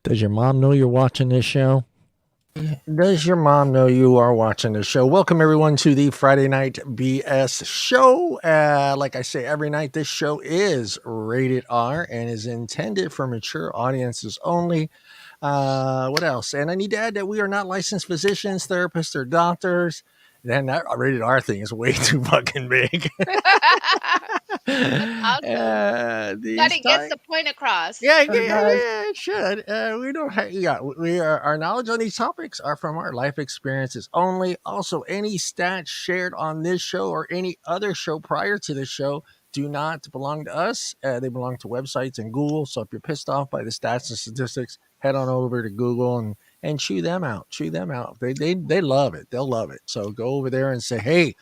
Does your mom know you're watching this show? Does your mom know you are watching this show? Welcome, everyone, to the Friday Night BS show. Like I say every night, this show is rated R and is intended for mature audiences only. What else? And I need to add that we are not licensed physicians, therapists, or doctors. Then that rated R thing is way too fucking big. That's awesome. But it gets the point across. Yeah, it should. We don't have, we are, our knowledge on these topics are from our life experiences only. Also, any stats shared on this show or any other show prior to this show do not belong to us. They belong to websites and Google. So if you're pissed off by the stats and statistics, head on over to Google and chew them out. Chew them out. They love it. They'll love it. So go over there and say, hey,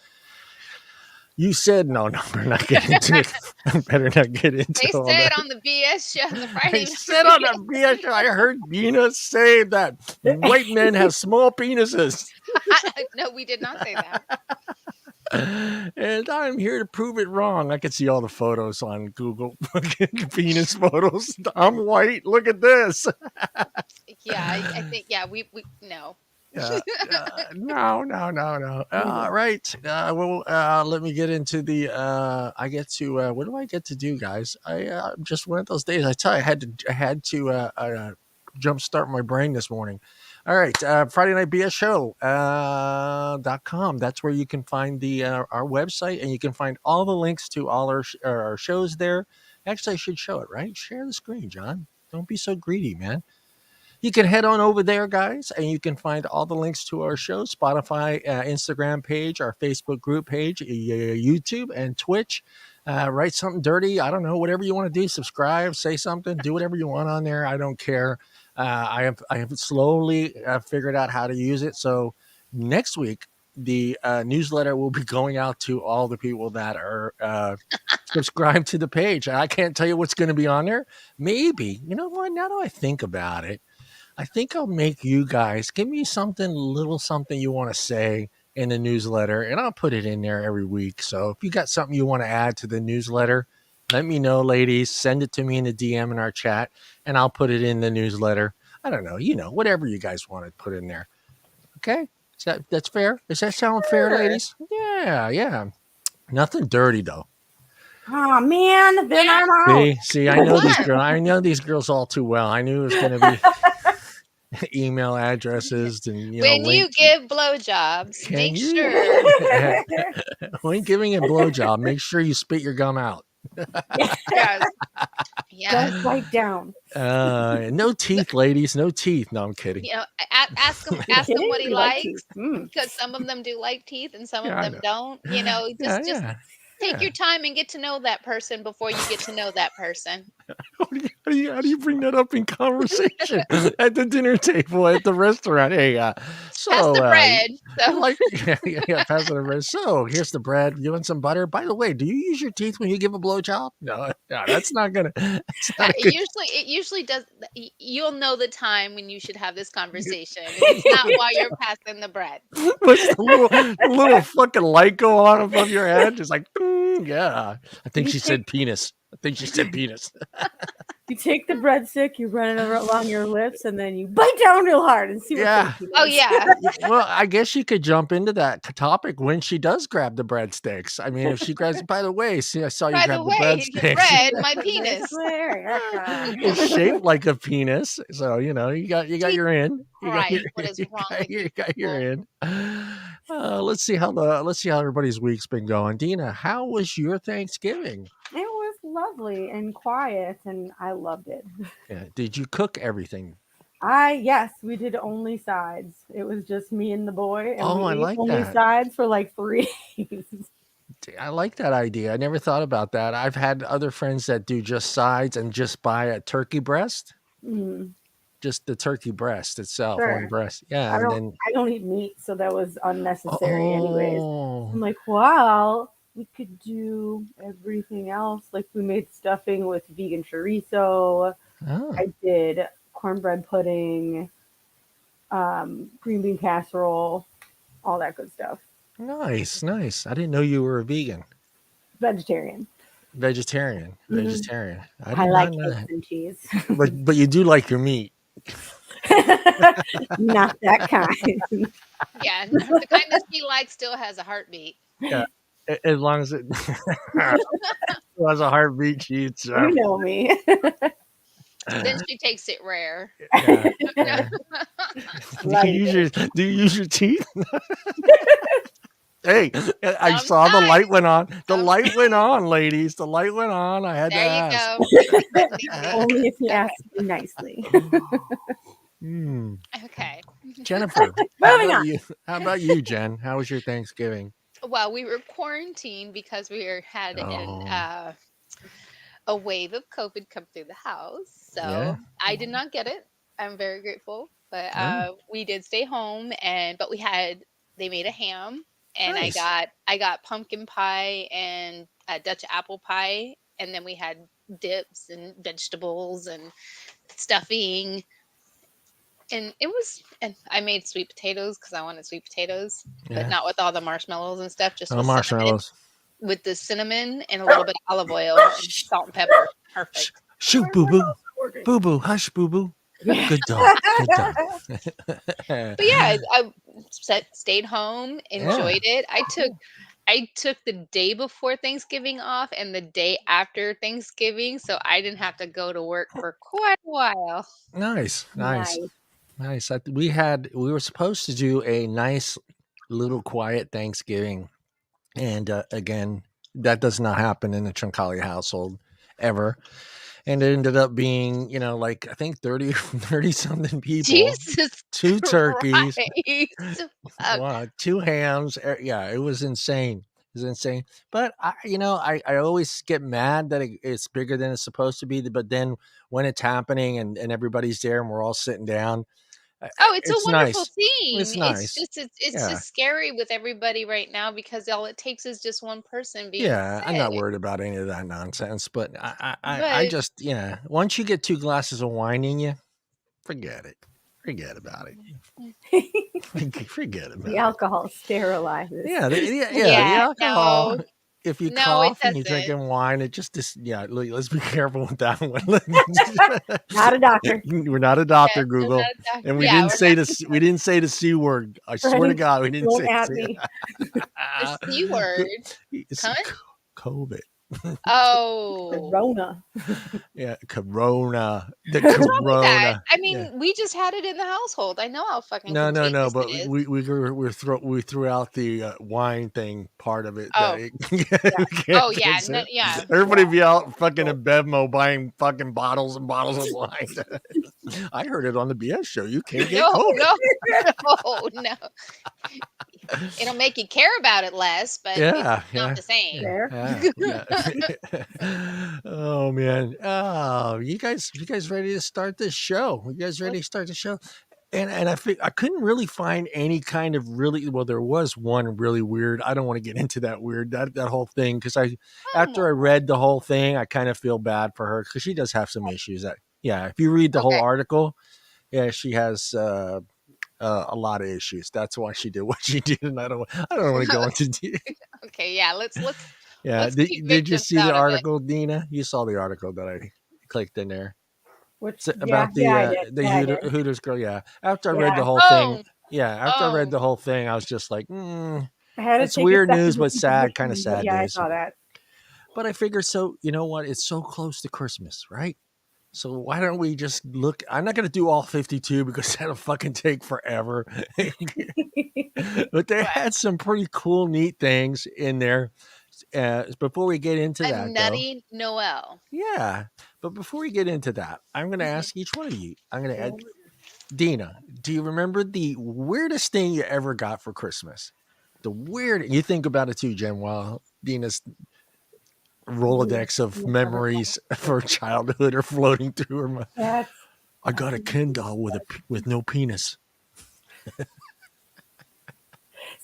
you said no, we're not getting into it. I better not get into They all said that. on the BS show, the Friday I said on the BS show, I heard Deana say that white men have small penises. No, we did not say that. And I'm here to prove it wrong. I can see all the photos on Google. Penis photos. I'm white. Look at this. Yeah, I think, we no. No. All right. Let me get into the. I get to. What do I get to do, guys? I just one of those days. I tell you, I had to jumpstart my brain this morning. All right, Friday Night BS Show .com. That's where you can find the our website, and you can find all the links to all our shows there. Actually, I should show it, right? Share the screen, John. Don't be so greedy, man. You can head on over there, guys, and you can find all the links to our show, Spotify, Instagram page, our Facebook group page, YouTube, and Twitch. Write something dirty. I don't know, whatever you want to do. Subscribe, say something, do whatever you want on there. I don't care. I have slowly figured out how to use it. So next week, the newsletter will be going out to all the people that are subscribed to the page. I can't tell you what's going to be on there. Maybe, you know what? Now that I think about it, I think I'll make you guys give me little something you want to say in the newsletter, and I'll put it in there every week. So if you got something you want to add to the newsletter, let me know, ladies. Send it to me in the DM in our chat, and I'll put it in the newsletter. I don't know, whatever you guys want to put in there. Okay, that's fair? Does that sound fair, ladies? Yeah. Nothing dirty though. Oh man, then I'm out. See, I know these girls. I know these girls all too well. I knew it was going to be email addresses and when you give blowjobs, make sure when giving a blowjob, make sure you spit your gum out. Yes. Don't bite down. No teeth, ladies. No teeth. No, I'm kidding. Ask him what he likes, because some of them do like teeth and some of them don't. Just take your time and get to know that person before you get to know that person. How do you bring that up in conversation at the dinner table at the restaurant? Hey, so pass the bread. Pass the bread. So here's the bread. You want some butter? By the way, do you use your teeth when you give a blowjob? No, that's not gonna. It usually does. You'll know the time when you should have this conversation. It's not while you're passing the bread. What's the little fucking light go on above your head? Just like, yeah. I think she said penis. You take the breadstick, you run it along your lips, and then you bite down real hard and see what happens. Oh, yeah. Well, I guess you could jump into that topic when she does grab the breadsticks. I mean, if she grabs, by the way, see, I saw you grab the breadsticks. Bread, my penis. It's shaped like a penis. So, you got your in. Right. What is wrong with you got your in. Let's see how everybody's week's been going. Deana, how was your Thanksgiving? It was lovely and quiet, and I loved it. Yeah. Did you cook everything? Yes, we did only sides. It was just me and the boy, and I like only that. sides for like 3 days. I like that idea. I never thought about that. I've had other friends that do just sides and just buy a turkey breast. Just the turkey breast itself, one breast. Yeah. I don't eat meat, so that was unnecessary anyways. I'm like, wow, we could do everything else. Like we made stuffing with vegan chorizo. I did cornbread pudding, green bean casserole, all that good stuff. Nice. I didn't know you were a vegan. Vegetarian. Vegetarian. I like eggs and cheese. but you do like your meat. Not that kind. Yeah, the kind that she likes still has a heartbeat. Yeah, as long as it has a heartbeat, she eats. You know me. Then she takes it rare. Yeah. Yeah. Bloody good. Do you use your teeth? Hey, I saw the light Sometimes, went on. The light sometimes. went on, ladies. The light went on. I had to There you ask. go. Ding ding. Only if you Okay. ask me nicely. Hmm. Okay. Jennifer, Moving on. How about you, Jen? How was your Thanksgiving? Well, we were quarantined because had Oh, a wave of COVID come through the house. yeah. So I did not get it. I'm very grateful, but Oh, we did stay home, and but they made a ham, and nice. I got pumpkin pie and Dutch apple pie, and then we had dips and vegetables and stuffing, and I made sweet potatoes because I wanted sweet potatoes, but Yeah. not with all the marshmallows and stuff, just Oh, marshmallows. with the cinnamon and a little bit of olive oil and salt and pepper. Perfect. Shoot, boo boo. Boo boo. Hush, boo boo. Good dog. Good dog. But yeah, I stayed home, Yeah. enjoyed it. I took the day before Thanksgiving off and the day after Thanksgiving, so I didn't have to go to work for quite a while. Nice. Nice. Nice. Nice. We were supposed to do a nice little quiet Thanksgiving. And again, that does not happen in the Troncali household ever. And it ended up being, like I think 30 something people, Jesus 2 turkeys, Christ. Fuck. wow, 2 hams. Yeah, it was insane. It was insane. But I always get mad that it's bigger than it's supposed to be. But then when it's happening and everybody's there and we're all sitting down, Oh, it's a it's wonderful nice. thing. It's nice. It's Yeah. just scary with everybody right now because all it takes is just one person being Yeah, I'm not sick. worried about any of that nonsense. But I But just, yeah, once you get 2 glasses of wine in you, forget it. Forget about it. Forget The about it. alcohol sterilizes. Yeah, the yeah, alcohol. If you no, it cough and you're doesn't. drinking wine, it just yeah. Let's be careful with that one. Not a doctor. We're not a Yeah, doctor, we're Google, not a doctor. and we Yeah, didn't we're say not this. We didn't say the c word. I swear to Right? God, we didn't Don't say at it. me. the C word. It's Cunt? COVID. Oh. Corona. Yeah, Corona. The What's wrong with that? Corona. I Yeah. mean, we just had it in the household. I know how fucking No, no, no. contagious it But is. we threw out the wine thing part of it that Oh, it, Yeah. we oh can't yeah, fix no, it. yeah. Everybody be out fucking in Bevmo buying fucking bottles and bottles of wine. I heard it on the BS show. You can't get No, COVID. no, no, no. It'll make you care about it less, but it's Yeah, not yeah, the same. There. yeah. Oh man. Oh, you guys ready to start this show? You guys ready to start the show? And I couldn't really find any kind of really well. There was one really weird. I don't want to get into that weird that whole thing because Come after I on. read the whole thing, I kind of feel bad for her because she does have some issues. That yeah, if you read the whole Okay. article, yeah, she has a lot of issues. That's why she did what she did, and I don't want to go into. Okay, yeah, Yeah, let's keep did you victims see the out of it. article, Dina? You saw the article that I clicked in there. Which, It's yeah, about yeah, I did. the Yeah, I did. Hooters girl. Yeah. After I read Yeah. the whole thing, Oh, yeah. After I read oh. the whole thing, I was just like, I had to it's take a weird second news, to but see the sad, kind of victim, but sad yeah, I news. saw that. But I figured, so you know what? It's so close to Christmas, right? So why don't we just look? I'm not going to do all 52 because that'll fucking take forever. But they What? had some pretty cool, neat things in there. Before we get into A that, though, nutty Noel. yeah. But before we get into that, I'm going to Mhm. ask each one of you. I'm going to add Dina. Do you remember the weirdest thing you ever got for Christmas? The weird. You think about it too, Jen. While Dina's Rolodex of memories for childhood are floating through her mind. That's I got a Ken doll with no penis.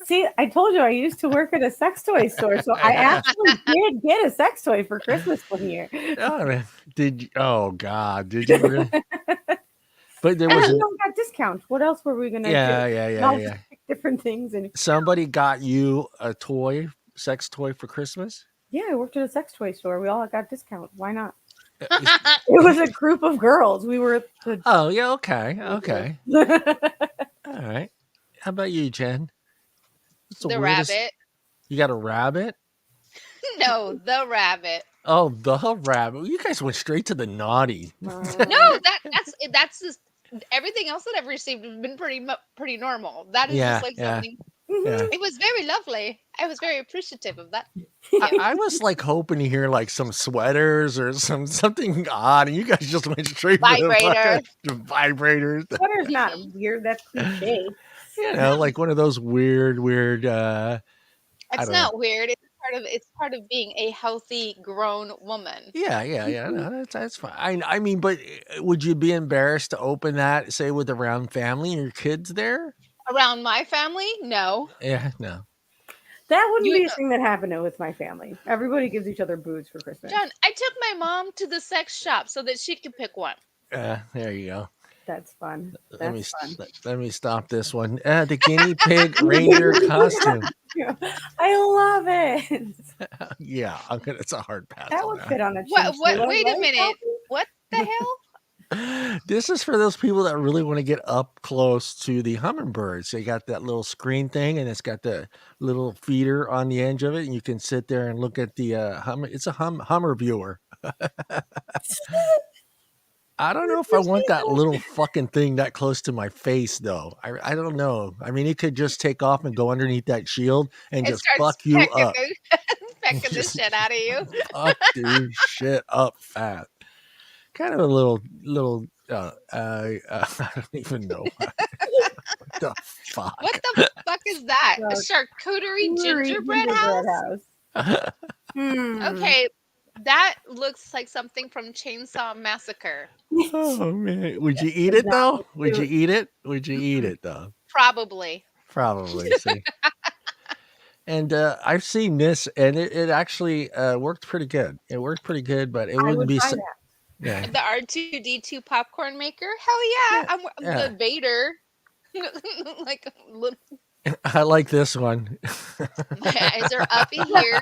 See, I told you I used to work at a sex toy store, so I actually did get a sex toy for Christmas one year. Oh, man. Did you? Oh God, did you really? But there And was you an know, we got discounts. What else were we gonna do? I'll just yeah. pick different things and Somebody got you a sex toy for Christmas. yeah, I worked at a sex toy store. We all got discount. Why not? It was a group of girls. We were the. Oh yeah, okay. All right. How about you, Jen? What's the The weirdest? rabbit. You got a rabbit? No, the rabbit. Oh, the rabbit. You guys went straight to the naughty. No, that's just everything else that I've received has been pretty normal. That is just like something. Yeah. It was very lovely. I was very appreciative of that. I was like hoping to hear like some sweaters or something odd, and you guys just went straight Vibrator. for the vibrators. Sweater's not weird. That's cliche. You know, like one of those weird. It's not weird. It's part of being a healthy grown woman. Yeah. No, that's fine. I mean, but would you be embarrassed to open that, say, with around family and your kids there? Around my family, no. Yeah, no. That wouldn't be a thing that happened with my family. Everybody gives each other booze for Christmas. John, I took my mom to the sex shop so that she could pick one. There you go. That's fun. Let me stop this one. The guinea pig reindeer costume. I love it. Yeah, it's a hard pass. That would fit on a What? Wait a minute. What the hell? This is for those people that really want to get up close to the hummingbirds. They got that little screen thing, and it's got the little feeder on the edge of it, and you can sit there and look at the hummer. It's a hummer viewer. I don't know if I want that little fucking thing that close to my face, though. I don't know. I mean, it could just take off and go underneath that shield and just fuck you up. Pecking the shit out of you. Fuck dude, shit up fat. Kind of a little I don't even know. What the fuck? What the fuck is that? A charcuterie gingerbread house? Okay, that looks like something from Chainsaw Massacre. Oh man, would you eat it though? Would you eat it though? Probably. See. And I've seen this, and it actually worked pretty good. It worked pretty good, but it wouldn't be. Yeah. The R2D2 popcorn maker. Hell yeah! I'm the Vader. Like little. I like this one. My eyes are up here.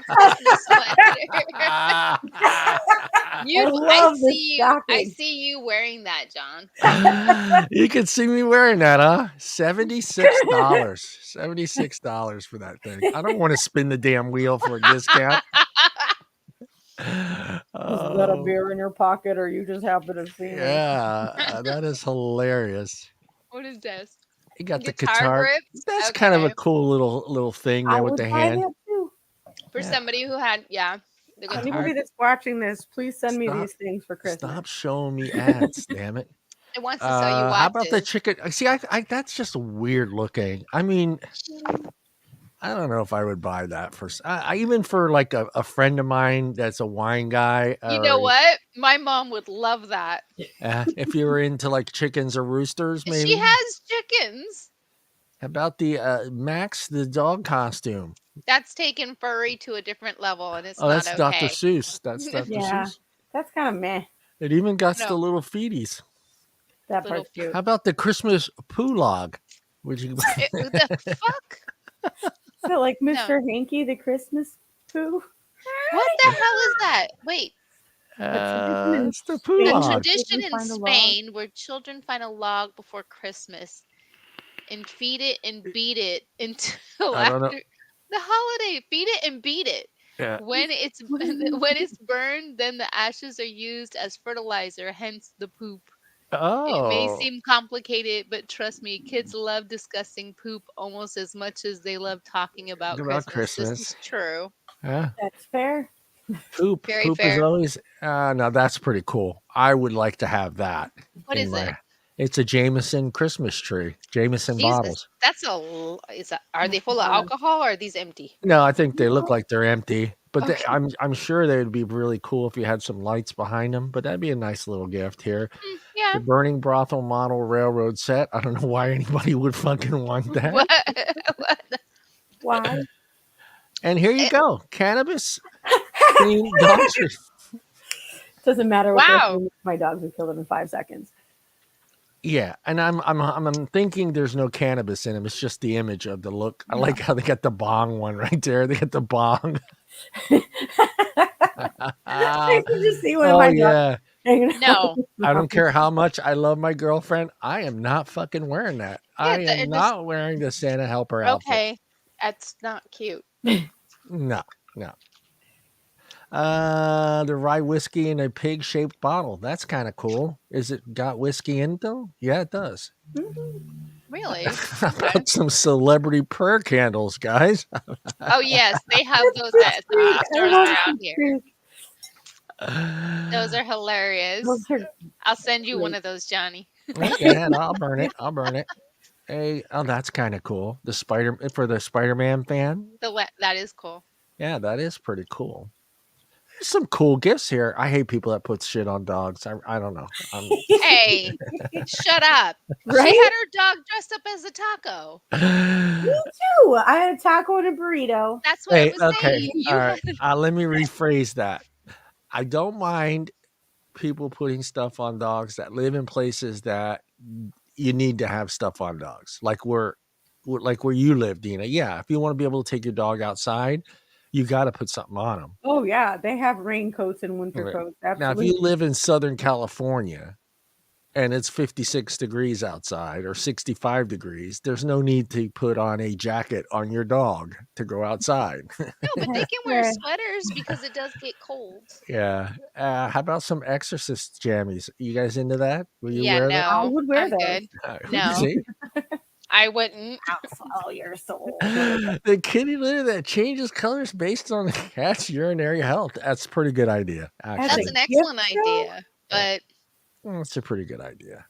I see you wearing that, John. You can see me wearing that, huh? $76. $76 for that thing. I don't want to spin the damn wheel for a discount. Is that a beer in your pocket, or you just happen to see me? Yeah, that is hilarious. What is this? You got the guitar grips? That's kind of a cool little thing there with the hand. For somebody who had, anybody that's watching this, please send me these things for Christmas. Stop showing me ads, damn it. It wants to sell you watches. How about the chicken? See, I that's just weird looking. I mean, I don't know if I would buy that for. Even for like a friend of mine that's a wine guy. You know what? My mom would love that. If you were into like chickens or roosters, maybe. She has chickens. How about the Max the dog costume? That's taken furry to a different level, and it's not that's okay. Dr. Seuss. That's Dr. Seuss. That's kind of meh. It even got the little feeties. That part's cute. How about the Christmas poo log? Would you? The fuck? So like Mr. Hanky, the Christmas poo? What the hell is that? Wait. It's the poo log. A tradition in Spain where children find a log before Christmas and feed it and beat it until after the holiday. Feed it and beat it. Yeah. When it's burned, then the ashes are used as fertilizer, hence the poop. Oh. It may seem complicated, but trust me, kids love discussing poop almost as much as they love talking about Christmas. This is true. Yeah. That's fair. Poop. Very poop fair. Is always no, that's pretty cool. I would like to have that. What is it? It's a Jameson Christmas tree. Jameson bottles. Are they full of alcohol or are these empty? No, I think they look like they're empty. But I'm sure they would be really cool if you had some lights behind them. But that'd be a nice little gift here. Yeah. The Burning Brothel Model Railroad set. I don't know why anybody would fucking want that. What? Why? And here you go. Cannabis. Dogs. Doesn't matter what my dogs would kill them in 5 seconds. Yeah, and I'm thinking there's no cannabis in them. It's just the image of the look. I like how they got the bong one right there. They got the bong. I can just see one of my dogs No. I don't care how much I love my girlfriend. I am not fucking wearing that. Yeah, I am not wearing the Santa helper outfit. okay. That's not cute. No, no. The rye whiskey in a pig-shaped bottle. That's kind of cool. Is it got whiskey in it though? Yeah, it does. Really? How about some celebrity prayer candles, guys? Oh yes, they have those at some stores around here. Those are hilarious. I'll send you one of those, Johnny. Okay, I'll burn it. I'll burn it. Hey, oh, that's kind of cool. The Spider-Man fan. That is cool. Yeah, that is pretty cool. There's some cool gifts here. I hate people that put shit on dogs. I don't know. Hey, shut up. Right? She had her dog dressed up as a taco. Me too. I had a taco and a burrito. That's what I was saying. All right. Let me rephrase that. I don't mind people putting stuff on dogs that live in places that you need to have stuff on dogs, like where you live, Deana. Yeah, if you want to be able to take your dog outside, you got to put something on them. Oh yeah, they have raincoats and winter coats. Absolutely. Now, if you live in Southern California and it's 56 degrees outside or 65 degrees, there's no need to put on a jacket on your dog to go outside. No, but they can wear sweaters because it does get cold. Yeah. How about some Exorcist jammies? You guys into that? Will you wear no, that? I would wear those. Good. No. I wouldn't. Oh, you're so old. The kitty litter that changes colors based on the cat's urinary health. That's a pretty good idea, actually. That's an excellent idea, but it's a pretty good idea.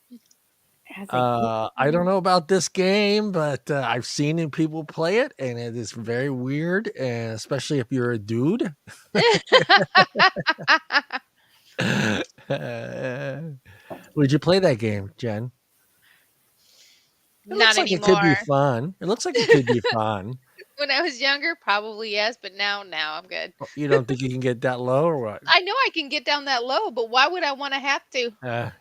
I don't know about this game, but I've seen people play it, and it is very weird, and especially if you're a dude. Would you play that game, Jen? Not anymore. It could be fun. It looks like it could be fun. When I was younger, probably yes, but now I'm good. You don't think you can get that low or what? I know I can get down that low, but why would I want to have to?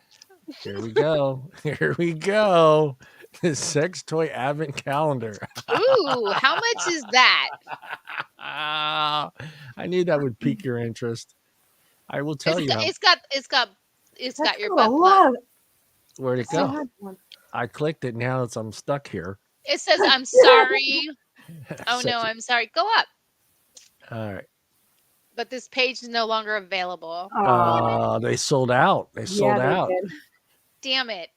Here we go. Here we go. The sex toy advent calendar. Ooh, how much is that? I knew that would pique your interest. I will tell you. It's got your butt plug. Where'd it go? I clicked it. Now I'm stuck here. It says, I'm sorry. Oh, no, I'm sorry. Go up. All right. But this page is no longer available. They sold out. They sold out. Damn it.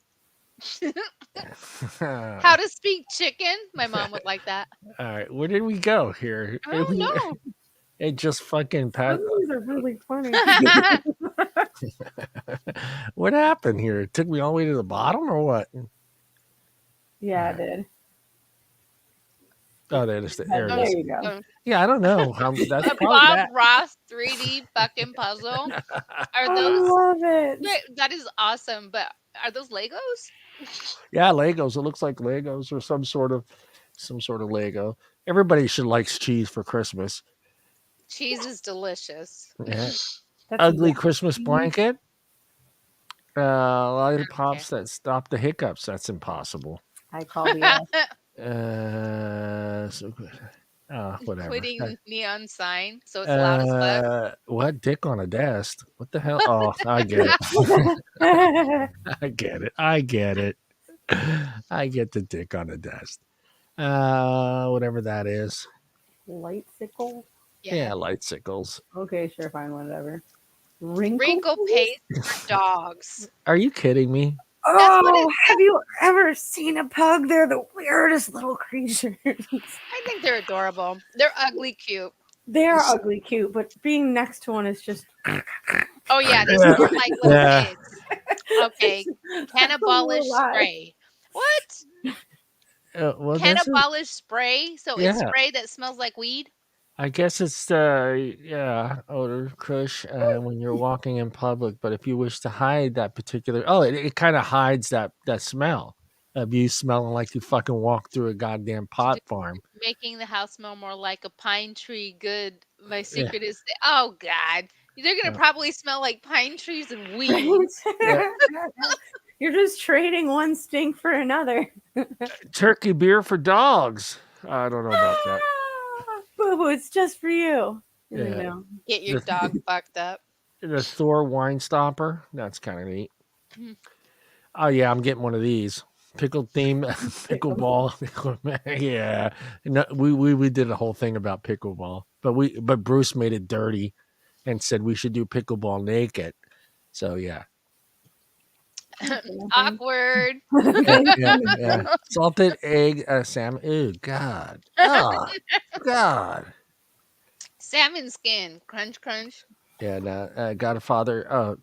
How to speak chicken? My mom would like that. All right. Where did we go here? Oh, no. It just fucking passed. These are really funny. What happened here? It took me all the way to the bottom or what? Yeah, it did. Oh, there you go. Yeah, I don't know. That's the Bob Ross 3D fucking puzzle. Are those? I love it. That is awesome. But are those Legos? Yeah, Legos. It looks like Legos or some sort of Lego. Everybody should likes cheese for Christmas. Cheese is delicious. Yeah. Ugly Christmas blanket. Lollipops that stop the hiccups. That's impossible. I call the whatever. Quitting neon sign, so it's loud as fuck. What? Dick on a desk? What the hell? Oh, I get it. I get it. I get it. I get the dick on a desk. Whatever that is. Lightsicle? Yeah, lightsicles. Okay, sure, fine, whatever. Wrinkle paste for dogs. Are you kidding me? Oh, have you ever seen a pug? They're the weirdest little creatures. I think they're adorable. They're ugly cute. They're ugly cute, but being next to one is just... Oh, yeah, they snort like little kids. Okay, cannabolish spray. What? Cannabolish spray? So it's spray that smells like weed? I guess it's odor kush when you're walking in public. But if you wish to hide that particular, it kind of hides that smell of you smelling like you fucking walked through a goddamn pot farm, making the house smell more like a pine tree. Good. My secret is, oh God, they're gonna probably smell like pine trees and weeds. You're just trading one stink for another. Turkey beer for dogs. I don't know about that. Boo boo, it's just for you. Yeah. Get your dog fucked up. the Thor wine stopper. That's kind of neat. Mhm. Oh yeah, I'm getting one of these. Pickle theme Pick 'em. pickleball. Yeah. No, we did a whole thing about pickleball. But Bruce made it dirty and said we should do pickleball naked. So yeah. Nothing. Awkward. Yeah, Thanks, yeah, yeah. Salted egg salmon. Oh God. Oh God. Salmon skin. Crunch, crunch. Yeah, no, Godfather.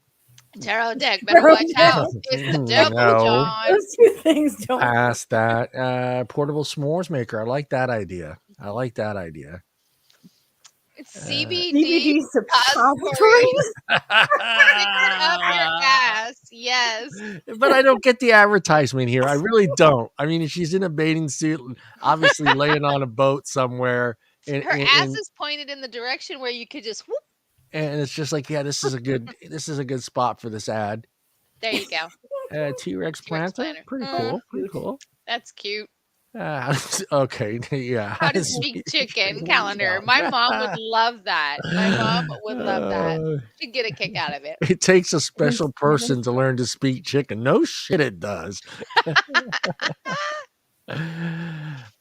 Tarot deck. Better Throw watch that. out. It's the devil, No. John. Those two things don't. Past that. Portable s'mores maker. I like that idea. I like that idea. It's Uh, CBD DVD suppository. suppositories. Stick it up your ass. Yes. but I don't get the advertisement here. I really don't. I mean, she's in a bathing suit, obviously laying on a boat somewhere, and Her and, ass and, is pointed in the direction where you could just whoop. and it's just like, yeah, this is a good spot for this ad. There you go. T-Rex T-Rex planter, planner. pretty cool, pretty Cute. cool. That's cute. Okay, yeah. How to speak chicken calendar. My mom would love that. My mom would love that. She'd get a kick out of it. It takes a special person to learn to speak chicken. No shit, it does.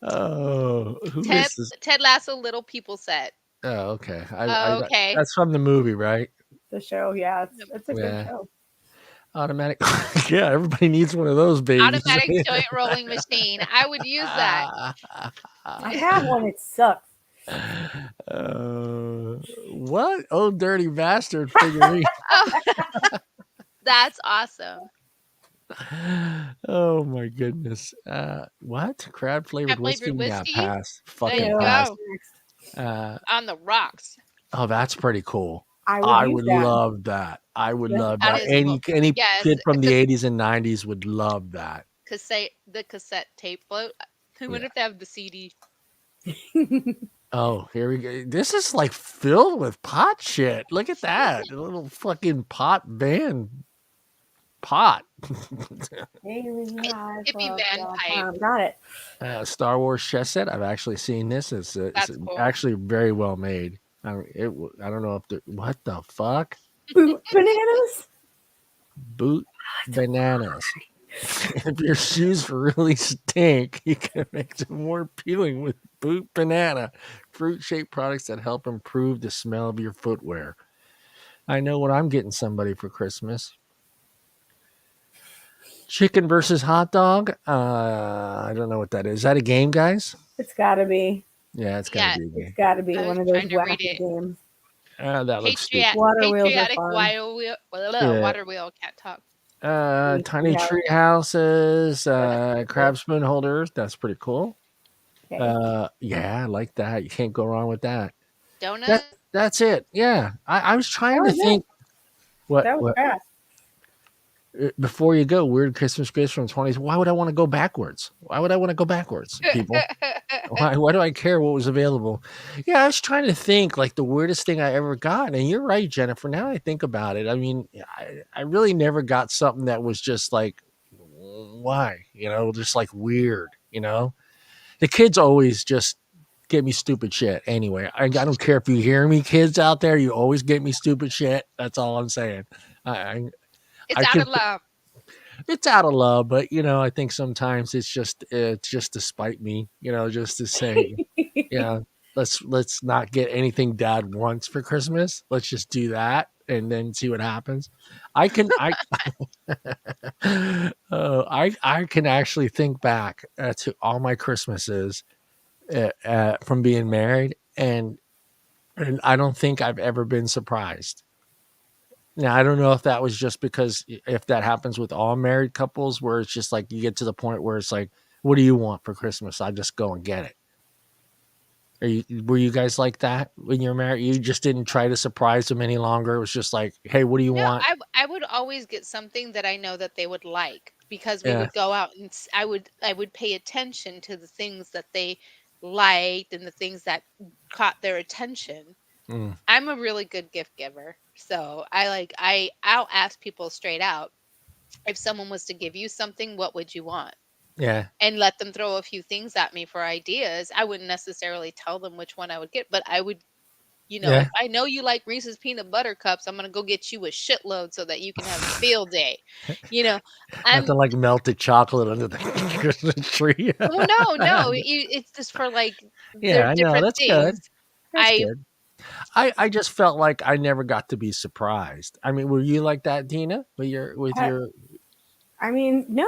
Oh, who is this? Ted Lasso Little People set. Oh, okay. Okay. That's from the movie, right? The show, yeah, it's a good Yeah. show. Automatic. Yeah, everybody needs one of those babies. Automatic joint rolling machine. I would use that. I have one. It sucks. What? Oh, dirty bastard figurine. Oh, that's awesome. Oh my goodness. What? Crab flavored whiskey? Crab-flavored Yeah, whiskey? pass. There Fucking you pass. go. On the rocks. Oh, that's pretty cool. I I use would that. love that. I would Yeah. love That that. is Any cool. Yes, kid from the because 80s and 90s would love that. the cassette tape float. I wonder if they have the CD. Oh, here we go. This is like filled with pot shit. Look at that. A little fucking pot van pot. Hippie van pipe. Got it. Star Wars chess set. I've actually seen this. It's That's cool. actually very well made. I don't know if what the fuck? Boot bananas. Boot bananas. If your shoes really stink, you can make them more appealing with Boot Banana, fruit-shaped products that help improve the smell of your footwear. I know what I'm getting somebody for Christmas. Chicken versus hot dog. I don't know what that is. Is that a game, guys? It's got to be. Yeah, it's gotta be a game. It's got to be I was one of those trying to read wacky it. games. That looks stupid. Water wheels are Patriotic fun. water wheel. Can't talk. Tiny tree houses, crab spoon holders. That's pretty cool. Okay. Yeah, I like that. You can't go wrong with that. Donuts. That's it. Yeah, I was trying to was it. think. What? That was fast. Before you go, weird Christmas gifts from 20s. Why would I want to go backwards? Why would I want to go backwards, people? Why do I care what was available? Yeah, I was trying to think like the weirdest thing I ever got. And you're right, Jennifer. Now I think about it. I mean, I really never got something that was just like, why? Just like weird, The kids always just get me stupid shit. Anyway, I don't care if you hear me, kids out there. You always get me stupid shit. That's all I'm saying. It's out of love. It's out of love, but I think sometimes it's just to spite me, just to say, let's not get anything dad wants for Christmas. Let's just do that and then see what happens. I can I can actually think back to all my Christmases from being married, and I don't think I've ever been surprised. Now, I don't know if that was just because if that happens with all married couples, where it's just like you get to the point where it's like, what do you want for Christmas? I just go and get it. Were you guys like that when you're married? You just didn't try to surprise them any longer. It was just like, hey, what do you want? I would always get something that I know that they would like, because we would go out and I would pay attention to the things that they liked and the things that caught their attention. I'm a really good gift giver. So I'll ask people straight out, if someone was to give you something, what would you want? Yeah. And let them throw a few things at me for ideas. I wouldn't necessarily tell them which one I would get, but I would If Yeah. I know you like Reese's peanut butter cups, I'm gonna go get you a shitload so that you can have a field day. You know, I'm Nothing like melted chocolate under the Christmas tree. well, no, it's just for like they're Yeah, I know. different That's good. things. That's I good. I just felt like I never got to be surprised. I mean, were you like that, Tina? I, I mean, no,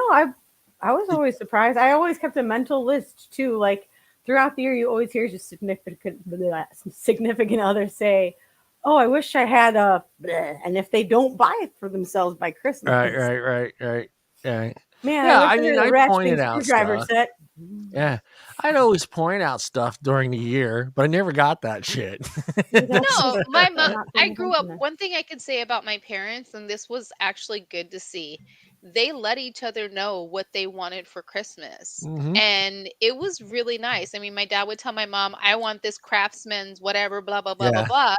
I was Did, always surprised. I always kept a mental list too. Like throughout the year, you always hear just significant others say, "Oh, I wish I had a," and if they don't buy it for themselves by Christmas, right. man, I Yeah, wish I I mean, had a I ratcheting pointed out screwdriver stuff. set. Yeah, I'd always point out stuff during the year, but I never got that shit. See, that's no, just my mom. not I paying grew up. attention there. One thing I could say about my parents, and this was actually good to see, they let each other know what they wanted for Christmas. Hmm. And it was really nice. I mean, my dad would tell my mom, I want this craftsman's whatever, blah, blah, blah, blah, Yeah, blah.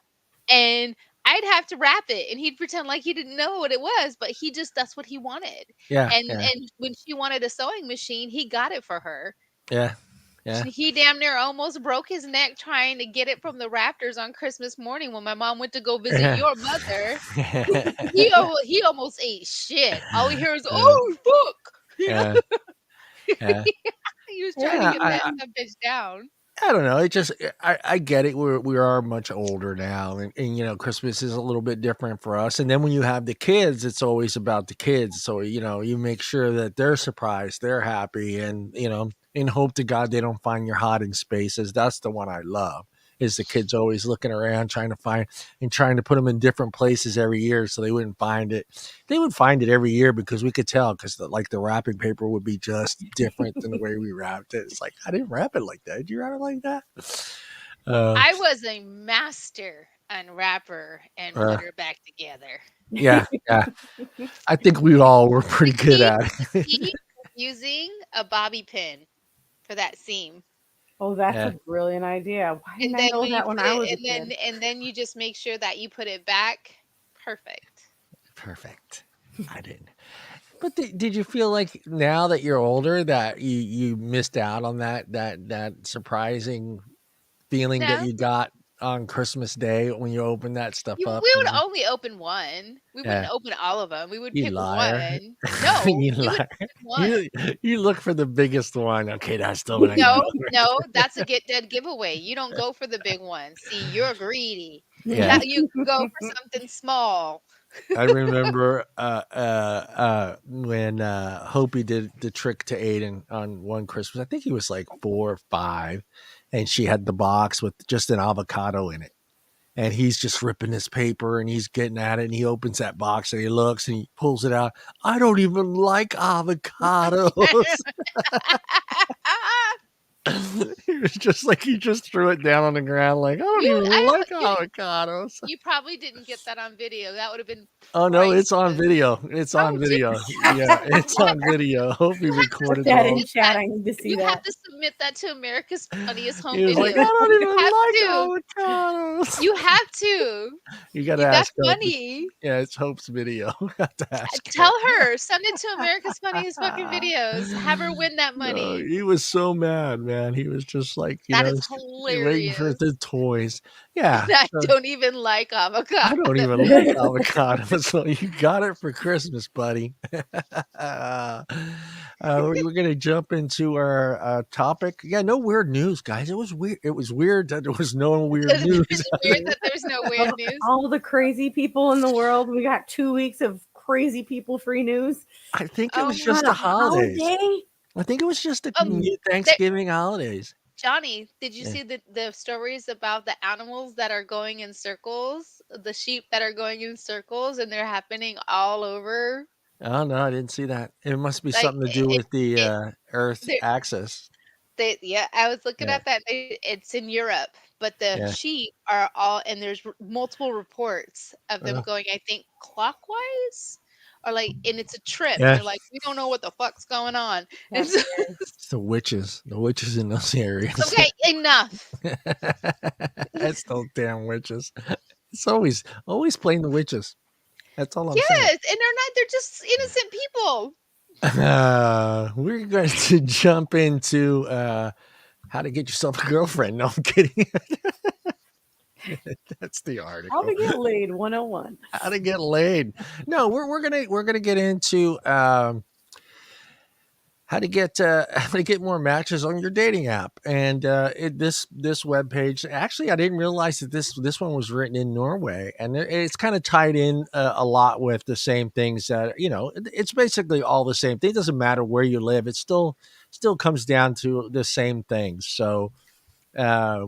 And I'd have to wrap it and he'd pretend like he didn't know what it was, but that's what he wanted. yeah, yeah, And when she wanted a sewing machine, he got it for her. yeah, yeah, He damn near almost broke his neck trying to get it from the Raptors on Christmas morning when my mom went to go visit yeah. your mother. Yeah, He almost ate shit. All we hear is, yeah, "Oh fuck," yeah, yeah. He was trying to Yeah, get that some bitch down. I don't know. It just I get it. We are much older now, and Christmas is a little bit different for us. And then when you have the kids, it's always about the kids. So you make sure that they're surprised, they're happy, and and hope to God they don't find your hiding spaces. That's the one I love. Is the kids always looking around trying to find and trying to put them in different places every year so they wouldn't find it. They would find it every year because we could tell because the wrapping paper would be just different than the way we wrapped it. It's like I didn't wrap it like that. Did you wrap it like that? Uh, I was a master unwrapper and uh, put her back together. yeah. I think we all were pretty The good key at the it. key was using a bobby pin for that seam. Oh, that's a Yeah, brilliant idea. Why didn't And I then know when you that when put I it was a kid? and then you just make sure that you put it back. Perfect. perfect. I didn't. But did you feel like now that you're older that you missed out on that surprising feeling that No. you got on Christmas Day when you opened that stuff up? We would only open one. We Yeah, wouldn't open all of them. We would you pick liar. one. No, You we would liar. pick one. You look for the biggest one. Okay, that's the one I No, gotta no, open. that's a get dead giveaway. You don't go for the big one. See, you're greedy. Yeah. That you go for something small. I remember when Hopi did the trick to Aiden on one Christmas. I think he was like 4 or 5, and she had the box with just an avocado in it. And he's just ripping this paper and he's getting at it. And he opens that box and he looks and he pulls it out. I don't even like avocados. It was just like he just threw it down on the ground, like, I don't You even I like you avocados. you probably didn't get that on video. That would have been Oh no, it's on priceless. video. It's on Oh, did video. Yeah, it's on video. Hope he you have to Put recorded that all. in submit chat. that. I need to see You have that. to submit that to America's Funniest Home He was like, I Videos. don't You have to. even like avocados. You have to. You got to That's ask Hope. funny. Yeah, it's Hope's video. Got to ask her. Tell her. Send it to America's Funniest Fucking Videos. Have her win that No, money. he was so mad, man. He was just like, That is waiting for hilarious. the toys. Yeah. And I So don't even like I avocado. don't even like avocados. So you got it for Christmas, buddy. We're gonna jump into our topic. Yeah, no weird news, guys. It was weird. It was weird that there was no weird Is news. it weird that there's no weird news? All the crazy people in the world. We got 2 weeks of crazy people free news. I think it Oh was my just On the a holidays. holiday? I think it was just the um there, Thanksgiving holidays. Johnny, did you Yeah. see the stories about the animals that are going in circles? The sheep that are going in circles and they're happening all over? Oh no, I didn't see that. It must be Like something to do with the it Earth they axis. yeah, I was looking Yeah, at that. It's in Europe, but the yeah. sheep are all, and there's multiple reports of them Uh, going, I think, clockwise, or like, and it's a trip, and yeah. they're like, we don't know what the fuck's going on. And That's so, weird. It's the witches in those areas. okay, enough. It's those damn witches. It's always playing the witches. That's all I'm saying. Yes, and they're just innocent people. We're going to jump into how to get yourself a girlfriend. No, I'm kidding. That's the How article. to get laid 101. How to get laid. No, we're gonna get into how to get more matches on your dating app. And this web page, actually, I didn't realize that this one was written in Norway, and it's kind of tied in a lot with the same things that it's basically all the same thing. It doesn't matter where you live; it still comes down to the same things. So. Uh,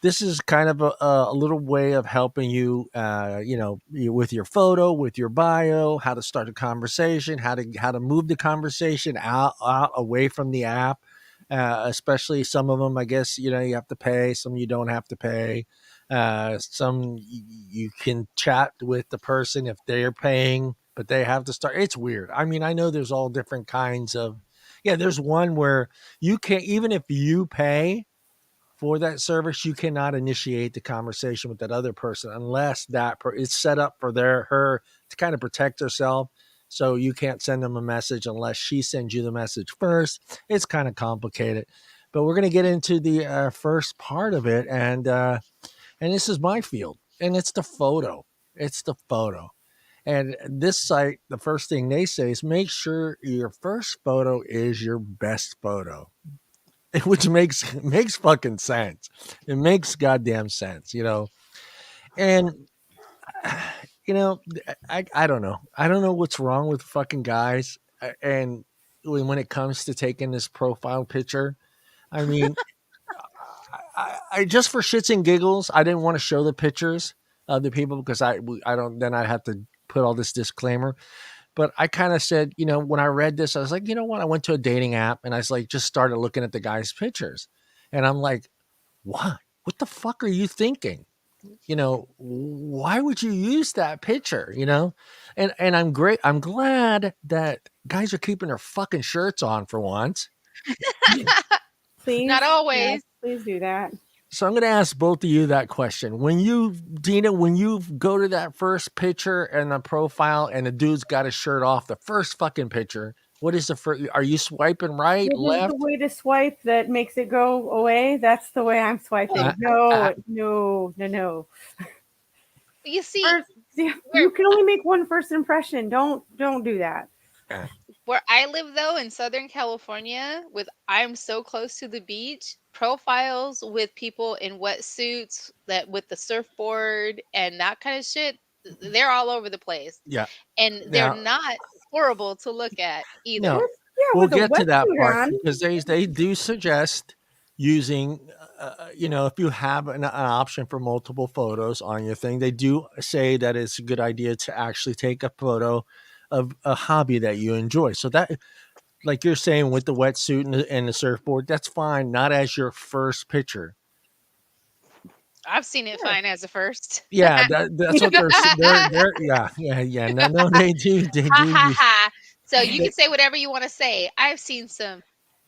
this is kind of a little way of helping you, with your photo, with your bio, how to start a conversation, how to move the conversation out away from the app. Especially some of them, I guess you have to pay. Some you don't have to pay. Some you can chat with the person if they're paying, but they have to start. It's weird. I mean, I know there's all different kinds of. Yeah, there's one where you can't even if you pay for that service, you cannot initiate the conversation with that other person unless it's set up for her to kind of protect herself. So you can't send them a message unless she sends you the message first. It's kind of complicated, but we're going to get into the first part of it, and this is my field, and it's the photo. It's the photo. And this site, the first thing they say is make sure your first photo is your best photo. Which makes fucking sense. It makes goddamn sense. And you know, I don't know. I don't know what's wrong with fucking guys. And when it comes to taking this profile picture, I mean, I just for shits and giggles, I didn't want to show the pictures of the people because I don't. Then I have to put all this disclaimer. But I kind of said, when I read this, I was like, you know what? I went to a dating app and I was like, just started looking at the guy's pictures. And I'm like, what? What the fuck are you thinking? Why would you use that picture? And I'm great. I'm glad that guys are keeping their fucking shirts on for once. Please, Not yes, always. please do that. So I'm going to ask both of you that question. Deana, when you go to that first picture and the profile and the dude's got his shirt off, the first fucking picture, what is the first? Are you swiping right, What is the left? way to swipe that makes it go away? That's the way I'm swiping. Uh, uh, No, no, no, no. You see, First, yeah, where you can only make one first impression. Don't do that. uh, where I live though in Southern California, with I'm so close to the beach, profiles with people in wetsuits that with the surfboard and that kind of shit, they're all over the place. yeah. And they're Now, not horrible to look at no, either. Yeah, we'll with a get to that wetsuit part on. because they do suggest using, if you have an option for multiple photos on your thing, they do say that it's a good idea to actually take a photo of a hobby that you enjoy. So that, like you're saying, with the wetsuit and the surfboard, that's fine. Not as your first picture. I've seen it Sure. fine as a first. Yeah, that's what they're yeah. No, they do Ha ha use ha. So you they, can say whatever you want to say. I've seen some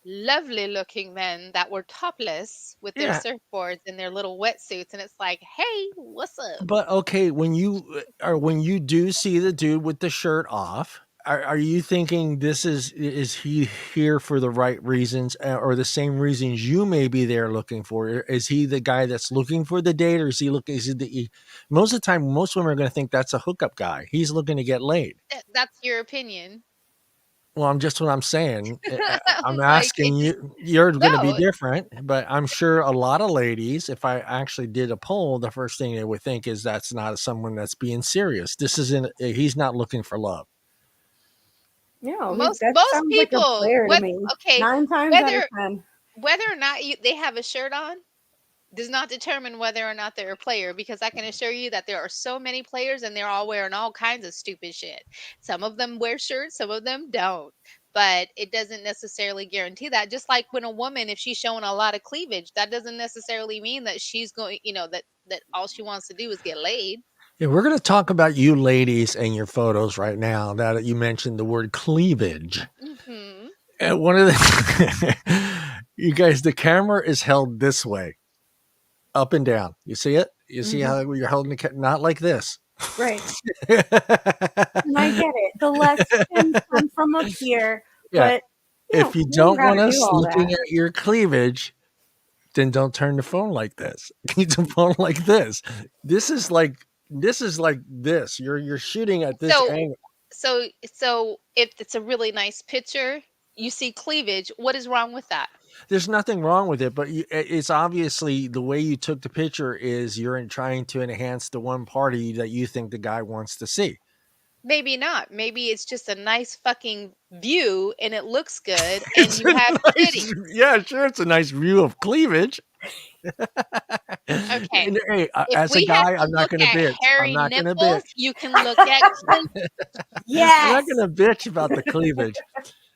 lovely looking men that were topless with their yeah. surfboards and their little wetsuits. And it's like, hey, what's up? But okay, when you do see the dude with the shirt off, are you thinking is he here for the right reasons, or the same reasons you may be there looking for? Is he the guy that's looking for the date, or is he looking? Most of the time, most women are going to think that's a hookup guy. He's looking to get laid. That's your opinion. Well, I'm just what I'm saying. I'm Like, asking you. You're going to be no, different, but I'm sure a lot of ladies, if I actually did a poll, the first thing they would think is that's not someone that's being serious. This isn't. He's not looking for love. No, that most sounds like a people, player to what, me. okay, 9 times out of whether 10. whether or not they have a shirt on does not determine whether or not they're a player, because I can assure you that there are so many players and they're all wearing all kinds of stupid shit. Some of them wear shirts, some of them don't. But it doesn't necessarily guarantee that. Just like when a woman, if she's showing a lot of cleavage, that doesn't necessarily mean that she's going, that all she wants to do is get laid. Yeah, we're going to talk about you ladies and your photos right now. That you mentioned the word cleavage. Hmm. And one of the you guys, the camera is held this way, up and down. You see it? You see Mhm. how you're holding the not like this. Right. And I get it. The less can come from up here, Yeah. but If you you don't don't got want to do us all looking that. at your cleavage, Then don't turn the phone like this. Keep the phone like this. This is like this. You're shooting at this So angle. so if it's a really nice picture, you see cleavage, what is wrong with that? There's nothing wrong with it, but it's obviously the way you took the picture is trying to enhance the one party that you think the guy wants to see. Maybe not. Maybe it's just a nice fucking view and it looks good and It's you a have titties. nice, yeah, sure, it's a nice view of cleavage. Okay. And, hey, If as a we have guy, to I'm not look gonna at bitch. I'm hairy not gonna bitch. nipples, you can look at cleavage. I'm not Yes. gonna bitch about the cleavage.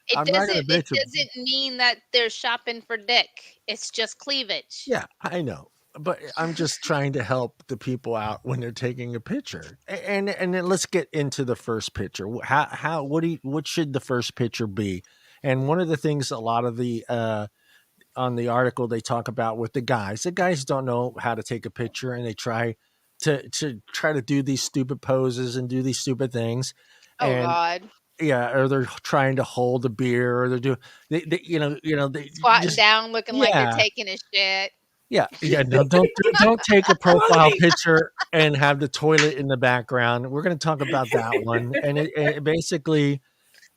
It I'm not doesn't gonna it bitch. doesn't mean that they're shopping for dick. It's just cleavage. Yeah, I know. But I'm just trying to help the people out when they're taking a picture. And then let's get into the first picture. How what should the first picture be? And one of the things a lot of the on the article they talk about with the guys. The guys don't know how to take a picture and they try to do these stupid poses and do these stupid things. Oh And God. yeah, or they're trying to hold a beer or they're doing they they Squatting just down looking like they're yeah. taking a shit. Yeah, no, don't take a profile picture and have the toilet in the background. We're going to talk about that one, and it basically,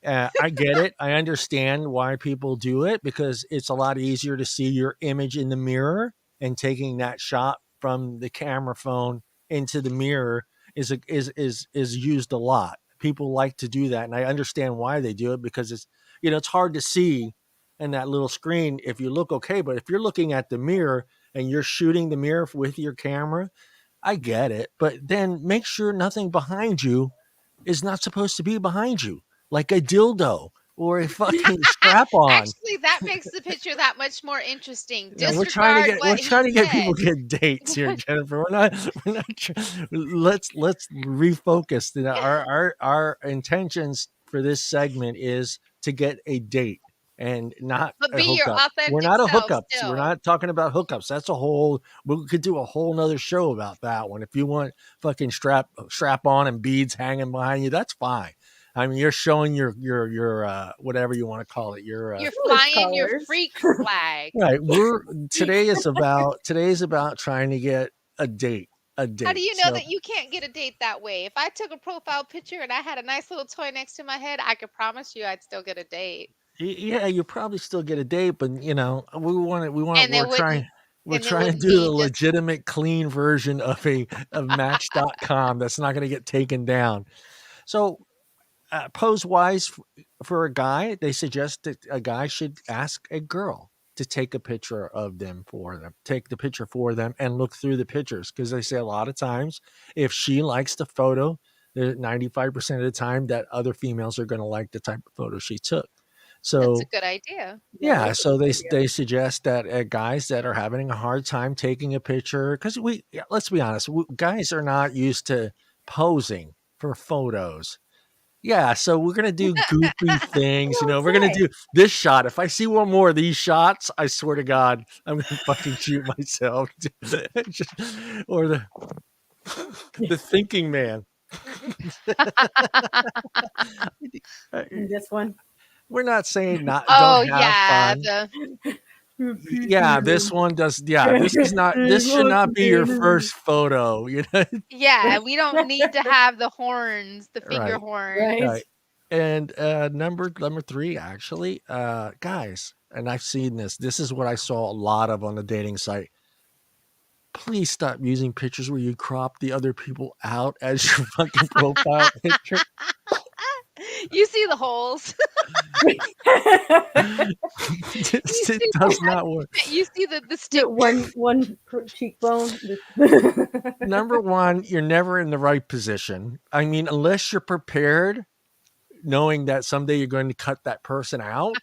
I get it. I understand why people do it because it's a lot easier to see your image in the mirror, and taking that shot from the camera phone into the mirror is used a lot. People like to do that, and I understand why they do it because it's hard to see in that little screen if you look okay, but if you're looking at the mirror and you're shooting the mirror with your camera, I get it, but then make sure nothing behind you is not supposed to be behind you, like a dildo or a fucking strap on. Actually, that makes the picture that much more interesting. Yeah, we're trying to Disregard get what he people said. get dates here, Jennifer. Let's refocus. Our intentions for this segment is to get a date and not But a be your hookup. We're authentic not a self hookups. We're still. not talking about hookups. That's a whole. We could do a whole nother show about that one. If you want fucking strap on and beads hanging behind you, that's fine. I mean, you're showing your whatever you want to call it. Your You're Foolish flying your colors. freak flag. right. Today is about trying to get a date. A How do date. you know So that you can't get a date that way? If I took a profile picture and I had a nice little toy next to my head, I could promise you I'd still get a date. yeah, you probably still get a date, but And they wouldn't we're and they trying to wouldn't do the be just legitimate clean version of match.com that's not going to get taken down. So pose wise for a guy, they suggest that a guy should ask a girl to take a picture of them for them, take the picture for them, and look through the pictures because they say a lot of times if she likes the photo, 95% of the time that other females are going to like the type of photo she took. that's a So good idea. That yeah, is a so good idea. they suggest that guys that are having a hard time taking a picture, because let's be honest, guys are not used to posing for photos. Yeah, so we're gonna do goofy things. Well, We're gonna say. do this shot. If I see one more of these shots, I swear to God, I'm gonna fucking shoot myself. Just- or the thinking man. Uh, This one. We're not saying not don't Oh have yeah, fun. the Yeah, this one does. Yeah, this is not. This should not be your first photo. yeah, we don't need to have the horns, the finger Right, horns. Right. right. And number three, actually, guys, and I've seen this. This is what I saw a lot of on the dating site. Please stop using pictures where you crop the other people out as your fucking profile picture. You see the holes. You It see does not work. you see the stick. Get one cheekbone. Number one, you're never in the right position. I mean, unless you're prepared, knowing that someday you're going to cut that person out,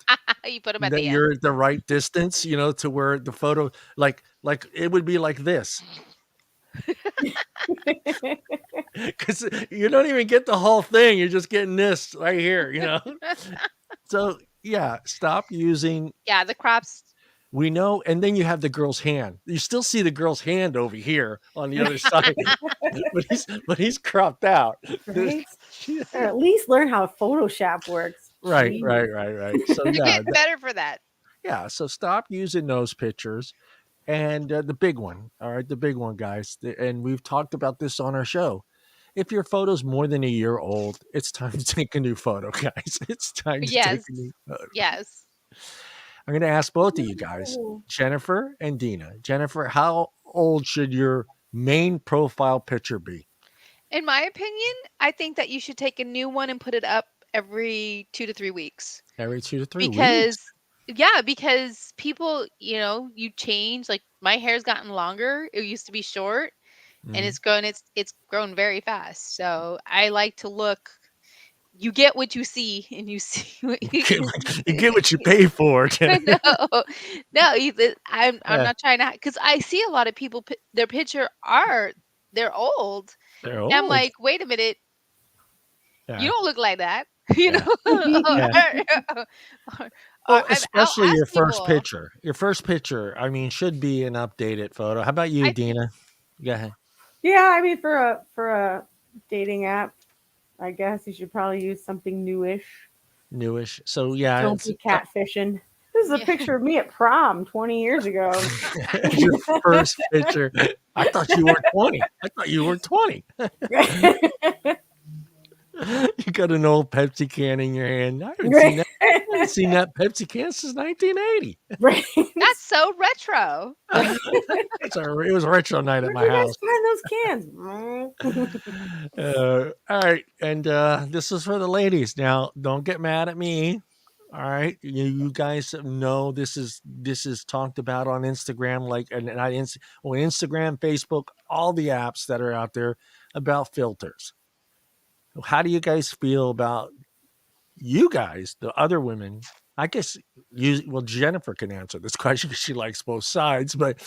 You put them at that the end. you're at the right distance, to where the photo, like it would be like this, because you don't even get the whole thing. You're just getting this right here. So yeah, stop using. Yeah, the crops. We know, and then you have the girl's hand. You still see the girl's hand over here on the other side, but he's cropped out. Right? Or at least learn how Photoshop works. Right, Jeez. right. So You're yeah, getting better for that. yeah. So stop using those pictures. And the big one, all right, the big one, guys. And we've talked about this on our show. If your photo's more than a year old, it's time to take a new photo, guys. It's time to take Yes. a new photo. Yes. I'm going to ask both of you guys, No. Jennifer and Deana. Jennifer, how old should your main profile picture be? In my opinion, I think that you should take a new one and put it up every 2 to 3 weeks. Every 2 to 3 weeks. Because yeah, because people, you change, like, my hair's gotten longer, it used to be short, and Mhm. it's grown very fast, so I like to look. You get what you see, and you see what you can You get what you pay for, Jennifer. no, no, I'm Yeah, not trying to, because I see a lot of people, their picture are they're old, they're and I'm old. like, "Wait a minute, you Yeah, don't look like that," you yeah, know? yeah. Or Well, I'll especially ask your first people. picture. Your first picture, I mean, should be an updated photo. How about you, I Deana? Go ahead. Yeah, I mean for a dating app, I guess you should probably use something newish. Newish. So yeah, Don't it's be catfishing. This is a Yeah. picture of me at prom 20 years ago. your first picture. I thought you were 20. I thought you were 20. You got an old Pepsi can in your hand. I haven't seen that Pepsi can since 1980. Right. That's so retro. It was a retro night at Where'd my you guys house. find those cans? All right, and this is for the ladies. Now, don't get mad at me. All right, you guys know this is talked about on Instagram, like and not well, Instagram, Facebook, all the apps that are out there about filters. How do you guys feel about you guys, the other women? I guess Jennifer can answer this question because she likes both sides, but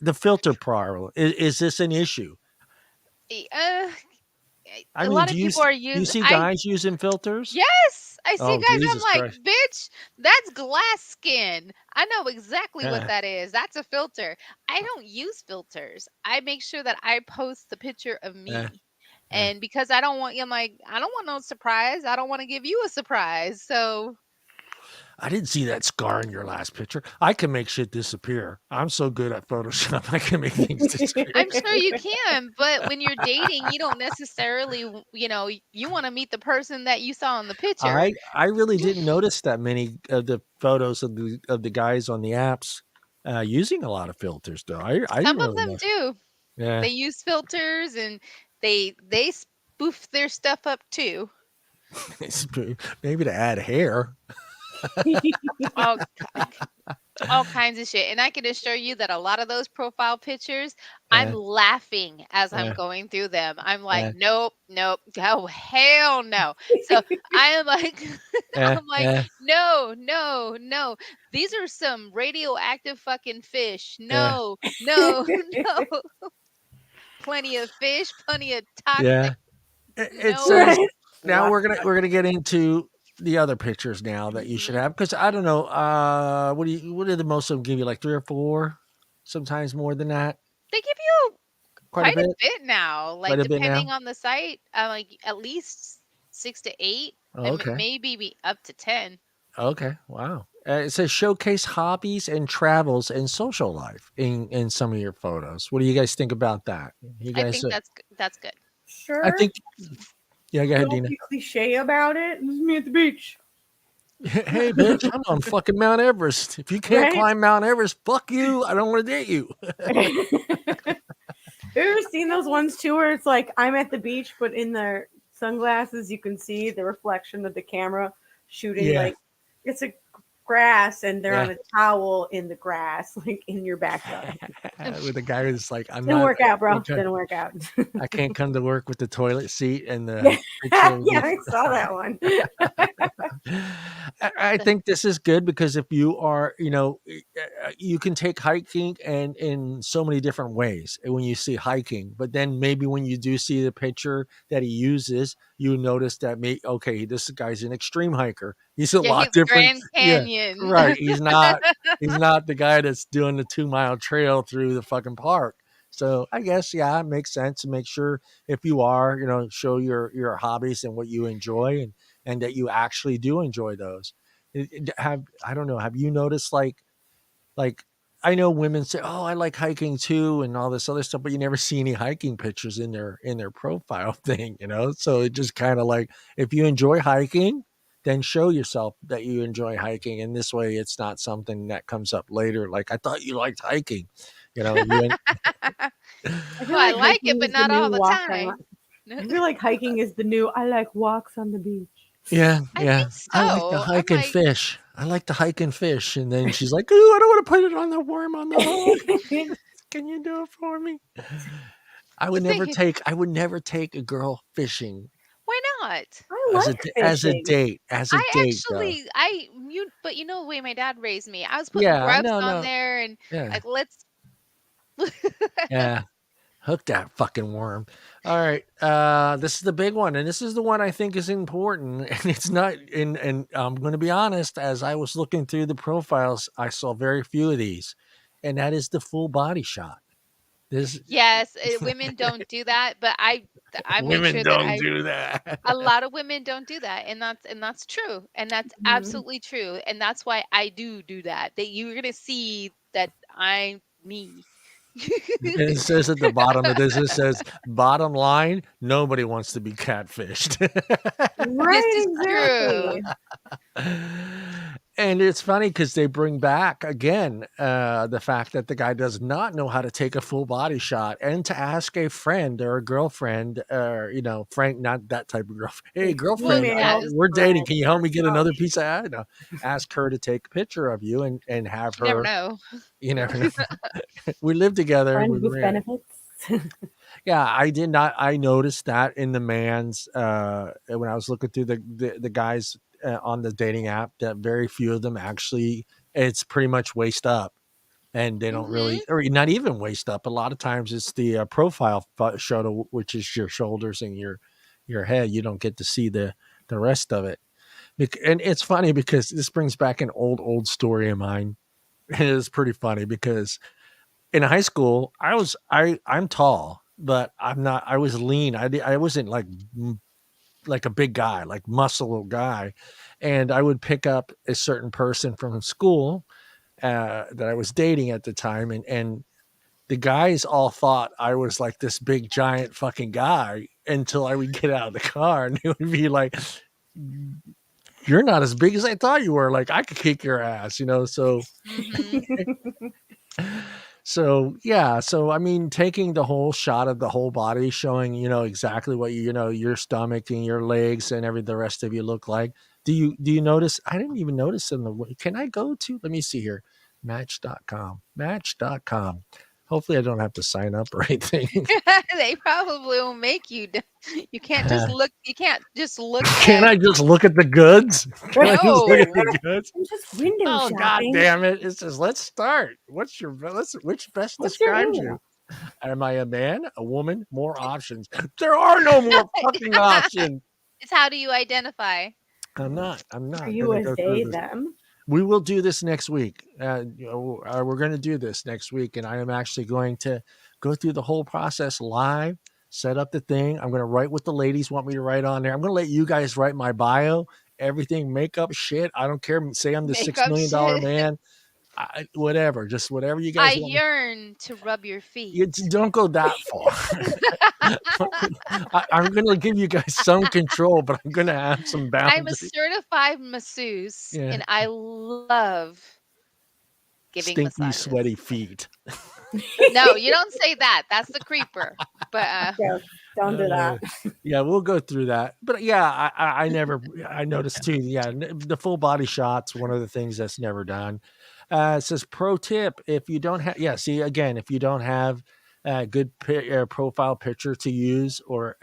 the filter problem is this an issue? Uh, I a mean, lot of people are do you using. see I guys using filters? Yes, I see Oh, guys. I'm Jesus like, Christ! bitch, that's glass skin. I know exactly what Yeah, that is. That's a filter. I don't use filters. I make sure that I post the picture of yeah, me. yeah. And because I don't want you, I'm like, I don't want no surprise. I don't want to give you a surprise. So I didn't see that scar in your last picture. I can make shit disappear. I'm so good at Photoshop. I can make things disappear. I'm sure you can, but when you're dating, you don't necessarily, you want to meet the person that you saw in the picture. I really didn't notice that many of the photos of the guys on the apps using a lot of filters though. I didn't Some of really them know. do. Yeah, They use filters, and they spoof their stuff up too. maybe to add hair. All all kinds of shit. And I can assure you that a lot of those profile pictures, I'm Uh, laughing as I'm uh, going through them. I'm like, uh, nope, nope, oh hell no. So I am like, I'm like, uh, no, no, no. These are some radioactive fucking fish. uh, No, no, no. Plenty of fish, plenty of yeah. toxic. It No. says Right. now Lots we're gonna get into the other pictures now that you should Mhm. have because I don't know. What do the most of them give you? Like 3 or 4, sometimes more than that. They give you Quite a quite a bit. bit now, Quite like, a bit depending now. on the site, like, at least 6 to 8, Oh, and okay. maybe be up to 10. Okay. Wow. It says showcase hobbies and travels and social life in some of your photos. What do you guys think about that? You I guys, think that's good. I Sure. think. Yeah. Go ahead, Don't Dina. be cliche about it. This is me at the beach. Hey, bitch, I'm on fucking Mount Everest. If you can't Right? climb Mount Everest, fuck you. I don't want to date you. Have you ever seen those ones too where it's like I'm at the beach, but in their sunglasses you can see the reflection of the camera shooting Yeah. like it's a grass and they're Yeah. on a towel in the grass, like in your backyard. With a guy who's like, I'm Didn't not. work out, bro. Okay. Didn't work out. I can't come to work with the toilet seat and Yeah, the picture of yeah, the. I saw that one. I think this is good because if you are, you can take hiking and in so many different ways when you see hiking. But then maybe when you do see the picture that he uses, you notice that okay, this guy's an extreme hiker. He's a Yeah, lot he's different. Grand Yeah, Canyon. right. He's not the guy that's doing the 2 mile trail through the fucking park. So I guess yeah, it makes sense to make sure if you are, show your hobbies and what you enjoy and that you actually do enjoy those. Have I don't know, have you noticed like like I know women say, "Oh, I like hiking too," and all this other stuff, but you never see any hiking pictures in their profile thing, you know. So it just kind of like if you enjoy hiking, then show yourself that you enjoy hiking, and this way, it's not something that comes up later. Like I thought you liked hiking, you know. I Well, feel I like like it, hiking but is the not new all the walk on. time. I feel like hiking is the new. I like walks on the beach. Yeah, I yeah. think I like to so. I'm hike and like, fish. I like to hike and fish. And then she's like, "Ooh, I don't want to put it on the worm on the hook. I Can you do it for me?" the thing is, I would never take a girl fishing why not? like fishing. as a I date though. actually, but you know the way my dad raised me. I was putting Yeah, grubs no, on no. there and Yeah. like, let's. Yeah. Hook that fucking worm. All right. This is the big one, and this is the one I think is important. And it's not and I'm gonna be honest, as I was looking through the profiles, I saw very few of these. And that is the full body shot. This Yes, women don't do that, but I make women sure that don't I do that. a lot of women don't do that, and that's true, and that's Mhm. absolutely true, and that's why I do that. That you're gonna see that I'm me. It says at the bottom of this, it says, bottom line, nobody wants to be catfished. This Right, is true. exactly. And it's funny because they bring back again the fact that the guy does not know how to take a full body shot and to ask a friend or a girlfriend or, you know, Frank, not that type of girlfriend. Hey, A girlfriend, female Yes, we're dating. friend. Can you help me get Oh, another piece of ad? No, ask her to take a picture of you and have you never her, know. you never know. We lived together. friend We with were, benefits. yeah, I did not. I noticed that in the man's when I was looking through the guys on the dating app that very few of them actually it's pretty much waist up and they don't Hmm. really or not even waist up. A lot of times it's the profile photo which is your shoulders and your head. You don't get to see the rest of it. And it's funny because this brings back an old story of mine. It is pretty funny because in high school, I'm tall, but I'm not. I was lean. I wasn't like like a big guy, like muscle guy, and I would pick up a certain person from school that I was dating at the time, and the guys all thought I was like this big giant fucking guy until I would get out of the car, and they would be like, "You're not as big as I thought you were. Like I could kick your ass," you know. Hmm. So yeah, so I mean, taking the whole shot of the whole body, showing you know exactly what you know your stomach and your legs and every the rest of you look like. Do you notice? I didn't even notice in the. Can I go to? Let me see here. Match.com. Match.com. Hopefully, I don't have to sign up or anything. They probably will make you. You can't just look. You can't just look Can at. I just look at the goods? Can I just look at No. the goods? I'm just window Oh god shopping. damn it! It says let's start. What's your which best What's your describes you? email? Am I a man, a woman? More options. There are no more fucking options. It's how do you identify? I'm Are not you gonna a go through they, this. them? We will do this next week. We're going to do this next week, and I am actually going to go through the whole process live, set up the thing. I'm going to write what the ladies want me to write on there. I'm going to let you guys write my bio, everything, makeup shit. I don't care. Say I'm the $6 Makeup million shit. man. Whatever, just whatever you I guys want. yearn to rub your You feet. don't go that far. I'm going to give you guys some control, but I'm going to have some I'm a boundaries. certified masseuse, Yeah. and I love giving Stinky, sweaty massages. feet. No, you don't say that. That's the creeper. But Yeah, don't do Uh, that. yeah, we'll go through that. But yeah, I never, I noticed too. Yeah, the full body shots, one of the things that's never done. It says pro tip if you don't have, yeah, see, again, if you don't have a good profile picture to use or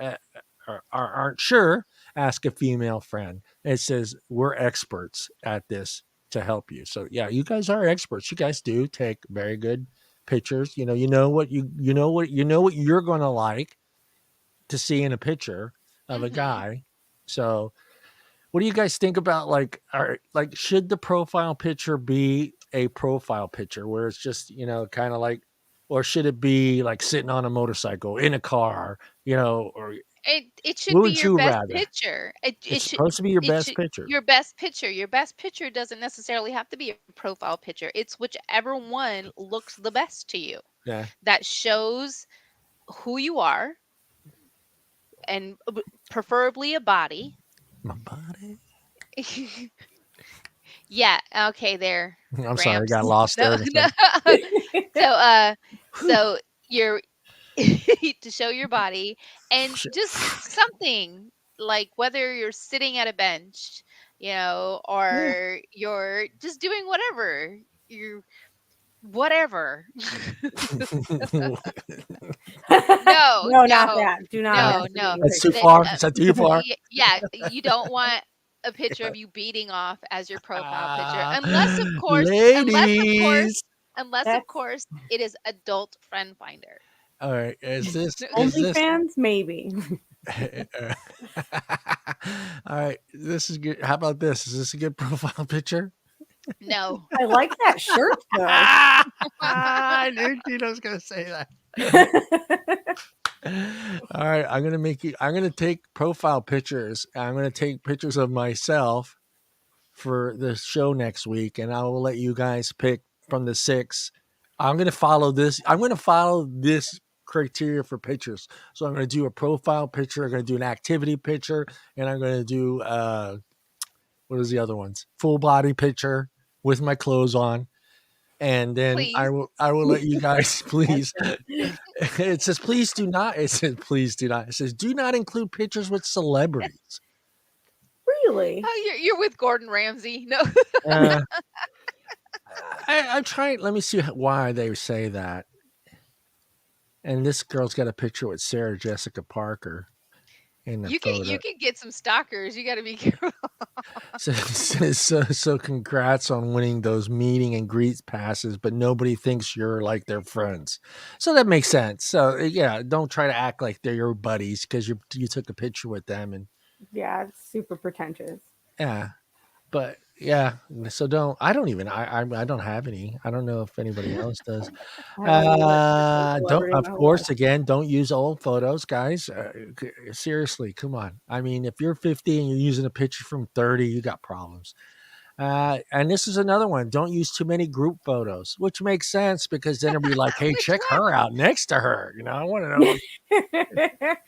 aren't sure, ask a female friend. It says we're experts at this to help you. So yeah, you guys are experts. You guys do take very good pictures. You know what you know what you're going to like to see in a picture of a mhm. guy. So, what do you guys think about like should the profile picture be a profile picture where it's just, kind of like or should it be like sitting on a motorcycle in a car, or It What should be would your you best rather? picture. It's supposed to be your It best should picture. your best picture. Your best picture doesn't necessarily have to be a profile picture. It's whichever one looks the best to you. Yeah. That shows who you are and preferably a body. My body. Yeah, okay, there, I'm sorry, I Gramps. got lost No, there in a no. second. So, Whew. so you're to show your body and Shit. just something like whether you're sitting at a bench, Yeah. or you're just doing whatever. You whatever. No, No, not no, that. Do not Uh, no, no. masturbating that's too That, pictures. far. Is that too far? yeah, you don't want a picture of you beating off as your profile picture, unless of course, unless of course, Ladies. unless of That's course it is adult friend finder. All right. Is this OnlyFans, maybe. all right, this is good. How about this? Is this a good profile picture? No. I like that shirt though. I knew she was gonna say that. All right, I'm gonna take profile pictures. I'm gonna take pictures of myself for the show next week, and I will let you guys pick from the six. I'm gonna follow this criteria for pictures. So I'm gonna do a profile picture, I'm gonna do an activity picture, and I'm gonna do what is the other ones? Full body picture with my clothes on. And then Please. I will let you guys please. That's It says please do not. It says please do not. It says do not include pictures with celebrities. really. Oh, you're with Gordon Ramsay. No. Uh, I'm trying. Let me see why they say that. And this girl's got a picture with Sarah Jessica Parker in the You photo. can get some stalkers. You got to be careful. So congrats on winning those meeting and greet passes, but nobody thinks you're like their friends. So that makes sense. So yeah, don't try to act like they're your buddies because you took a picture with them and Yeah, it's super pretentious. yeah. But yeah, so I don't have any. I don't know if anybody else does. I don't either. There's no Don't, celebrity in of my whole life. course, again, don't use old photos, guys. Seriously, come on. I mean, if you're 50 and you're using a picture from 30, you got problems. And this is another one. Don't use too many group photos, which makes sense because then it'll be like, hey, Which check one? her out next to her. I want to know. Let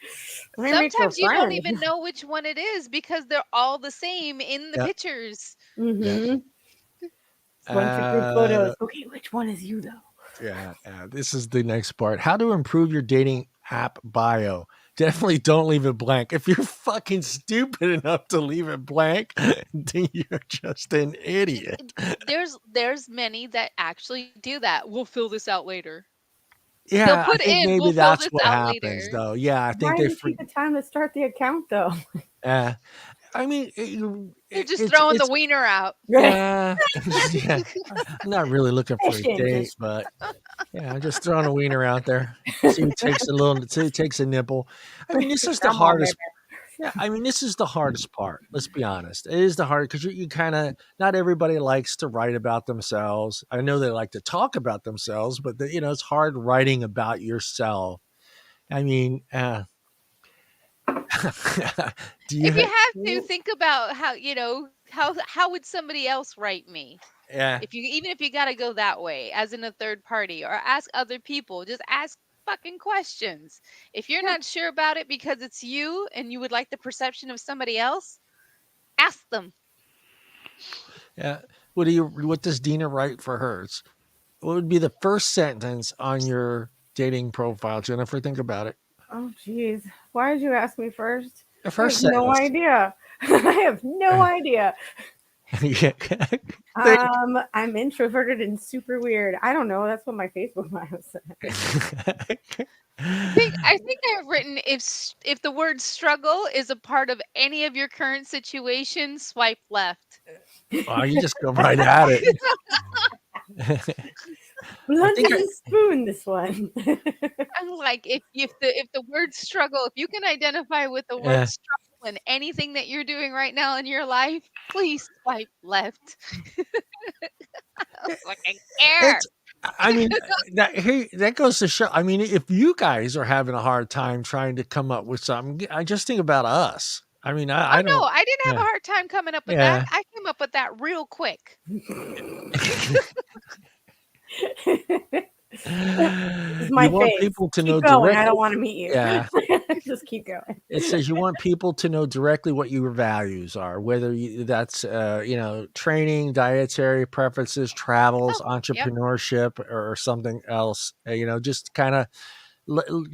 me make her Sometimes you don't friend. even know which one it is because they're all the same in the Yeah, pictures. yeah. Mm-hmm. Bunch of group Uh, photos. Okay, which one is you though? yeah, yeah. This is the next part. How to improve your dating app bio. Definitely don't leave it blank. If you're fucking stupid enough to leave it blank, then you're just an idiot. There's many that actually do that. We'll fill this out later. They'll Yeah, I put think in, maybe we'll fill that's this what out happens, later. though. Yeah, I think Why they. did you take the time to start the account though? Uh, I mean, They're just it's throwing the it's wiener out. yeah, yeah. I'm not really looking for a Fishing, date, just but yeah, I'm just throwing a wiener out there. See who takes a nibble. I mean, this is the come on, hardest. baby. Yeah, I mean, this is the hardest part. Let's be honest. It is the hard because you kind of not everybody likes to write about themselves. I know they like to talk about themselves, but it's hard writing about yourself. I mean, do you? If you Ha- have to think about how, how would somebody else write me? yeah, Even if you got to go that way as in a third party or ask other people, just ask fucking questions. If you're Yeah. not sure about it because it's you and you would like the perception of somebody else, ask them. yeah. What does Dina write for hers? What would be the first sentence on your dating profile, Jennifer? Think about it. Oh jeez. Why did you ask me first? The I have first no sentence. idea. I have no idea. Yeah. I'm introverted and super weird. I don't know. That's what my Facebook bio said. I think I've written if the word struggle is a part of any of your current situations, swipe left. Oh, you just go right at it. I Blunt think as a spoon. This one. I'm like, if the word struggle, if you can identify with the word yeah. struggle in anything that you're doing right now in your life, please swipe left. I don't fucking It's care. I mean, that goes to show. I mean, if you guys are having a hard time trying to come up with something, I just think about us. I mean, I Oh no, don't. I didn't have a Yeah, hard time coming up with that. yeah. I came up with that real quick. This is You my want face. people to know Keep going. I directly. don't want to meet you. Yeah, Just keep going. it says you want people to know directly what your values are, whether that's training, dietary preferences, travels, Oh, yep. entrepreneurship, or something else. Just kind of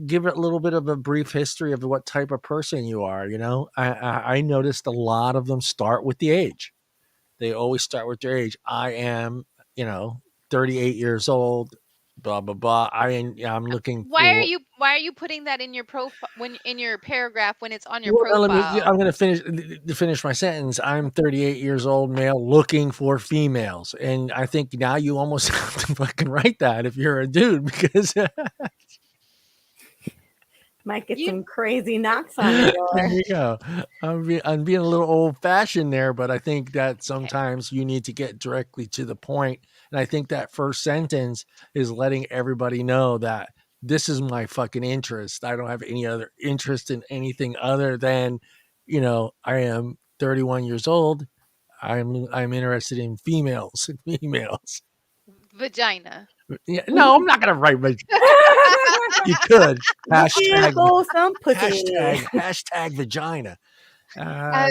give it a little bit of a brief history of what type of person you are. I noticed a lot of them start with the age. They always start with their age. I am, you know, 38 years old. Blah blah blah. I'm looking for. Why are you putting that in your profile when in your paragraph when it's on your Well, let me. profile? I'm going to finish my sentence. I'm 38 years old, male, looking for females, and I think now you almost have to fucking write that if you're a dude, because Might get You some crazy knocks on the there door. you go. I'm being a little old fashioned there, but I think that okay. sometimes you need to get directly to the point. And I think that first sentence is letting everybody know that this is my fucking interest. I don't have any other interest in anything other than, I am 31 years old. I'm interested in females. Females. Vagina. Yeah, no, I'm not gonna write my. You could Looking hashtag for some pussy. hashtag vagina. Uh,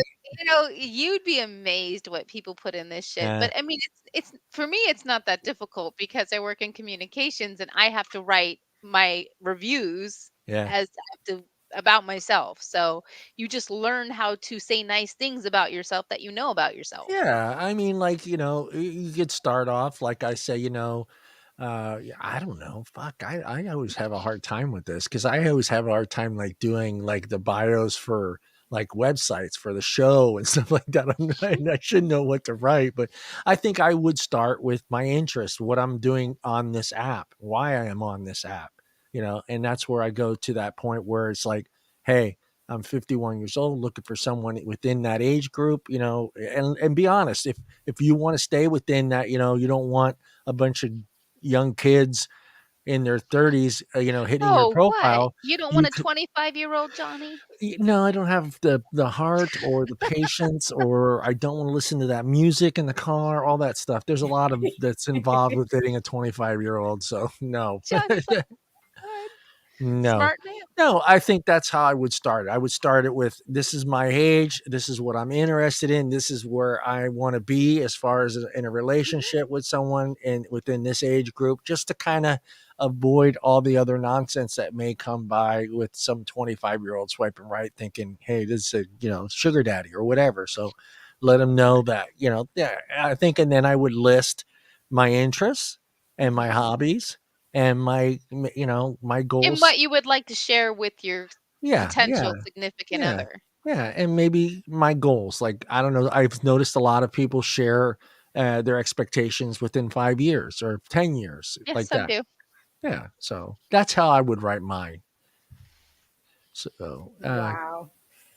Uh, you'd be amazed what people put in this shit. uh, But I mean, it's for me, it's not that difficult because I work in communications and I have to write my reviews yeah. as I have to about myself. So you just learn how to say nice things about yourself that you know about yourself. Yeah, I mean, like, you could start off, like I say, yeah, I don't know. Fuck, I always have a hard time with this because I always have a hard time like doing like the bios for like websites for the show and stuff like that. I should know what to write, but I think I would start with my interest, what I'm doing on this app, why I am on this app, and that's where I go to that point where it's like, hey, I'm 51 years old, looking for someone within that age group, and be honest. If you want to stay within that, you don't want a bunch of young kids in their 30s, hitting your Oh, what? profile. You don't want You a could, 25-year-old Johnny? no, I don't have the heart or the patience, or I don't want to listen to that music in the car, all that stuff. There's a lot of that's involved with hitting a 25-year-old. So no. Johnny's like, all right, No. smart man. No, I think that's how I would start it. I would start it with, this is my age, this is what I'm interested in, this is where I want to be as far as in a Mhm. relationship with someone and within this age group, just to kind of avoid all the other nonsense that may come by with some 25-year-old swiping right thinking, hey, this is a, sugar daddy or whatever. So let them know that, yeah, I think, and then I would list my interests and my Mhm. hobbies and my And goals. what you would like to share with your Yeah, yeah, potential significant yeah, other. yeah, and maybe my goals. Like, I don't know, I've noticed a lot of people share their expectations within 5 years or 10 years, Yes, like some that. do. Yeah, so that's how I would write mine. So Wow.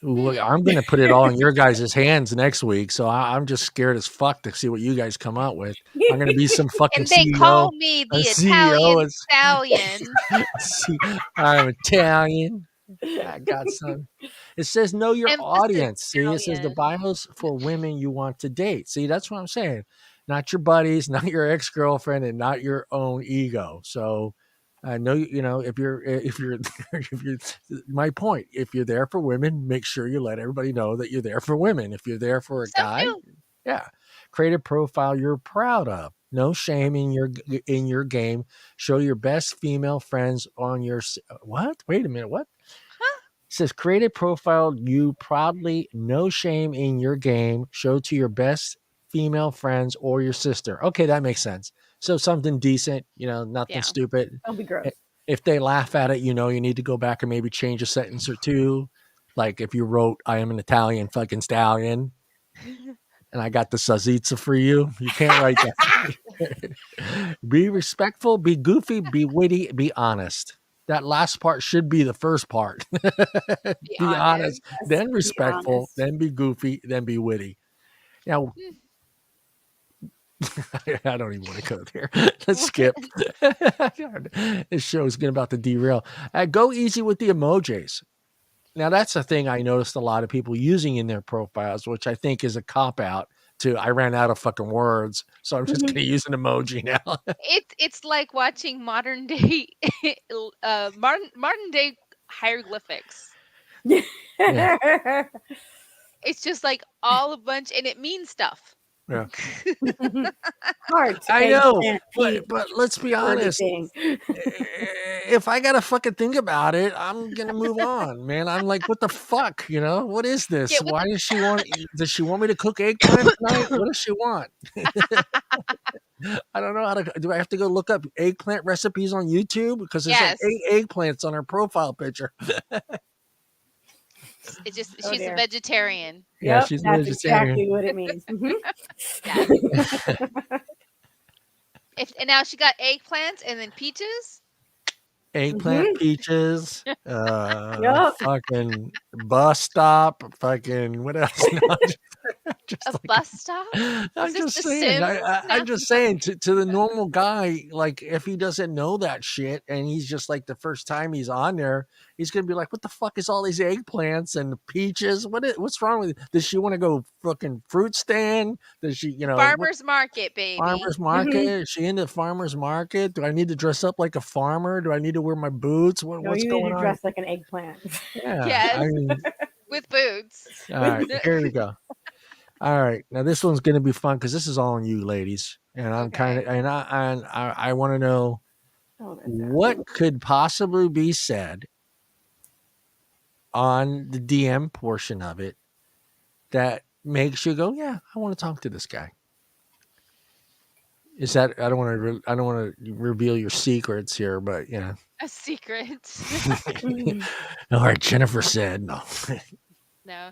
I'm going to put it all in your guys' hands next week. So I'm just scared as fuck to see what you guys come out with. I'm going to be some fucking And they call CEO, me a the CEO. Italian stallion. See, I'm Italian. I got some. It says know your Emphasis audience. See, it says the stallion. bios for women you want to date. See, that's what I'm saying. Not your buddies, not your ex girlfriend, and not your own ego. So, I know if you're if you're my point. If you're there for women, make sure you let everybody know that you're there for women. If you're there for a Some guy, do. yeah, create a profile you're proud of. No shame in your game. Show your best female friends on your what? Wait a minute. What? Huh? It says create a profile you proudly, no shame in your game. Show to your best female friends or your sister. Okay, that makes sense. So something decent, nothing Yeah. stupid. Don't be gross. If they laugh at it, you need to go back and maybe change a sentence or two. Like if you wrote, I am an Italian fucking stallion and I got the salsiccia for you. You can't write that. Be respectful, be goofy, be witty, be honest. That last part should be the first part. Be Be honest. honest, Yes, then be respectful, honest. then be goofy, then be witty. Now, Mm. I don't even want to go there. Let's skip. This show is about to derail. Go easy with the emojis. Now that's a thing I noticed a lot of people using in their profiles, which I think is a cop out to I ran out of fucking words, so I'm just Mhm. going to use an emoji now. It's like watching modern day modern day hieroglyphics. Yeah, It's just like all a bunch, and it means stuff. yeah. Heart, I know, eggplant, but peach, let's be flirty honest. thing. If I gotta fucking think about it, I'm gonna move on, man. I'm like, what the fuck, you know? What is Yeah, this? with Why does she want? Does she want me to cook eggplant tonight? What does she want? I don't know how to. Do I have to go look up eggplant recipes on YouTube because there's like yes, eight eggplants on her profile picture? it's just Oh she's a dear. vegetarian. Yeah, Yep, she's a that's vegetarian. exactly what it means. Yes. If and now she got eggplants and then peaches. Eggplant, Hmm. peaches, Yep. fucking bus stop, fucking what else? No, just A like bus stop? Is I'm this just The saying. Sims now? I'm just saying to the normal guy, like if he doesn't know that shit and he's just like the first time he's on there, he's gonna be like, "What the fuck is all these eggplants and peaches? What's wrong with it? Does she want to go fucking fruit stand? Does she, what Farmer's market, baby. farmers market? Hmm. Is she into farmers market? Do I need to dress up like a farmer? Do I need to wear my boots? No, What's you need going to on? dress like an eggplant. Yeah, I Yes, mean, with boots. all With right, here we go. All right, now this one's going to be fun because this is all on you, ladies, and I'm kind of Okay. and I want to know oh, that's what could possibly be said on the DM portion of it that makes you go, yeah, I want to talk to this guy. Is that I don't want to reveal your secrets here, but yeah. A secret. Mhm. All right, Jennifer said no. No.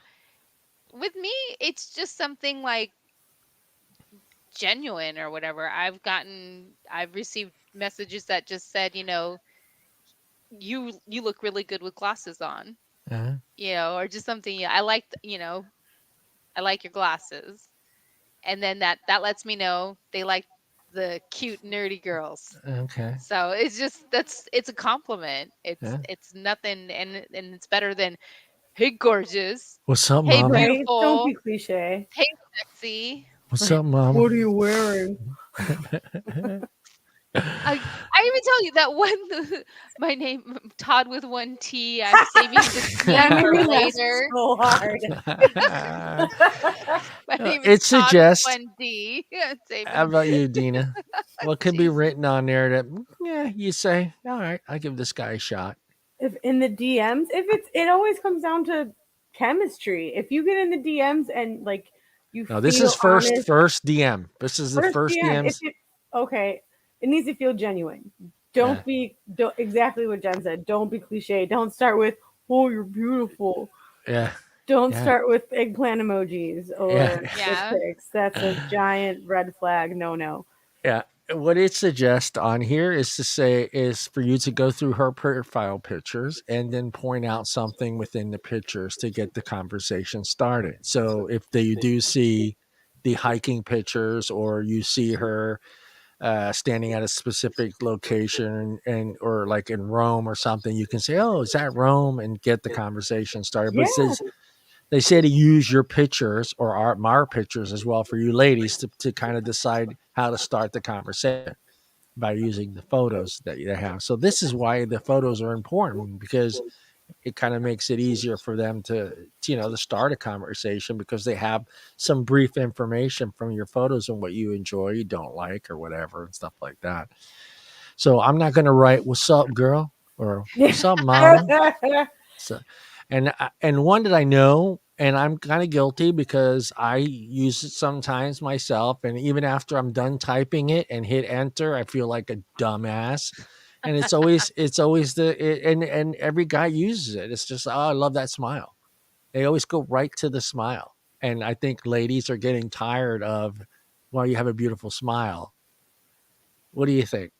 With me, it's just something like genuine or whatever. I've received messages that just said, you look really good with glasses on, Uh-huh. or just something. Yeah, I like your glasses, and then that lets me know they like the cute nerdy girls. Okay. So it's a compliment. It's Yeah. it's nothing, and it's better than hey gorgeous, What's up, hey mama? Right? Don't beautiful, be cliche. hey sexy. What's up, mama? What are you wearing? I even tell you that when my name Todd with one T, I'm saving the D That made for me laugh later. so hard. My name is It Todd with suggests. one D. How Saving. about you, Dina? What could be Jeez. written on there that, yeah, you say, all right, I'll give this guy a shot. If in the DMs, it always comes down to chemistry. If you get in the DMs and like you No, this is feel honest, first DM. This is the first first DM, if DMs. it okay, it needs to feel genuine. Yeah, Don't exactly what Jen said. Don't be cliche. Don't start with "Oh, you're beautiful." yeah, Don't yeah, start with eggplant emojis yeah, or dick Yeah. pics. That's a giant red flag. No, no. yeah. What it suggests on here is to say is for you to go through her profile pictures and then point out something within the pictures to get the conversation started. So if you do see the hiking pictures or you see her standing at a specific location and or like in Rome or something, you can say, "Oh, is that Rome?" and get the conversation started. But Yeah, it says they say to use your pictures or our pictures as well for you ladies to kind of decide how to start the conversation by using the photos that you have. So this is why the photos are important because it kind of makes it easier for them to start a conversation because they have some brief information from your photos and what you enjoy, you don't like, or whatever, and stuff like that. So I'm not going to write "What's up, girl?" or yeah. "What's up, mama." So, and one that I know, and I'm kind of guilty because I use it sometimes myself, and even after I'm done typing it and hit enter, I feel like a dumbass. And it's always and every guy uses it. It's just, oh, I love that smile. They always go right to the smile, and I think ladies are getting tired of, well, you have a beautiful smile. What do you think?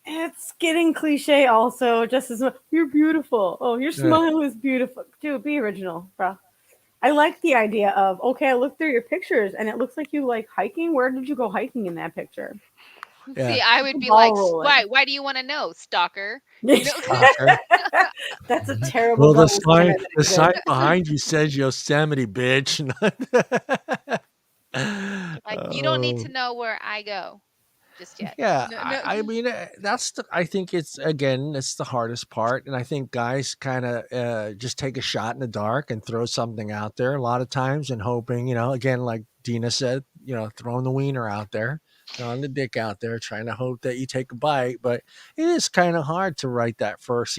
It's getting cliche also, just as much. You're beautiful. Oh, your Yeah, smile is beautiful. Dude, be original, bro. I like the idea of, okay, I looked through your pictures and it looks like you like hiking. Where did you go hiking in that picture? See, Yeah. I Get would the be like, ball rolling. Wwhy do you want to know, stalker?" You know, Stalker. That's a terrible Well, double standard that the sign exists. behind you says Yosemite, bitch. like, you don't need Oh. to know where I go just yet. Yeah, No, no. I mean that's the. I think it's again, it's the hardest part, and I think guys kind of just take a shot in the dark and throw something out there a lot of times, and hoping, again, like Deana said, throwing the wiener out there, throwing the dick out there, trying to hope that you take a bite. But it is kind of hard to write that first,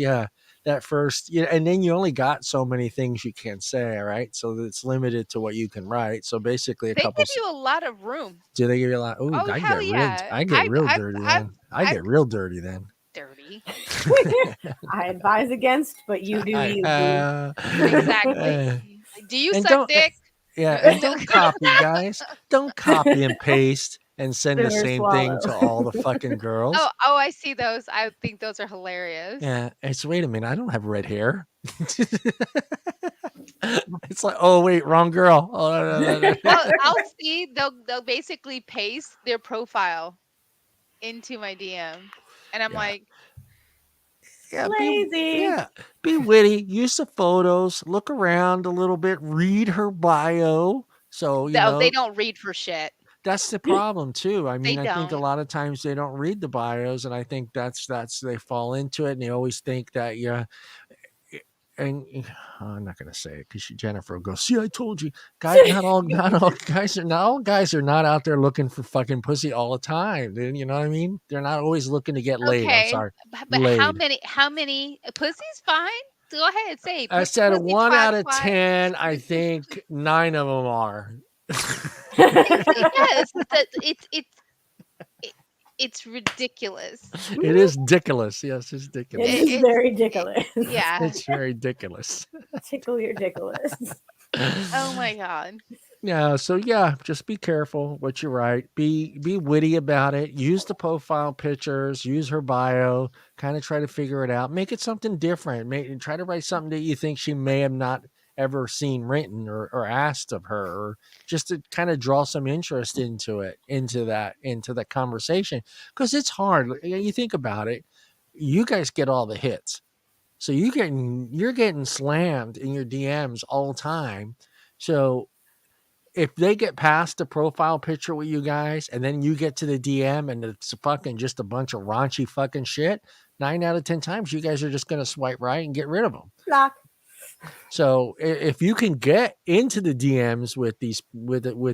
that first, and then you only got so many things you can say, right? So it's limited to what you can write. So basically, a They couple. give you a lot of room. Do they give you a lot? Oh, Oh, hell yeah. I get real dirty I've then. I I've get real dirty then. dirty. I advise against, but you do I, you, boo. uh, Exactly. Like, do you and suck don't, dick? yeah, No, and no. don't copy, guys. Don't copy and paste and send the Spin or same thing swallow. to all the fucking girls. Oh, I see those. I think those are hilarious. Yeah, it's wait a minute. I don't have red hair. It's like, oh wait, wrong girl. Oh, no. I'll see they'll basically paste their profile into my DM, and I'm Yeah. like, Yeah, Lazy. be witty. Use the photos. Look around a little bit. Read her bio. So no, they don't read for shit. that's the problem too. I They mean, I think a don't. lot of times they don't read the bios, and I think that's they fall into it, and they always think that and I'm not gonna say it because Jennifer will go. See, I told you, guys. Not all guys are not out there looking for fucking pussy all the time. Dude, you know what I mean? They're not always looking to get laid. I'm Okay, sorry, but how laid. many? How many? Pussy's fine. Go ahead, say I said pussy one twat out of twat. 10. I think 9 of them are. Yes, it, it's ridiculous. It is ridiculous. Yes, it's It ridiculous. is It's very ridiculous. yeah. It's very ridiculous. Tickle your ridiculous. Oh my god. Yeah, so yeah, just be careful what you write. Be witty about it. Use the profile pictures, use her bio, kind of try to figure it out. Make it something different. Try to write something that you think she may have not ever seen written or asked of her, or just to kind of draw some interest into it, into the conversation. Because it's hard. You think about it, you guys get all the hits. So you're getting slammed in your DMs all the time. So if they get past the profile picture with you guys and then you get to the DM and it's fucking just a bunch of raunchy fucking shit, 9 out of 10 times you guys are just going to swipe right and get rid of them. Block. So if you can get into the DMs with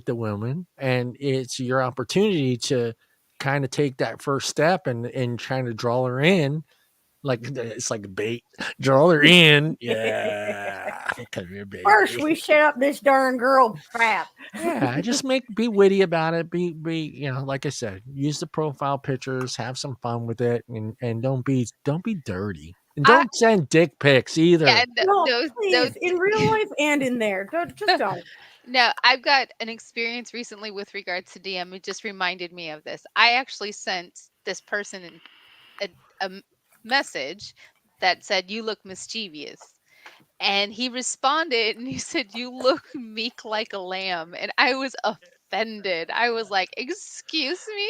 the women, and it's your opportunity to kind of take that first step and trying to draw her in, like it's like a bait, draw her in. Yeah, come here, baby. First, we set up this darn girl trap. Yeah, just be witty about it. Be like I said, use the profile pictures, have some fun with it, and don't be dirty. And I don't send dick pics either. yeah, No, those please, in real life and in there. Just don't. no, I've got an experience recently with regards to DM. It just reminded me of this. I actually sent this person a, a message that said, "You look mischievous." And he responded and he said, "You look meek like a lamb." And I was offended. I was like, "Excuse me?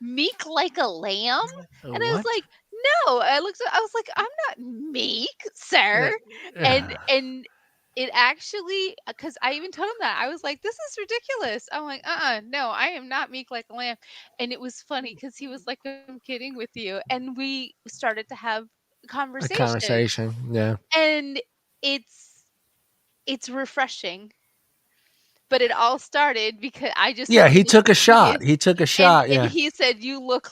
Meek like a lamb?" And I was What? like, "No." I was like, "I'm not meek, sir." Yeah. And it actually, because I even told him that. I was like, "This is ridiculous." I'm like, no, I am not meek like a lamb." And it was funny because he was like, "I'm kidding with you." And we started to have A conversation. conversation. Yeah. And it's refreshing, but it all started because I just Yeah. said He took a mischievous, shot. He took a shot. and Yeah. he said, you look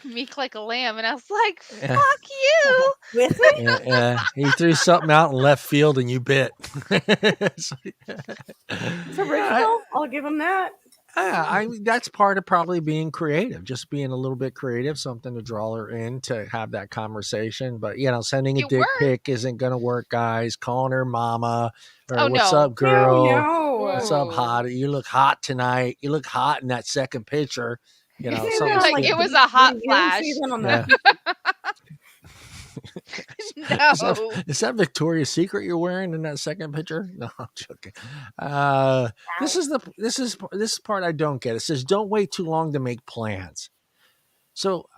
meek like a lamb," and I was like, Yeah. "Fuck you." With me? Yeah, yeah. He threw something out in left field and you bit. So, It's original. I'll give him that. yeah, I mean, that's part of probably being creative, just being a little bit creative, something to draw her in to have that conversation. But sending a It dick worked. pic isn't gonna work, guys. Calling her mama or Oh what's no. up, No, girl? What's up, Ooh. hottie? You look hot tonight. You look hot in that second picture. You say that Something on Like like stupid. it was date a hot three. You don't say flash. that on Yeah. the Is that No. is that Victoria's Secret you're wearing in that second picture? No, I'm joking. Uh, this is part I don't get. It says don't wait too long to make plans. So,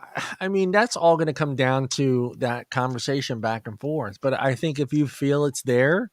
I mean, that's all going to come down to that conversation back and forth. But I think if you feel it's there,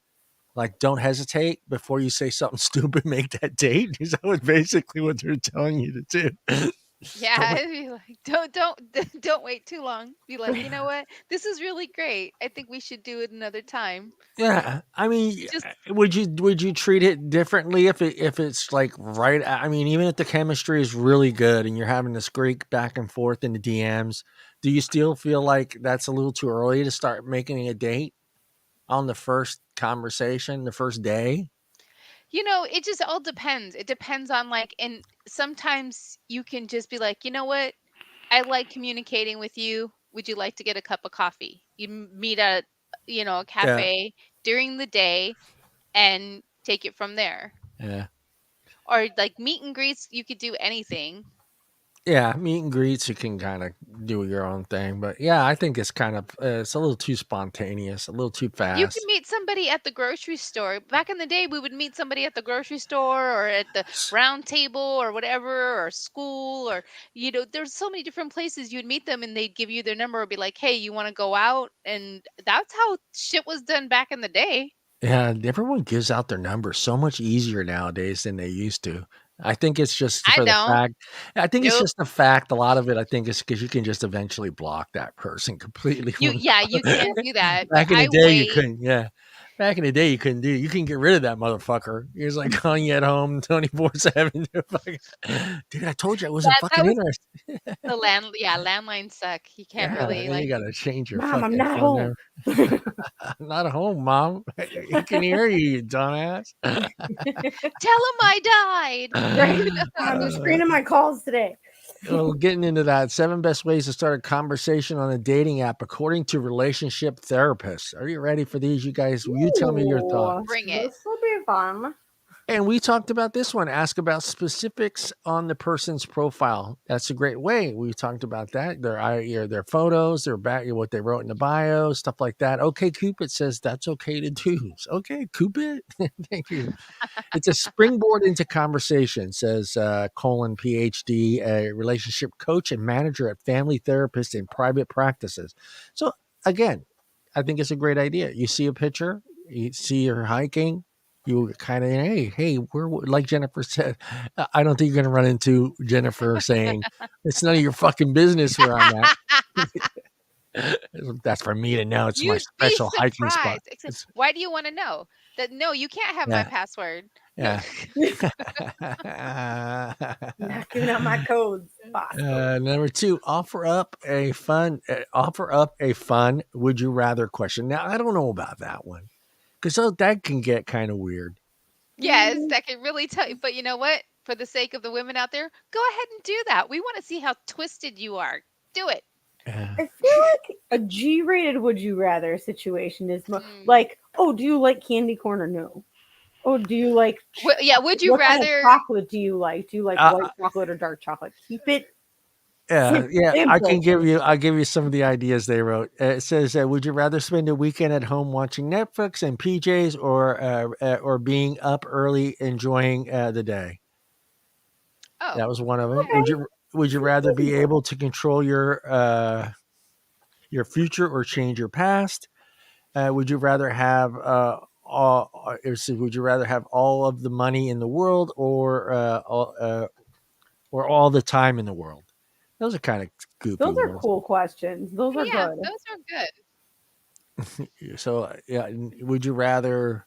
like don't hesitate before you say something stupid. Make that date. Is that what basically what they're telling you to do? Yeah, Don't I'd be like, don't wait too long. Be like, you know what? This is really great. I think we should do it another time. Yeah, I mean, Just would you treat it differently if it's like right? I mean, even if the chemistry is really good and you're having this great back and forth in the DMs, do you still feel like that's a little too early to start making a date on the first conversation, the first day? it just all depends. It depends on like, and sometimes you can just be like, you know what? I like communicating with you. Would you like to get a cup of coffee? You meet at, a Yeah, cafe during the day and take it from there. yeah. Or like meet and greets, you could do anything. Yeah, meet and greets, you can kind of do your own thing, but yeah, I think it's kind of it's a little too spontaneous, a little too You can fast. meet somebody at the grocery store. Back in the day, we would meet somebody at the grocery store or at the round table or whatever, or school, or, there's so many different places you'd meet them and they'd give you their number or be like, hey, you want to go out? And that's how shit was done back in the day. Yeah, everyone gives out their numbers so much easier nowadays than they used to. I think it's just I for the don't. fact. I think it's Nope. just the fact. A lot of it, I think, is because you can just eventually block that person completely. Yeah, you can do that, but Back in the I day, you wait. couldn't. Yeah, back in the day, you couldn't do. You can get rid of that motherfucker. He was like calling you at home 24/7. Dude, I told you I wasn't That fucking was interested. yeah, landlines suck. You can't Yeah, really you like gotta change your Mom, I'm fucking not phone home. number. I'm not home, mom. He can hear you, you dumbass. tell him I died. Right? Mom, you're screening my calls today. Well, getting into that, 7 best ways to start a conversation on a dating app according to relationship therapists. Are you ready for these, you guys? You tell me your Ooh, thoughts. Bring it. this will be fun. And we talked about this one. Ask about specifics on the person's profile. That's a great way. We talked about that. Their photos, their back, what they wrote in the bio, stuff like that. Okay, Cupid says that's okay to do. Okay, Cupid. Thank you. It's a springboard into conversation, says Colin, PhD, a relationship coach and manager at family therapist in private practices. So again, I think it's a great idea. You see a picture, you see her hiking, you kind of, hey, we're like Jennifer said. I don't think you're going to run into Jennifer saying it's none of your fucking business where I'm at. That's for me to know. It's my You'd be special hiking spot. surprised. Except, why do you want to know? That no, you can't have my Yeah, password. No. yeah. Not giving out my codes. Possible. Number two, offer up a fun would you rather question. Now I don't know about that one because that can get kind of weird. Yes, that can really tell you. But you know what? For the sake of the women out there, go ahead and do that. We want to see how twisted you are. Do it. Yeah. I feel like a G-rated would you rather situation is Mm. like, oh, do you like candy corn or no? Oh, do you like Yeah, would you what kind of rather? chocolate do you like? Do you like white chocolate or dark chocolate? Keep it Yeah. I can simple. I'll give you some of the ideas they wrote. It says, would you rather spend a weekend at home watching Netflix and PJs or being up early enjoying the day? Oh, That was one of them. Okay. Would you rather be able to control your future or change your past? Would you rather have would you rather have all of the money in the world or all the time in the world? Those are kind of goofy Those are ones. cool questions. Those are yeah, good. those are good. So yeah, would you rather?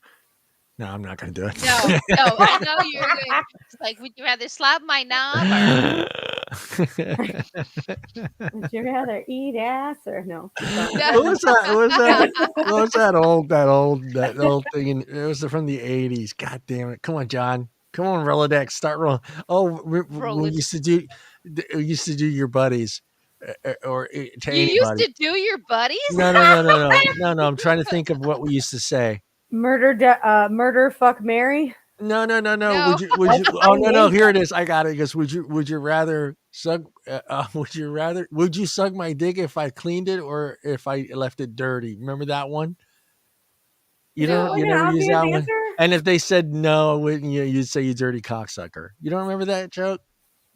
No, I'm not going to do it. No, no, I know you're going. It's like, would you rather slap my knob or Would you rather eat ass or no? no? What was that? What was that old thing? It was from the '80s. God damn it! Come on, John. Come on, Rolodex. Start rolling. Oh, Roll we it. used to do your buddies, or to You used anybody. to do your buddies? No. I'm trying to think of what we used to say. Murder, fuck, Mary. No. No. Would you? Oh no. Here it is. I got it. Because would you rather Would you rather? Would you suck my dick if I cleaned it or if I left it dirty? Remember that one? You Isn't don't. it like You No, an never use obvious that one. answer? And if they said no, wouldn't you? You'd say you dirty cocksucker. You don't remember that joke?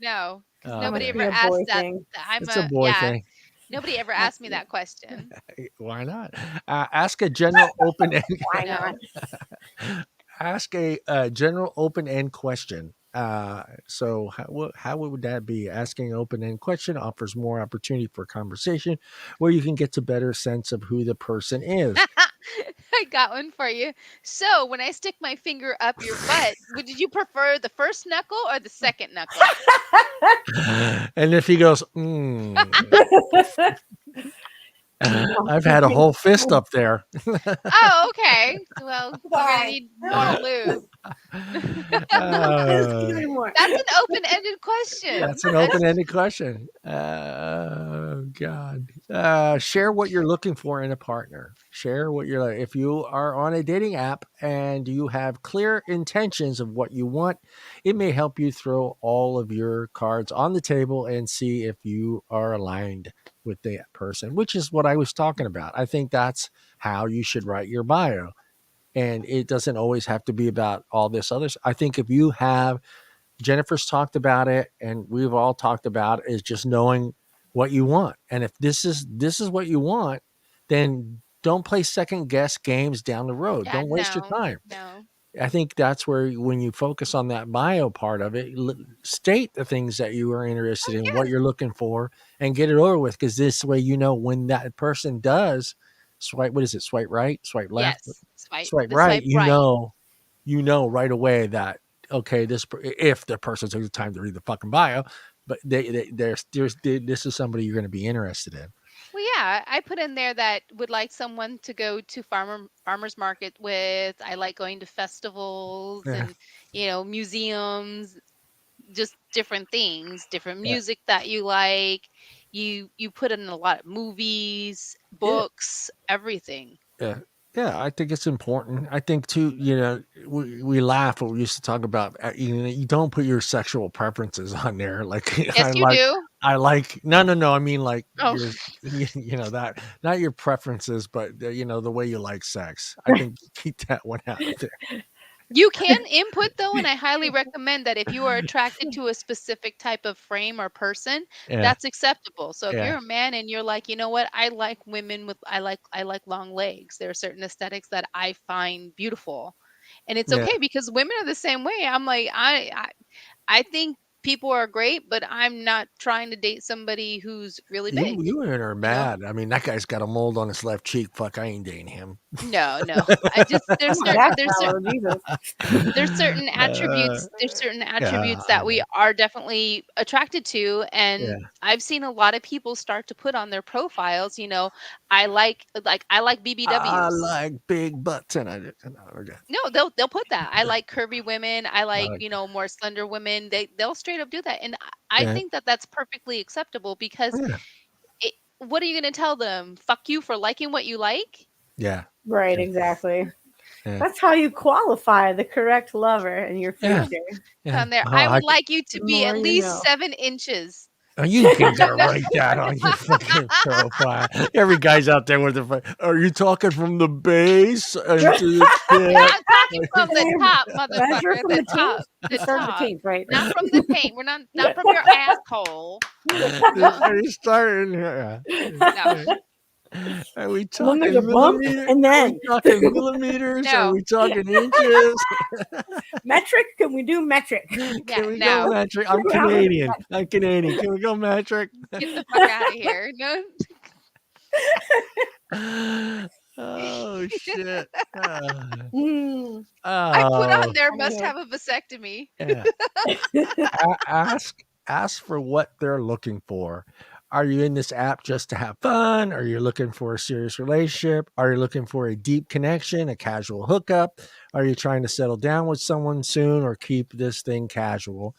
no, because Oh, That nobody must okay. be ever a boy asked that. thing. I'm It's a a boy yeah. thing. Nobody ever Must asked me be. that question. Why not? Ask a general open end. Why not? No. Ask a general open end question. So how would that be? Asking an open end question offers more opportunity for conversation, where you can get to better sense of who the person is. I got one for you. So, when I stick my finger up your butt, would you prefer the first knuckle or the second knuckle? And if he goes, No, I've you had a can't. whole fist up there. Oh, okay. Well, you're gonna Why? need more lube. Ask Uh, even more. That's an open-ended question. That's an open-ended question. God. Share what you're looking for in a partner. Share what you're like. If you are on a dating app and you have clear intentions of what you want, it may help you throw all of your cards on the table and see if you are aligned with that person, which is what I was talking about. I think that's how you should write your bio. And it doesn't always have to be about all this other. I think if you have Jennifer's talked about it, and we've all talked about is just knowing what you want. And if this is what you want, then don't play second guess games down the road. Yeah, Don't waste your no, time. no. I think that's where when you focus on that bio part of it, state the things that you are interested Oh, in, what yes. you're looking for, and get it over with. Because this way, you know when that person does swipe. What is it? Swipe right, swipe left, Yes. Swipe swipe the right. swipe right. You know right away that okay, if the person took the time to read the fucking bio, but this is somebody you're going to be interested in. Well, yeah, I put in there that would like someone to go to farmers market with. I like going to festivals Yeah, and, museums, just different things, different yeah, music that you like. You put in a lot of movies, yeah. books, everything. Yeah. Yeah, I think it's important. I think too, we laugh when we used to talk about, you don't put your sexual preferences on there. Like, Yes, you do. no, no, no. I mean, like Oh, that, not your preferences, but, the way you like sex. I think keep that one out of there. you can input though, and I highly recommend that if you are attracted to a specific type of frame or person, Yeah. that's acceptable. So if Yeah. you're a man and you're like, you know what, I like women with I like long legs. There are certain aesthetics that I find beautiful. And it's Yeah. okay because women are the same way. I'm like, I think people are great, but I'm not trying to date somebody who's really big, You women are you know? mad. I mean, that guy's got a mold on his left cheek. Fuck, I ain't dating him. No, no. I just I'm not that shallow, Jesus. there's certain attributes that we God. are definitely attracted to, and Yeah. I've seen a lot of people start to put on their profiles, I like I BBWs. like big butts, and okay. No, they'll put that. I like curvy women. I like, Okay. more slender women. They'll straight up do that. And I Yeah. think that that's perfectly acceptable because Yeah. what are you going to tell them? Fuck you for liking what you like? Yeah. Right, Yeah. exactly. Yeah. That's how you qualify the correct lover in your Yeah. future. Yeah. On there, Oh, I would like you to The be more at you least know. 7 inches. you can No, go no. write that on your fucking profile. Every guy's out there with are you talking from the base into the Yeah, tip? I'm talking from the Hey, top, measure motherfucker. from The the taint. top. You The start at the top. taint, right? Not from the taint. We're not from your asshole. This No. are you starting? Yeah. No. Are we And then there's a talking bump, millimeter? and Are we then talking millimeters? Are No. we talking inches? metric. Can we do metric? Yeah, Can we go no. metric? I'm Figure out what Canadian. I'm Canadian. Can we go metric? Get the fuck out of here. No. Oh shit. Mm, I put Oh on there I must know. have a vasectomy. yeah. Ask for what they're looking for. Are you in this app just to have fun? Are you looking for a serious relationship? Are you looking for a deep connection, a casual hookup? Are you trying to settle down with someone soon or keep this thing casual?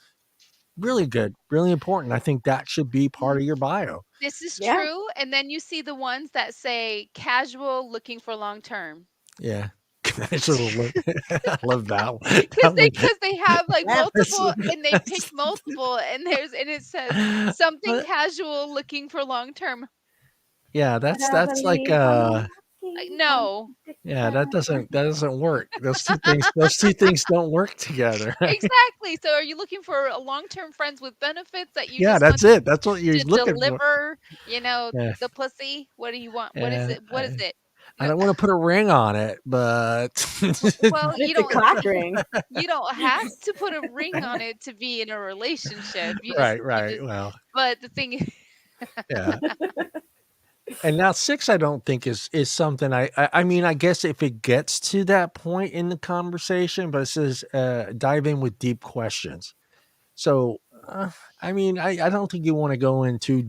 Really good, really important. I think that should be part of your bio. This is Yeah. true. And then you see the ones that say casual looking for long term. Yeah. I love that one. because That one. they have like That's, multiple, and they picked multiple, and it says something casual looking for long term. yeah, that's like No, yeah, that doesn't work. Those two things don't work together. exactly. So are you looking for a long term friends with benefits that you Yeah, just want that's it. That's what you're to looking for. deliver, Yeah, the pussy? What do you want? What is yeah. it? What is it? I No, don't want to put a ring on it, but well, It's a cock ring. you don't have to put a ring on it to be in a relationship. right, You right. just Well, but the thing is, yeah. And now 6, I don't think is something I mean, I guess if it gets to that point in the conversation, but it says dive in with deep questions. So, I mean, I don't think you want to go in too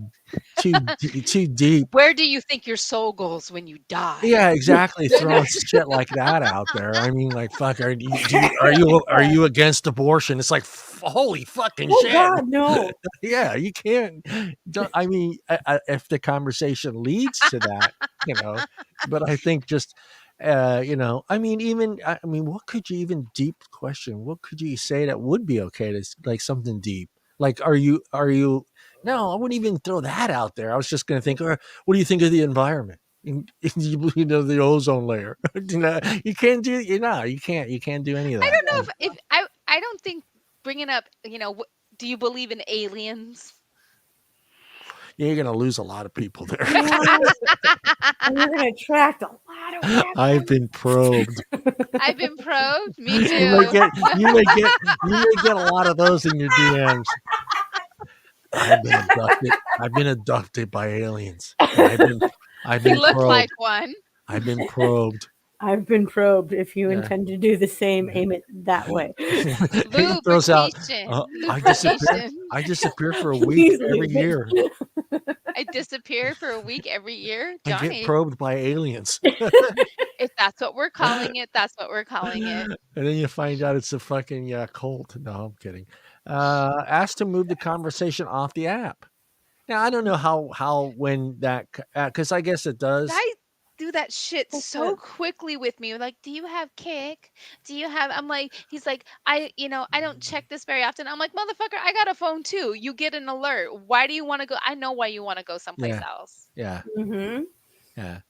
deep. where do you think your soul goes when you die? Yeah, exactly. You know? Throwing shit like that out there. I mean, like, fuck, are you against abortion? It's like, holy fucking Oh shit. God, no. Yeah, you can't. I mean, if the conversation leads to that, but I think just, I mean, what could you even deep question? What could you say that would be okay to like something deep? Like, are you? No, I wouldn't even throw that out there. I was just going to think, or what do you think of the environment? The ozone layer. You can't do. You can't do any of I that. don't know if I don't think bringing up, do you believe in aliens? You're going to lose a lot of people there. Yeah. And you're gonna attract a lot of I've women. been probed. I've been probed. Me You may too. get you may get a lot of those in your DMs. I've been abducted. I've been abducted by aliens. And I've He been looked like probed. one. I've been probed. I've been probed. If you Yeah. intend to do the same, aim it that way. He throws out, Lubrication. I disappear. Lubrication. I disappear for a week Please every leave it. year. I disappear for a week every year. I get Johnny, probed by aliens. if that's what we're calling it, that's what we're calling it. And then you find out it's a fucking cult. No, I'm kidding. Asked to move the conversation off the app. Now I don't know how when that because I guess it does. I do that shit so quickly with me. Like, do you have kick? Do you have? I'm like, he's like, I don't check this very often. I'm like, motherfucker, I got a phone too. You get an alert. Why do you want to go? I know why you want to go someplace Yeah, else. yeah, Mm-hmm. yeah.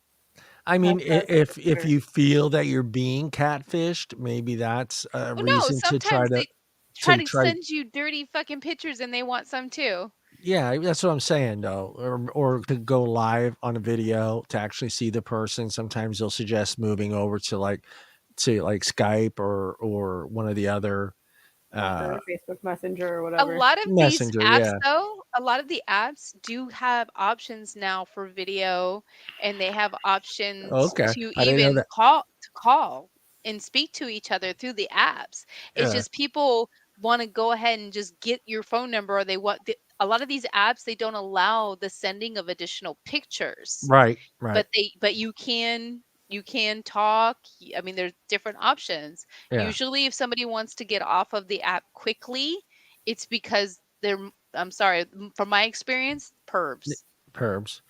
I mean, if you feel that you're being catfished, maybe that's a Oh no, reason to try sometimes to they try to try. send you dirty fucking pictures and they want some too. Yeah, that's what I'm saying though, or to go live on a video to actually see the person. Sometimes they'll suggest moving over to Skype or one of the other Or Facebook Messenger or A whatever. lot of these messenger. apps, Yeah. though, a lot of the apps do have options now for video, and they have options Okay, to I didn't know even that. call and speak to each other through the apps. It's Yeah. just people want to go ahead and just get your phone number, or they want a lot of these apps, they don't allow the sending of additional pictures, Right. Right. but you can talk. I mean, there's different options. Yeah. Usually if somebody wants to get off of the app quickly, it's because I'm sorry, from my experience, pervs. Perms.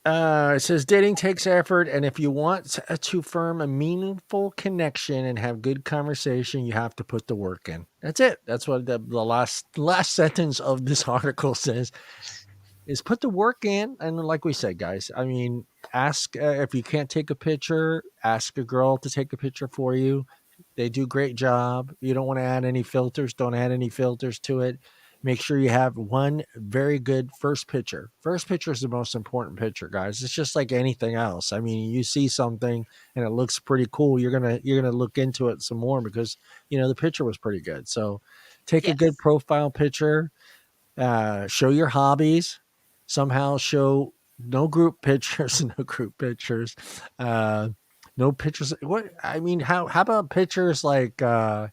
It says dating takes effort, and if you want to form a meaningful connection and have good conversation, you have to put the work in. That's it. That's what the last sentence of this article says. Is put the work in, and like we said, guys. I mean, ask if you can't take a picture, ask a girl to take a picture for you. They do a great job. You don't want to add any filters. Don't add any filters to it. Make sure you have one very good first picture. First picture is the most important picture, guys. It's just like anything else. I mean, you see something and it looks pretty cool. You're gonna look into it some more because the picture was pretty good. So take a good Yes. profile picture. Show your hobbies. Somehow show no group pictures, no group pictures. No pictures. What I mean, how about pictures like I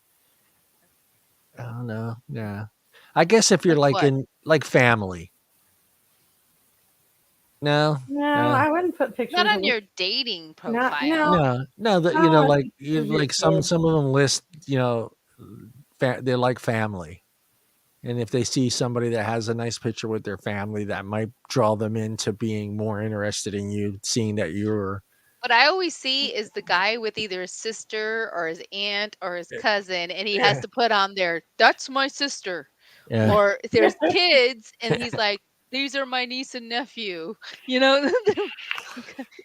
don't know. Yeah. I guess if you're Like like what? in like family. No, No, no, I wouldn't put pictures Not on of your dating not profile. no. no. That No, like pictures of your like some kids. some of them list they're like family, and if they see somebody that has a nice picture with their family, that might draw them into being more interested in you, seeing that you're What I always see is the guy with either his sister or his aunt or his cousin, and he has Yeah. to put on there, "That's my sister." Yeah. Or if there's kids and he's like, "These are my niece and nephew." You know,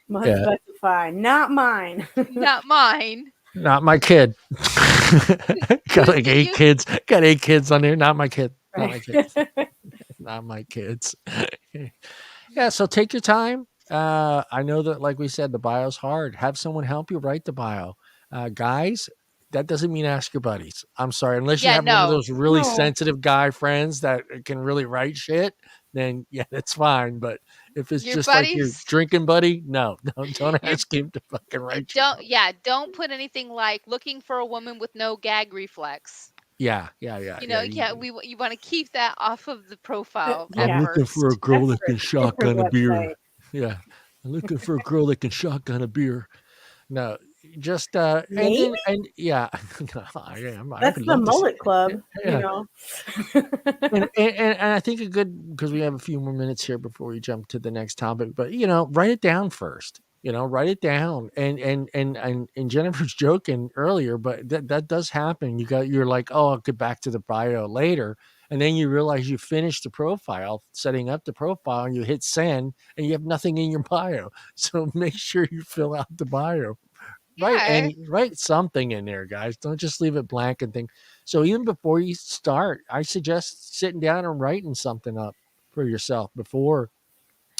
Must Yeah. specify, not mine. not mine. Not my kid. Got You like you eight you kids. Got 8 kids on there. Not my kid. Not Right. my kids. Not my kids. Yeah, so take your time. I know that, like we said, the bio's hard. Have someone help you write the bio. Guys, that doesn't mean ask your buddies. I'm sorry, unless you Yeah, have one of no. those really No. sensitive guy friends that can really write shit. Then yeah, that's fine. But if it's Your just like your buddies, drinking buddy, no, don't your ask him to fucking write your. don't put anything like looking for a woman with no gag reflex. Yeah, yeah, yeah, You know, yeah. yeah, you want to keep that off of the profile at I'm Yeah, looking for a first. girl that's that for a can different shotgun a beer. website. Yeah, I'm looking for a girl that can shotgun a beer. No, just and Maybe then and yeah, I that's would the love to see. mullet club, you Yeah, know. and I think a good because we have a few more minutes here before we jump to the next topic. But write it down first. Write it down. And Jennifer's joking earlier, but that does happen. You're like, oh, I'll get back to the bio later, and then you realize you finished the profile, setting up the profile, and you hit send, and you have nothing in your bio. So make sure you fill out the bio. Yeah. Write something in there, guys. Don't just leave it blank and think. So even before you start, I suggest sitting down and writing something up for yourself before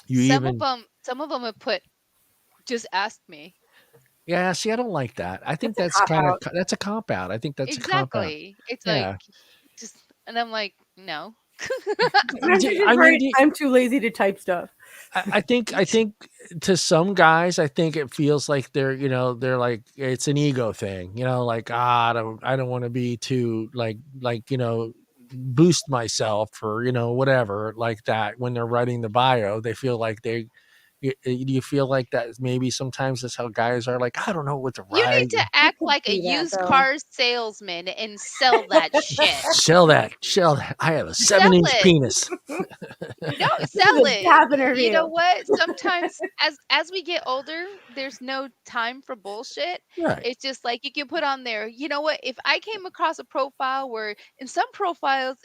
you even. Some of them have put, "Just ask me." Yeah, see, I don't like that. I think That's a cop out. that's a cop out. I think that's a cop out. Exactly. It's like, Yeah. just, and I'm like, "No." Why don't you just I mean, write, I'm too lazy to type stuff. I think to some guys, I think it feels like they're like it's an ego thing, like I don't want to be too boost myself or whatever like that when they're writing the bio. They feel like do you feel like that maybe sometimes that's how guys are like I don't know what to You need write. to act could like a do that used though. car salesman and sell that shit. Sell that. I have a Sell 7-inch it. penis. No, This is sell a it. job You know interview. what? Sometimes as we get older, there's no time for bullshit. Right. It's just like you can put on there, you know what? If I came across a profile where in some profiles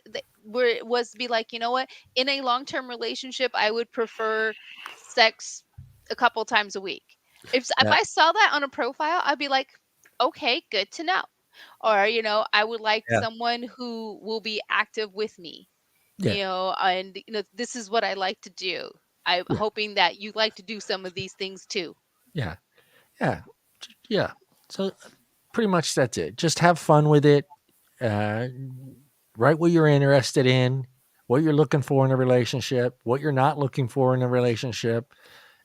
where it was to be like, you know what? In a long-term relationship, I would prefer sex a couple times a week. If Yeah. I saw that on a profile, I'd be like, okay, good to know. Or, I would like Yeah. someone who will be active with me, Yeah. and this is what I like to do. I'm Yeah. hoping that you like to do some of these things too. Yeah. Yeah. Yeah. So pretty much that's it. Just have fun with it. Uh, write what you're interested in, what you're looking for in a relationship, what you're not looking for in a relationship,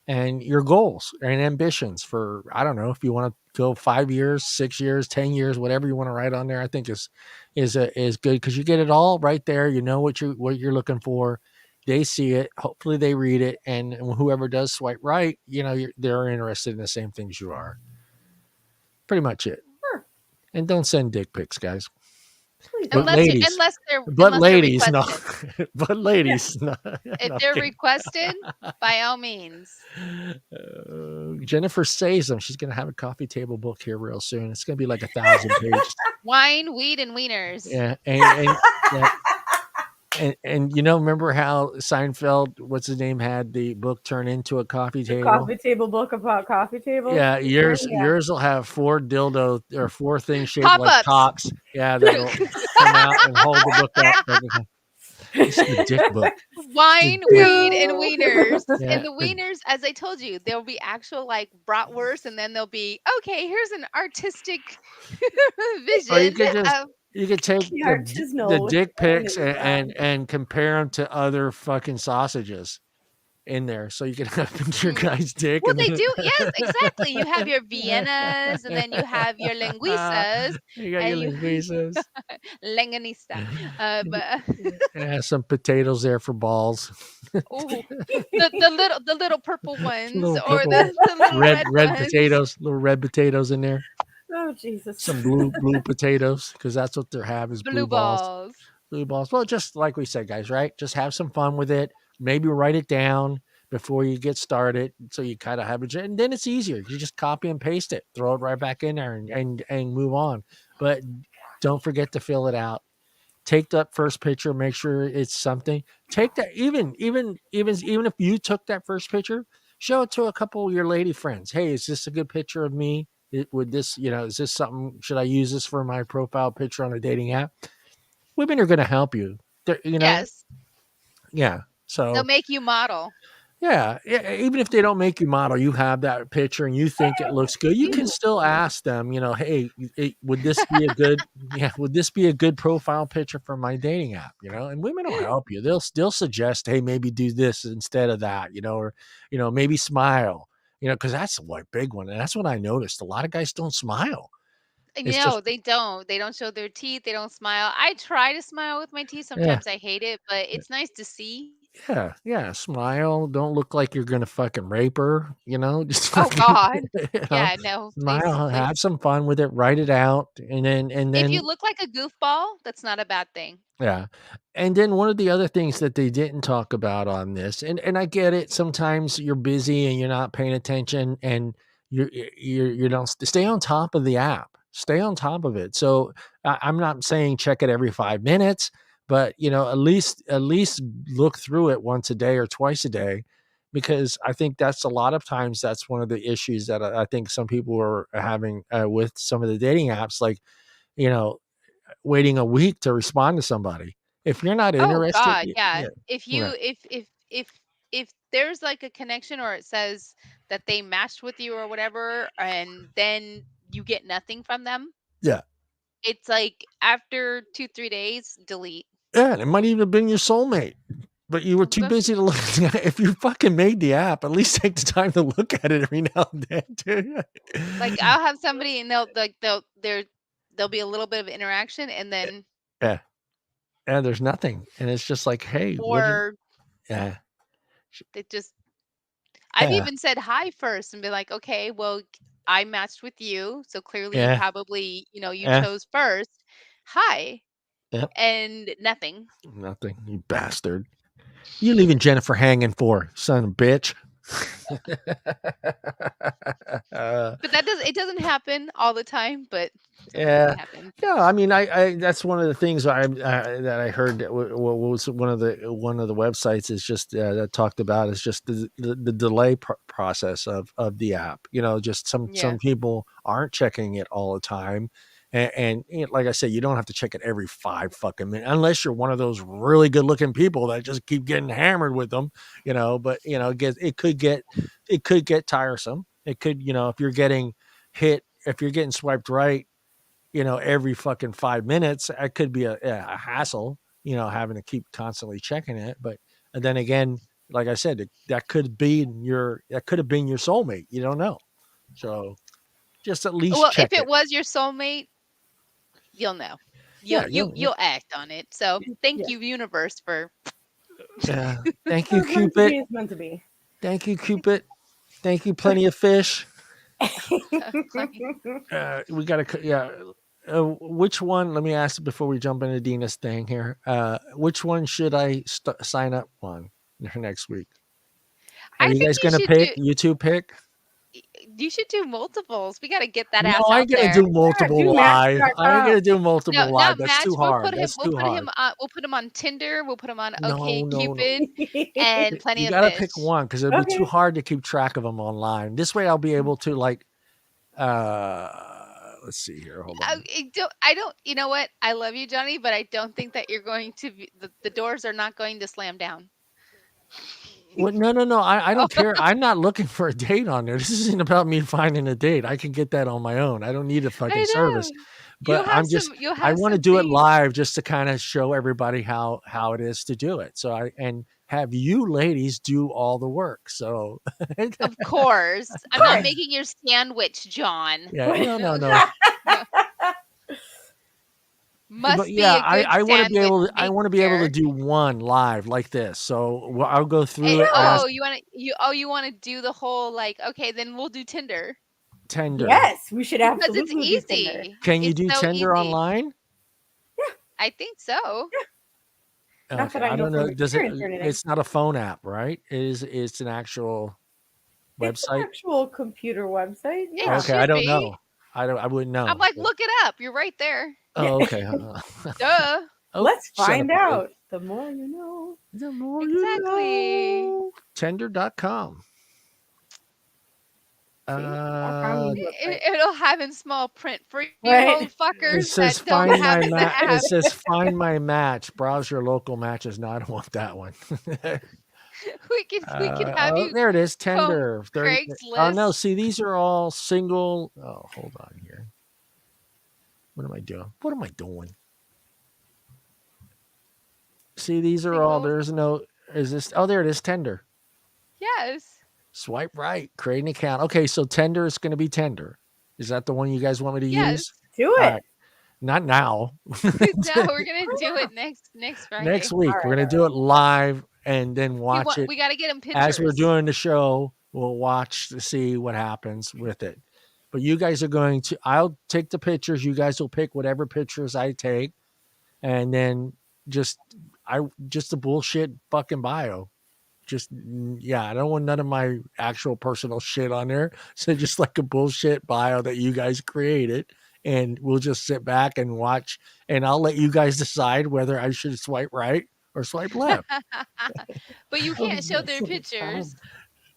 and your goals and ambitions for I don't know if you want to go 5 years, 6 years, 10 years, whatever you want to write on there. I think is good because you get it all right there. You know what you're looking for. They see it. Hopefully, they read it, and whoever does swipe right, they're interested in the same things you are. Pretty much it. Sure. And don't send dick pics, guys. Please But don't. ladies, but Unless they're ladies, no, requested. but ladies, no, If no they're kidding. requested, by all means. Jennifer says them. She's going to have a coffee table book here real soon. It's going to be like 1,000 pages. Wine, weed, and wieners. Yeah, and yeah, and remember how Seinfeld, what's his name, had the book turn into a coffee The table? coffee table book about coffee tables. Yeah, Yeah. yours will have 4 dildo or 4 things shaped like Pop-ups. cocks. Yeah, that'll come out and hold the book up. This is the dick book. Wine, The dick. weed, and wieners. Yeah, And the wieners, as I told you, there'll be actual like bratwurst, and then there'll be, okay, here's an artistic Or you vision could just of you could take The the artisanal dick pics wieners, and compare them to other fucking sausages in there, so you can have your guy's dick. Well, And they then do. Yes, exactly. You have your Viennas, and then you have your linguiças, you got your and you linguiças. Lenganista. But Yeah, some potatoes there for balls. oh, the little purple ones Little or purple, the little red red ones. potatoes, little red potatoes in there. Oh Jesus. Some blue potatoes because that's what they have is Blue blue balls. balls. Blue balls. Well, just like we said, guys, right? Just have some fun with it. Maybe write it down. before you get started, so you kind of have and then it's easier. You just copy and paste it, throw it right back in there, and move on. But don't forget to fill it out. Take that first picture, make sure it's something. Take that, even if you took that first picture, show it to a couple of your lady friends. Hey, is this a good picture of me? Would this, is this something? Should I use this for my profile picture on a dating app? Women are going to help you. Yes. Yeah. They'll So make you model. yeah, even if they don't make you model, you have that picture and you think it looks good. You can still ask them, hey, would this be a good, would this be a good profile picture for my dating app? And women will help you. They'll suggest, hey, maybe do this instead of that, or maybe smile, because that's what big one, and that's what I noticed. A lot of guys don't smile. It's No, just they don't. They don't show their teeth. They don't smile. I try to smile with my teeth. yeah. Sometimes I hate it, but it's nice to see. Yeah, yeah, smile. Don't look like you're gonna fucking rape her, just Oh fucking, God. you know, Yeah, no, please, smile, please. have some fun with it, write it out, and If you then look like a goofball, that's not a bad thing. yeah. And then one of the other things that they didn't talk about on this, and I get it, sometimes you're busy and you're not paying attention and you don't stay on top of the app. Stay on top of it. So I'm not saying check it every 5 minutes, but at least look through it once a day or twice a day, because I think that's a lot of times that's one of the issues that I think some people are having with some of the dating apps, like, you know, waiting a week to respond to somebody. If you're not Oh interested, God, yeah. yeah, If yeah, you if there's like a connection or it says that they matched with you or whatever, and then you get nothing from them, yeah, it's like after 2, 3 days, delete. yeah. It might even have been your soulmate, but you were too But busy to look. If you fucking made the app, at least take the time to look at it every now and then, too. like I'll have somebody and there'll be a little bit of interaction and then Yeah, and there's nothing, and it's just like, hey, what did? or Yeah, it just I've yeah, even said hi first and be like, "Okay, well, I matched with you, so clearly you yeah, probably, you yeah, chose first. Hi." yep, And nothing. nothing. You bastard. You leaving Jennifer hanging for, son of a bitch. uh, But it doesn't happen all the time, but sometimes it Yeah, happens. yeah. I mean, I that's one of the things that I heard that what was one of the websites is just that talked about is just the delay process of the app. Just some Yeah. people aren't checking it all the time, and like I said, you don't have to check it every 5 fucking minutes unless you're one of those really good looking people that just keep getting hammered with them. But it could get tiresome. It could, if you're getting hit, if you're getting swiped right, every fucking 5 minutes, it could be a hassle, having to keep constantly checking it. But and then again, like I said, that could have been your soulmate. You don't know. So just at least Well, check if it it. was your soulmate, you'll know. Yeah. You'll act on it. So thank Yeah. you, universe, for Yeah. Thank you, What's meant to be Cupid. is meant to be. Thank you, Cupid. Thank you, plenty of fish. playing. We got to, yeah. Which one? Let me ask before we jump into Dina's thing here. Which one should I sign up on next week? Are I you think guys gonna pick? You two pick? you should do multiples. We got to get that No, ass I out ain't gonna there. do Yeah, multiple do live. I ain't match.com. gonna do No, multiple live. not That's too match. hard. That's We'll too put hard. him we'll put him on Tinder. We'll put him on No, OK no, no. Cupid and Plenty You of gotta pick Fish. one because it'll be too Okay. hard to keep track of them online. This way, I'll be able to like. Let's see here. Hold on. I don't, you know what? I love you, Johnny, but I don't think that you're going to be, the doors are not going to slam down. What? No, no, no. I don't care. I'm not looking for a date on there. This isn't about me finding a date. I can get that on my own. I don't need a fucking I service. know. But You'll I have want to some do it things. live just to kind of show everybody how it is to do it. So and have you ladies do all the work. So Of course. Of I'm not course. making your sandwich, John. yeah, no, no, No, no. no. But Must be yeah, a good I want to be sandwich able to, I made want to be able to there. do one live like this. So I'll go through it, ask You want to do the whole like, okay, then we'll do Tinder Tender. Yes, we should because it's absolutely do Tinder. easy. Can you It's do so Tender easy. online? I think so. Not Okay, that I I know don't from know. Does it? experience or anything. It's not a phone app, right? It's an actual It's an website. actual computer website. It Yeah. Okay, I should don't be. know. I wouldn't I'm know. like, look it up. You're right there. Oh, okay. Duh. Oh, Let's shut up, find Lily. out. The more you know. The more you Exactly. know. Tender.com. See? All kinds of Uh, websites. It'll have in small print for you Right. old fuckers it says that don't find have my the match. It app. says find my match. Browse your local matches. No, I don't want that one. We could have you There it is. comb Tender. 30. Oh no, Craigslist. see, these are all single. Oh, hold on here. What am I doing? What am I doing? See, these are all. Single. There's no. Is this? Oh, there it is. Tender. Yes. Swipe right. Create an account. Okay, so Tender is going to be Tender. Is that the one you guys want me to Yes. use? Do All it. right. Not now. No, we're gonna do it next Next Friday. week, All we're right. going to do it live and then watch it We got to get them as we're pictures. doing the show. We'll watch to see what happens with it. But you guys are going to, I'll take the pictures. You guys will pick whatever pictures I take. And then just, just a bullshit fucking bio. Yeah, I don't want none of my actual personal shit on there. So just like a bullshit bio that you guys created. And we'll just sit back and watch. And I'll let you guys decide whether I should swipe right or swipe left. But you Oh, can't show this their will be fun. pictures.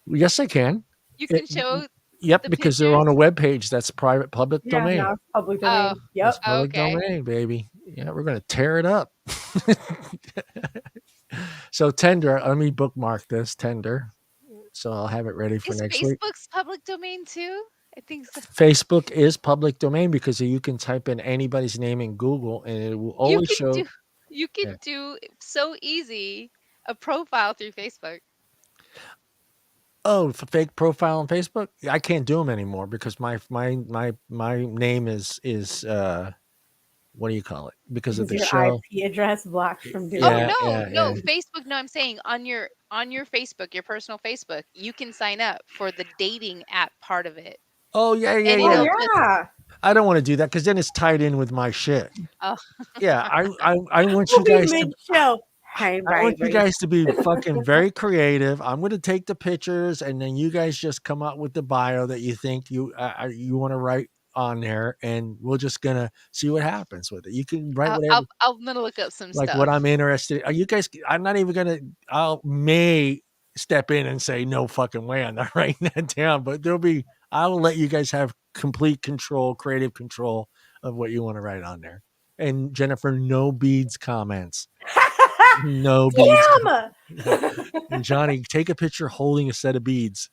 Yes, I can. You It, can show yep, the because they're pictures. on a web page that's private public Yeah, domain. now it's public Oh, domain. Yep. That's public okay. domain, baby. Yeah, we're gonna tear it up. So Tender, let me bookmark this Tender. So I'll have it ready for Is next week. Facebook's public domain too? I think so. Facebook is public domain because you can type in anybody's name in Google and it will You always can show. do you can Yeah. do so easy a profile through Facebook. Oh, fake profile on Facebook? I can't do them anymore because my name is what do you call it? Because of Is the your show. IP address blocked from doing Oh Yeah, it? no, yeah. no, Facebook. No, I'm saying on your Facebook, your personal Facebook, you can sign up for the dating app part of it, Oh yeah, and Oh it'll just yeah. I don't want to do that because then it's tied in with my shit. oh Yeah, I want We'll you be guys to mid-show. Hey, I want you baby. guys to be fucking very creative. I'm going to take the pictures, and then you guys just come up with the bio that you think you want to write on there, and we're just gonna see what happens with it. You can write whatever, I'm gonna look up some like what stuff. I'm interested. Are you guys? I'm not even gonna. I may step in and say no fucking way. I'm not writing that down, but there'll be. I will let you guys have complete control, creative control of what you want to write on there. And Jennifer, no beads comments. No beads. Damn. And Johnny, take a picture holding a set of beads.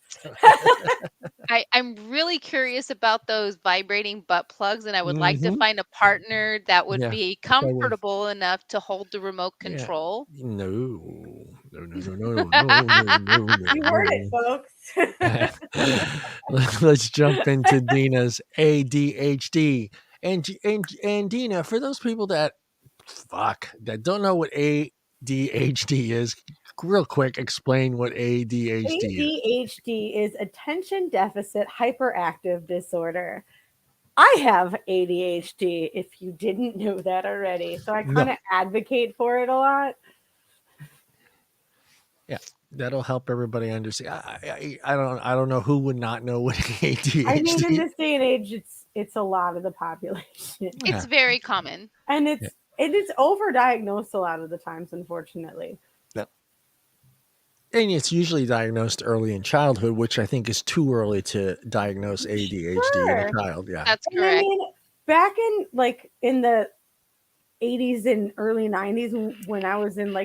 I'm really curious about those vibrating butt plugs, and I would like to Mhm. find a partner that would Yeah. be Okay, well, comfortable enough to hold the remote yeah. control. No. No, no, no, no, no, no, no, You heard it, no. folks. Let's jump into Deana's ADHD. And Deana, for those people that don't know what ADHD is, real quick, explain what ADHD is. ADHD is attention deficit hyperactive disorder. I have ADHD, if you didn't know that already. So I kind of advocate for it a lot. Yeah, that'll help everybody understand. I don't know who would not know what ADHD. I mean, in this day and age, it's a lot of the population, It's very common. and it is overdiagnosed a lot of the times, unfortunately. Yeah. And it's usually diagnosed early in childhood, which I think is too early to diagnose ADHD in a child. Yeah, That's And correct. I mean, back in the 80s and early 90s, when I was in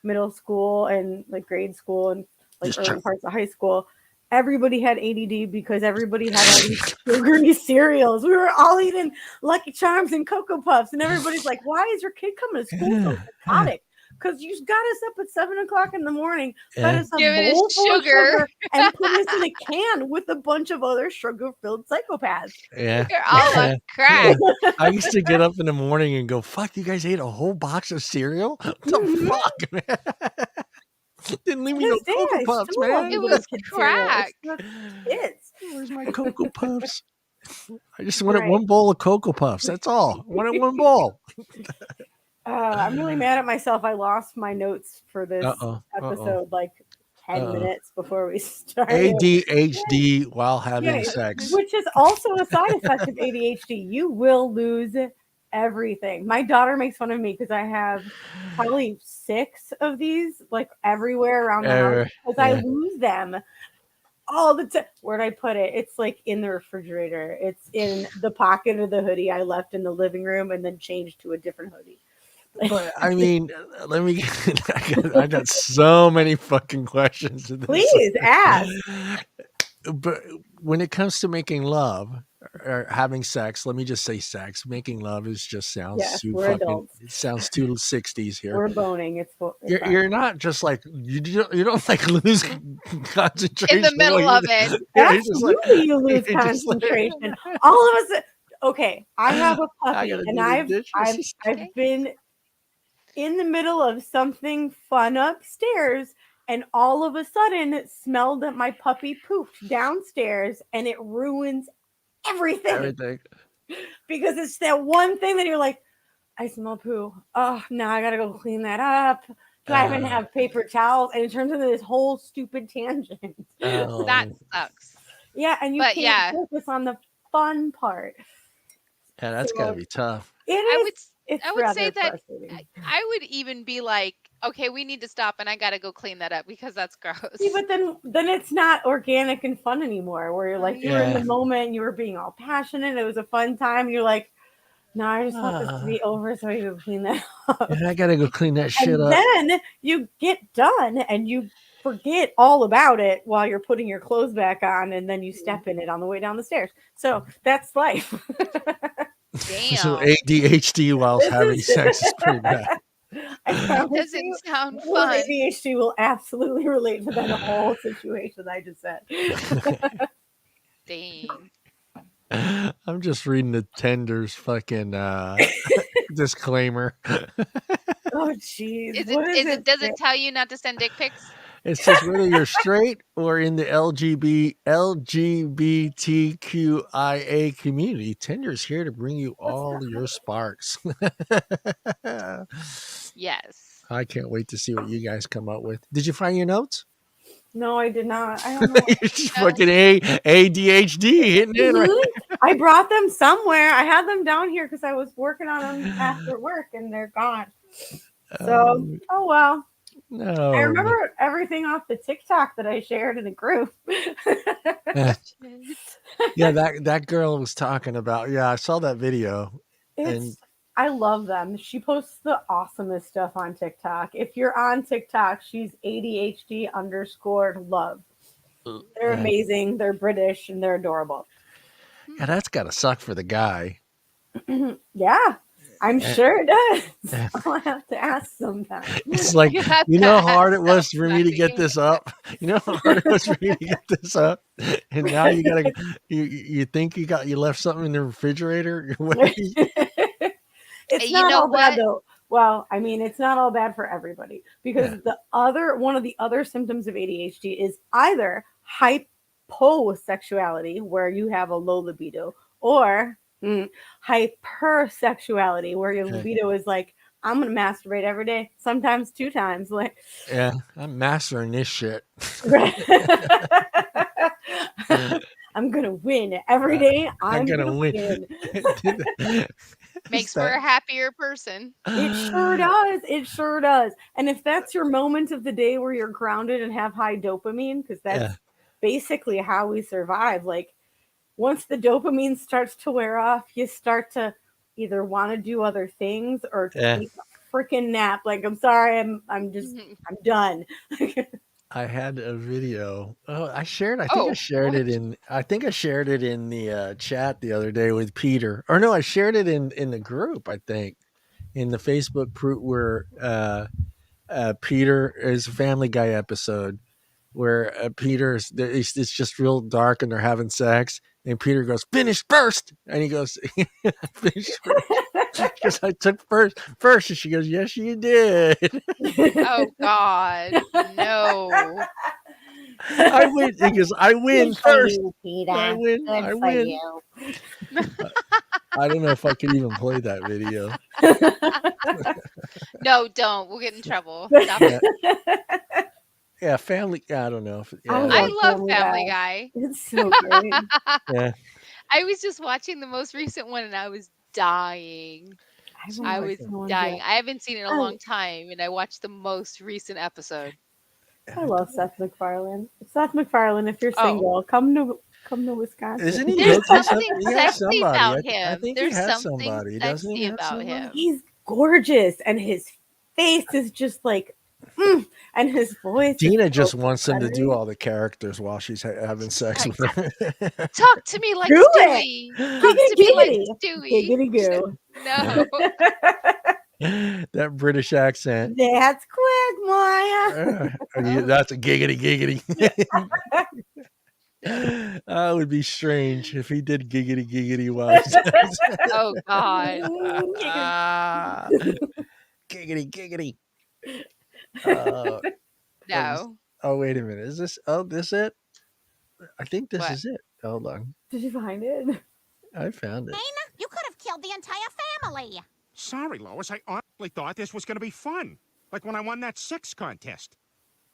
middle school and grade school and early parts of high school, everybody had ADD because everybody had all these sugary cereals. We were all eating Lucky Charms and Cocoa Puffs, and everybody's like, "Why is your kid coming to school so psychotic?" Because you got us up at 7 o'clock in the morning, fed us a Giving us bowl full of sugar. sugar, and put us in a can with a bunch of other sugar-filled psychopaths. yeah. You're all on crack. I used to get up in the morning and go, "Fuck, you guys ate a whole box of cereal? What the fuck, man? Didn't leave me no Cocoa Puffs, man. It was crack. Kids. Where's my Cocoa Puffs? I just wanted one bowl of Cocoa Puffs. That's all. I wanted one bowl." I'm really mad at myself. I lost my notes for this Uh-oh. episode like 10 Uh-oh. minutes before we started. ADHD while having Yeah, sex. which is also a side effect of ADHD. You will lose everything. My daughter makes fun of me because I have probably 6 of these, like everywhere around the house, because I Yeah. lose them all the time. Where'd I put it? It's like in the refrigerator. It's in the pocket of the hoodie I left in the living room and then changed to a different hoodie. But I mean, let me. I got so many fucking questions to this. Please ask. But when it comes to making love or having sex, let me just say sex. Making love is just sounds Yes, too we're fucking. adults. It sounds too 60s here. We're boning. It's You're not just like you don't like lose concentration In the while middle of it. yeah, you're just like absolutely you lose you're just like concentration. All of us. Okay, I have a I puppy, gotta and do the dishes. I've been in the middle of something fun upstairs, and all of a sudden it smelled that my puppy pooped downstairs, and it ruins everything Everything. because it's that one thing that you're like, I smell poo. Oh, now I gotta go clean that up. Do I even have paper towels? And it turns into this whole stupid tangent. That sucks. Yeah, and you But can't yeah, focus on the fun part. Yeah, that's gotta So be tough. it I is. would It's I would say rather that frustrating. I would even be like, okay, we need to stop and I got to go clean that up because that's See, gross. but then it's not organic and fun anymore. Where you're like you were in the Yeah. moment, you were being all passionate. It was a fun time. You're like, no, I just want this to Ah, be over so I can clean that up. and I gotta go clean that shit And up. then you get done and you forget all about it while you're putting your clothes back on, and then you step in it on the way down the stairs. So that's life. So Damn. ADHD while This having is. sex is pretty bad. I promise Doesn't you, sound people with fun. ADHD will absolutely relate to that whole situation I just said. Dang. I'm just reading the tender's fucking disclaimer. Oh, jeez. Is it What is is it? it does it tell you not to send dick pics? It says whether you're straight or in the LGBTQIA community, Tinder's here to bring you What's all that? your sparks. Yes. I can't wait to see what you guys come up with. Did you find your notes? No, I did not. I don't know. You're just No. fucking ADHD hitting in right. I brought them somewhere. I had them down here because I was working on them after work, and they're gone. So, oh well. No. I remember everything off the TikTok that I shared in the group. Yeah, that girl was talking about. Yeah, I saw that video. I love them. She posts the awesomest stuff on TikTok. If you're on TikTok, she's ADHD underscore love. They're amazing. They're British and they're adorable. Yeah, that's gotta suck for the guy. Yeah, I'm sure it does. I'll have to ask sometime. It's like, You have you to know how hard ask it was for me to somebody. get this up. You know how hard it was for me to get this up, and now you gotta. You think you left something in the refrigerator? It's You not know all bad what? though. Well, I mean, it's not all bad for everybody because Yeah. one of the other symptoms of ADHD is either hyposexuality, where you have a low libido, or hypersexuality, where your libido is like, I'm gonna masturbate every day, sometimes 2 times. Like, Yeah, I'm mastering this shit. I'm gonna win every day. I'm I'm gonna gonna win. win. Makes for a happier person. It sure does. It sure does. And if that's your moment of the day where you're grounded and have high dopamine, because that's basically how we survive. Like, once the dopamine starts to wear off, you start to either want to do other things or take a freaking nap. Like, I'm sorry, I'm done. I had a video. Oh, I shared. I think I Oh, shared what? it in. I think I shared it in the chat the other day with Peter. Or no, I shared it in the group. I think in the Facebook group where Peter is a Family Guy episode where it's just real dark and they're having sex, and Peter goes, "Finish first," and he goes, "Finish first." Because I took first, and she goes, "Yes, you did." Oh God. No. I win because I win Good for first. you, Peter. I win. Good I for win. you. I don't know if I could even play that video. No, don't. We'll get in trouble. Stop Yeah, it. yeah, family. I don't know. If, I yeah, love I love Family Family Guy. Guy. It's so great. yeah. I was just watching the most recent one and I was dying. I haven't I watched was the ones dying. yet. I haven't seen it in a I, long time and I watched the most recent episode. I love Seth MacFarlane. Seth MacFarlane, if you're Oh, single, come to Wisconsin. Isn't he there's hooking something? something He has sexy somebody. about I him. think he There's has something somebody. Doesn't he sexy have about somebody? him. He's gorgeous, and his face is just like, and his voice is Dina so just wants him to do feathery. all the characters while she's having sex Like, with him. talk to me like Do it! Stewie. Talk to me like Stewie. Giggity goo. No. That British accent. That's Quagmire. That's a giggity giggity. That would be strange if he did giggity while he's Oh God. giggity giggity. Uh, No. oh wait a minute. Is this? Oh, this it? I think this What? is it. Hold on. Did you find it? I found it. You could have killed the entire family. Sorry, Lois. I honestly thought this was going to be fun. Like when I won that sex contest.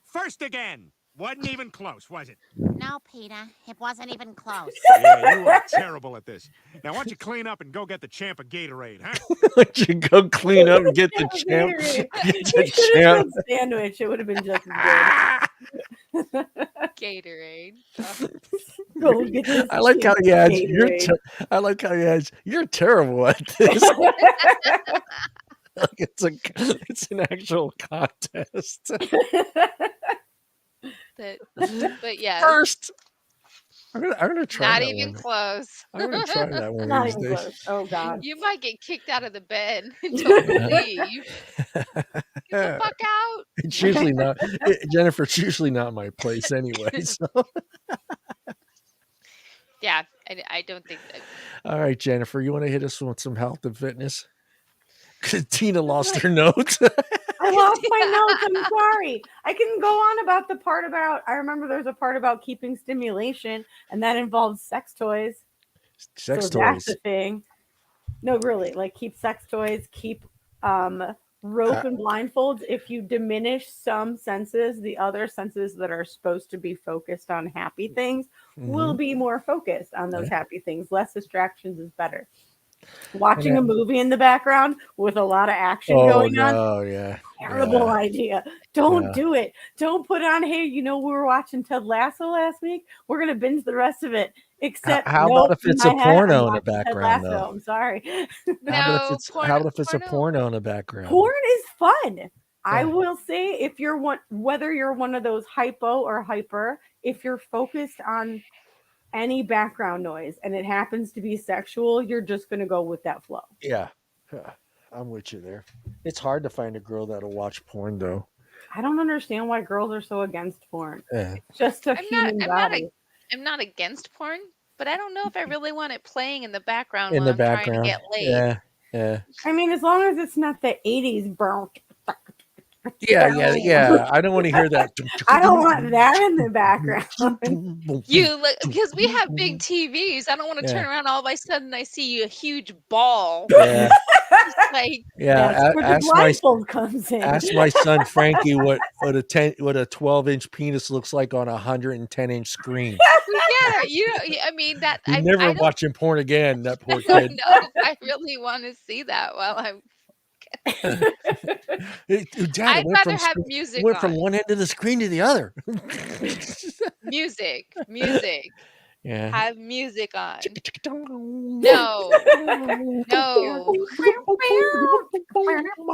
First again. Wasn't even close, was it? No, Peter, it wasn't even close. Yeah, you are terrible at this. Now, why don't you clean up and go get the champ a Gatorade, huh? Why don't you go clean up and get the champ? Get You the should have champ. said sandwich. It would have been just as good. Gatorade. Go get this I like how he adds. Gatorade. I like how he adds. You're terrible at this. Like it's an actual contest. But yeah, First, I'm gonna try not that even one. close. I'm gonna try that one Not of even these days. close. Oh God. You might get kicked out of the bed and told to leave. Get the fuck out. It's usually not Jennifer. It's usually not my place anyway. So. Yeah, I don't think that. All right, Jennifer, you want to hit us with some health and fitness? Because Tina lost her notes. I lost my notes. I'm sorry. I can go on about the part about. I remember there's a part about keeping stimulation, and that involves sex toys. Sex So toys. that's the thing. No, really, like keep sex toys, keep rope and blindfolds. If you diminish some senses, the other senses that are supposed to be focused on happy things will be more focused on those happy things. Less distractions is better. Watching a movie in the background with a lot of action going on. Oh yeah. Terrible idea. Don't do it. Don't put on, hey, we were watching Ted Lasso last week. We're going to binge the rest of it. Except, how about if it's a porno in the background, though? I'm sorry. How about if it's a porno in the background? Porn is fun. I will say, if you're whether you're one of those hypo or hyper, if you're focused on any background noise and it happens to be sexual, you're just going to go with that flow. Yeah. I'm with you there. It's hard to find a girl that'll watch porn, though. I don't understand why girls are so against porn. Yeah. It's just a human body. I'm not against porn, but I don't know if I really want it playing in the background In while the I'm background. trying to get laid. Yeah. I mean, as long as it's not the 80s burn. Yeah. I don't want to hear that. I don't want that in the background. You look, because we have big TVs. I don't want to turn around all of a sudden I see a huge ball. Yeah. Like, That's where the blindfold comes in. Ask my son Frankie what a 12-inch penis looks like on a 110-inch screen. Yeah, I mean that. You're I never don't- watching porn again. That poor kid. No, I really want to see that while I'm. Dad, I'd rather have music went on. from one end of the screen to the other. Music. Yeah. Have music on. No.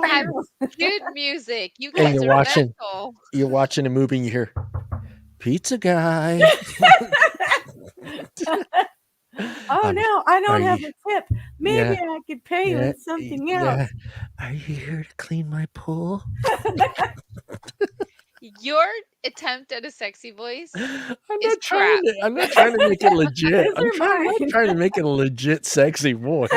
Have good music. You And guys are mental. you're watching a movie and you hear Pizza Guy. Oh no, I don't have a tip. Maybe I could pay you with something else. Are you here to clean my pool? Your attempt at a sexy voice I'm is not trying to make it legit. I'm trying to make it a legit sexy voice.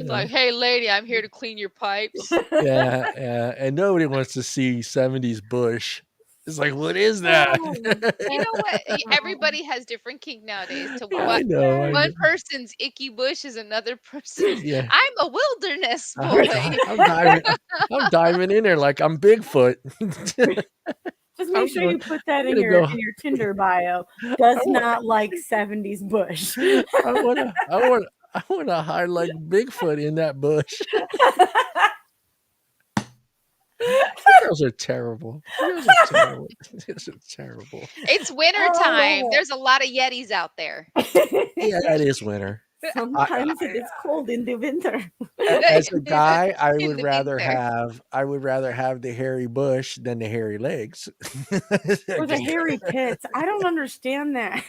Like, hey, lady, I'm here to clean your pipes. Yeah, yeah, and nobody wants to see 70s bush. It's like, what is that? Oh, You that's know what? oh, Everybody has different kink nowadays. To I what know, I one know. person's icky bush is another person's. Yeah, I'm a wilderness I'm, boy. di- I'm diving. I'm diving in there like I'm Bigfoot. just make I'm sure going. you put that I'm gonna go. in your Tinder bio. I Does want. not like 70s bush. I want to. I want. I want to hide like Bigfoot in that bush. You girls are terrible. You guys are terrible. You guys are terrible. It's winter time. Oh, There's a lot of yetis out there. I love Yeah, it. it is winter. I, Sometimes it is cold in the winter. as a guy, In the winter. I would rather have the hairy bush than the hairy legs. Or the Just- hairy pits. I don't understand that.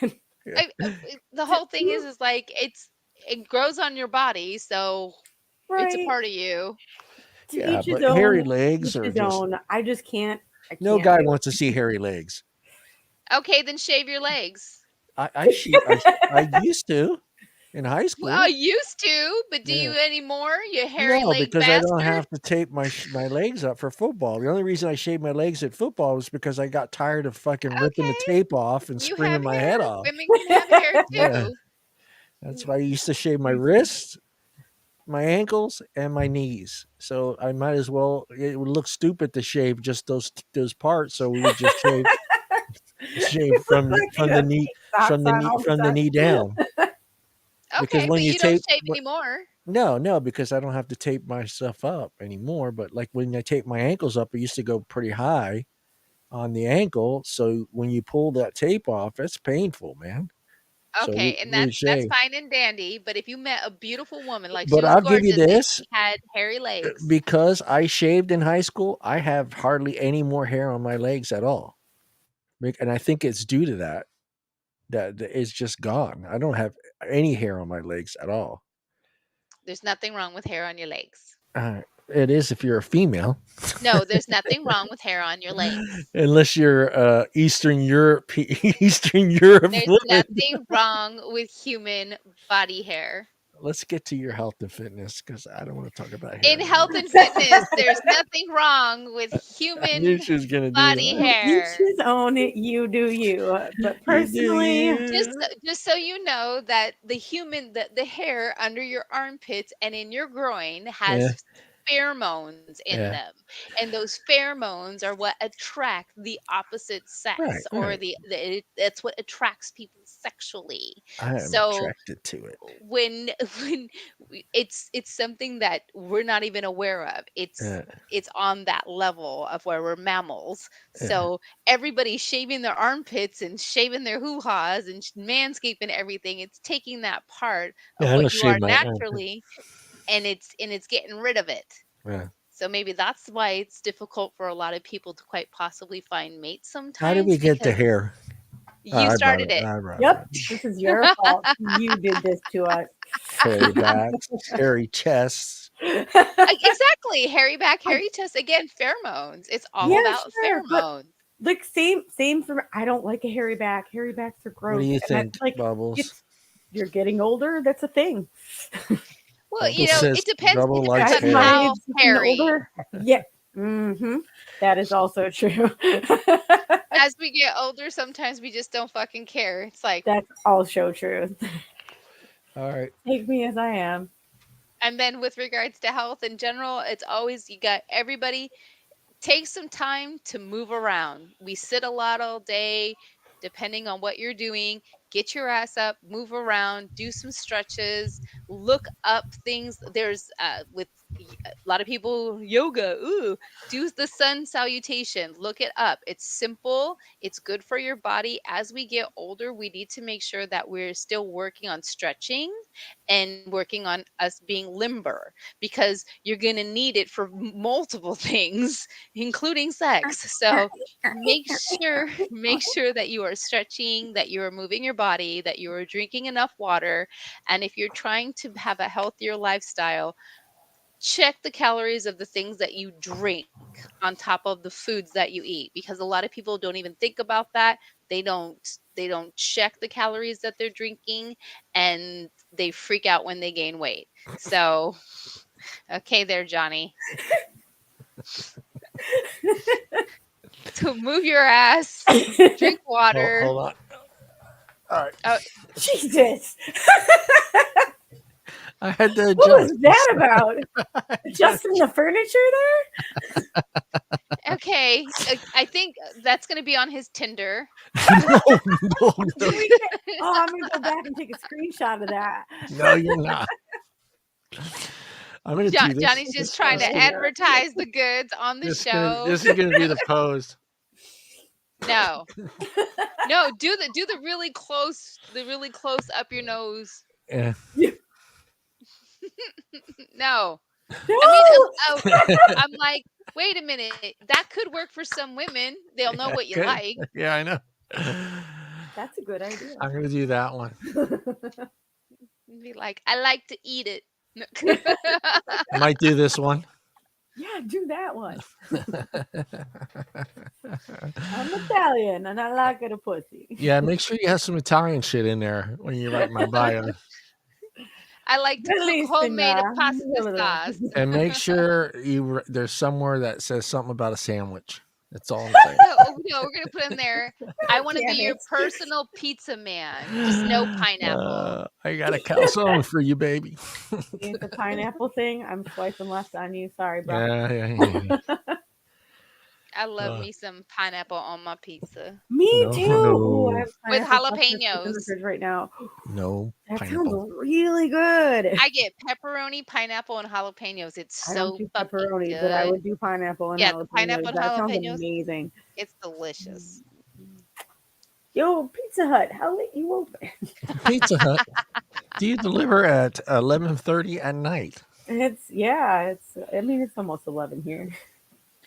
The whole thing is like it grows on your body, so it's a Right. part of you. To yeah, each his but hairy own. legs Each are his just own. I just can't. I no can't guy do wants to see hairy legs. Okay, then shave your legs. I used to in high Well, I school. used to, but do Yeah. you anymore? You hairy No, leg because I don't bastard. have to tape my legs up for football. The only reason I shaved my legs at football was because I got tired of fucking ripping the Okay, tape off and you screaming have my hair. head off. Women can have hair Yeah, too. that's why I used to shave my wrists, my ankles, and my knees. So I might as well. It would look stupid to shave just those parts. So we would just shave You look like from you the have knee socks on all the from the time. knee down. Because Okay, when but you you don't tape, shave anymore. no, because I don't have to tape myself up anymore. But like when I tape my ankles up, it used to go pretty high on the ankle. So when you pull that tape off, it's painful, man. So Okay, and we that's shave. fine and dandy. But if you met a beautiful woman, like she But was I'll give you gorgeous and this she had hairy legs, because I shaved in high school, I have hardly any more hair on my legs at all. And I think it's due to that. That it's just gone. I don't have any hair on my legs at all. there's nothing wrong with hair on your legs. It is if you're a female. No, there's nothing wrong with hair on your legs. Unless you're Eastern Europe Eastern Europe There's woman. nothing wrong with human body hair. Let's get to your health and fitness because I don't want to talk about hair In anymore. health and fitness, there's nothing wrong with I knew human she was gonna do body that. Each hair. his own. You do you. But You do personally, you. Just so you know that the hair under your armpits and in your groin Yeah, has pheromones in yeah. them, and those pheromones are what attract the opposite Right, sex, or right. that's what attracts people sexually. I am So attracted to it. when it's something that we're not even aware of, Yeah, it's on that level of where we're mammals. yeah. So everybody's shaving their armpits and shaving their hoo-has and manscaping everything. It's taking that part of Yeah, I what don't you shave are my armpit. naturally, and it's getting rid of it. Yeah. So maybe that's why it's difficult for a lot of people to quite possibly find mates How did we sometimes, get to because hair? you I brought started it. it. I brought yep, it. this is your fault. You did this to us. Hairy backs, hairy chests. Exactly. Hairy back, I, hairy chest. Again, pheromones. It's all yeah, about sure, but pheromones. like same for. I don't like a hairy back. Hairy backs are What do gross, you and that's think, like Bubbles? it's. You're getting older. That's a thing. Well, Bubbles it says depends. It Bubble depends likes At on my hair. age, how getting hairy. older. Yeah. That is also true. As we get older, sometimes we just don't fucking care. It's like, That's also true. All right. Take me as I am. and then with regards to health in general, it's always you got everybody take some time to move around. We sit a lot all day, depending on what you're doing. Get your ass up, move around, do some stretches, look up things. There's with a lot of people yoga. Ooh, do the sun salutation. Look it up. It's simple. It's good for your body. As we get older, we need to make sure that we're still working on stretching and working on us being limber, because you're going to need it for multiple things, including sex. So make sure that you are stretching, that you are moving your body, that you are drinking enough water. And if you're trying to have a healthier lifestyle, check the calories of the things that you drink on top of the foods that you eat, because a lot of people don't even think about that. they don't check the calories that they're drinking, and they freak out when they gain weight. So, okay, there, Johnny. So move your ass, drink water. Hold on. All right. Oh, Jesus. I had to adjust. What was that about? Adjusting the furniture there? okay. I think that's going to be on his Tinder. No. Oh, I'm going to go back and take a screenshot of that. No, you're not. I'm going to do this. Johnny's just trying to advertise the goods on the show. This is going to be the pose. No, do the really close up your nose. Yeah. No. No! I mean, I'm like, wait a minute, that could work for some women. They'll know what you like. Yeah, I know. That's a good idea. I'm going to do that one. Be like, I like to eat it. I might do this one. Yeah, do that one. I'm Italian and I like it a pussy. Yeah, make sure you have some Italian shit in there when you write my bio. I like to cook homemade pasta sauce. And make sure there's somewhere that says something about a sandwich. That's all I'm saying. No, we're gonna put in there. I want to be your personal pizza man. Just no pineapple. I got a calzone for you, baby. It's a pineapple thing. I'm swiping left on you. Sorry, bro. Yeah. I love me some pineapple on my pizza. Me too. No. I have With jalapenos in the jalapenos. fridge right now. No That pineapple. sounds really good. I get pepperoni, pineapple, and jalapenos. It's I so don't do fucking pepperoni, good. but I would do pineapple and Yeah, jalapenos. pineapple and That sounds jalapenos. amazing. It's delicious. Yo, Pizza Hut, how late you open? Pizza Hut. Do you deliver at 11:30 at night? It's almost 11 here.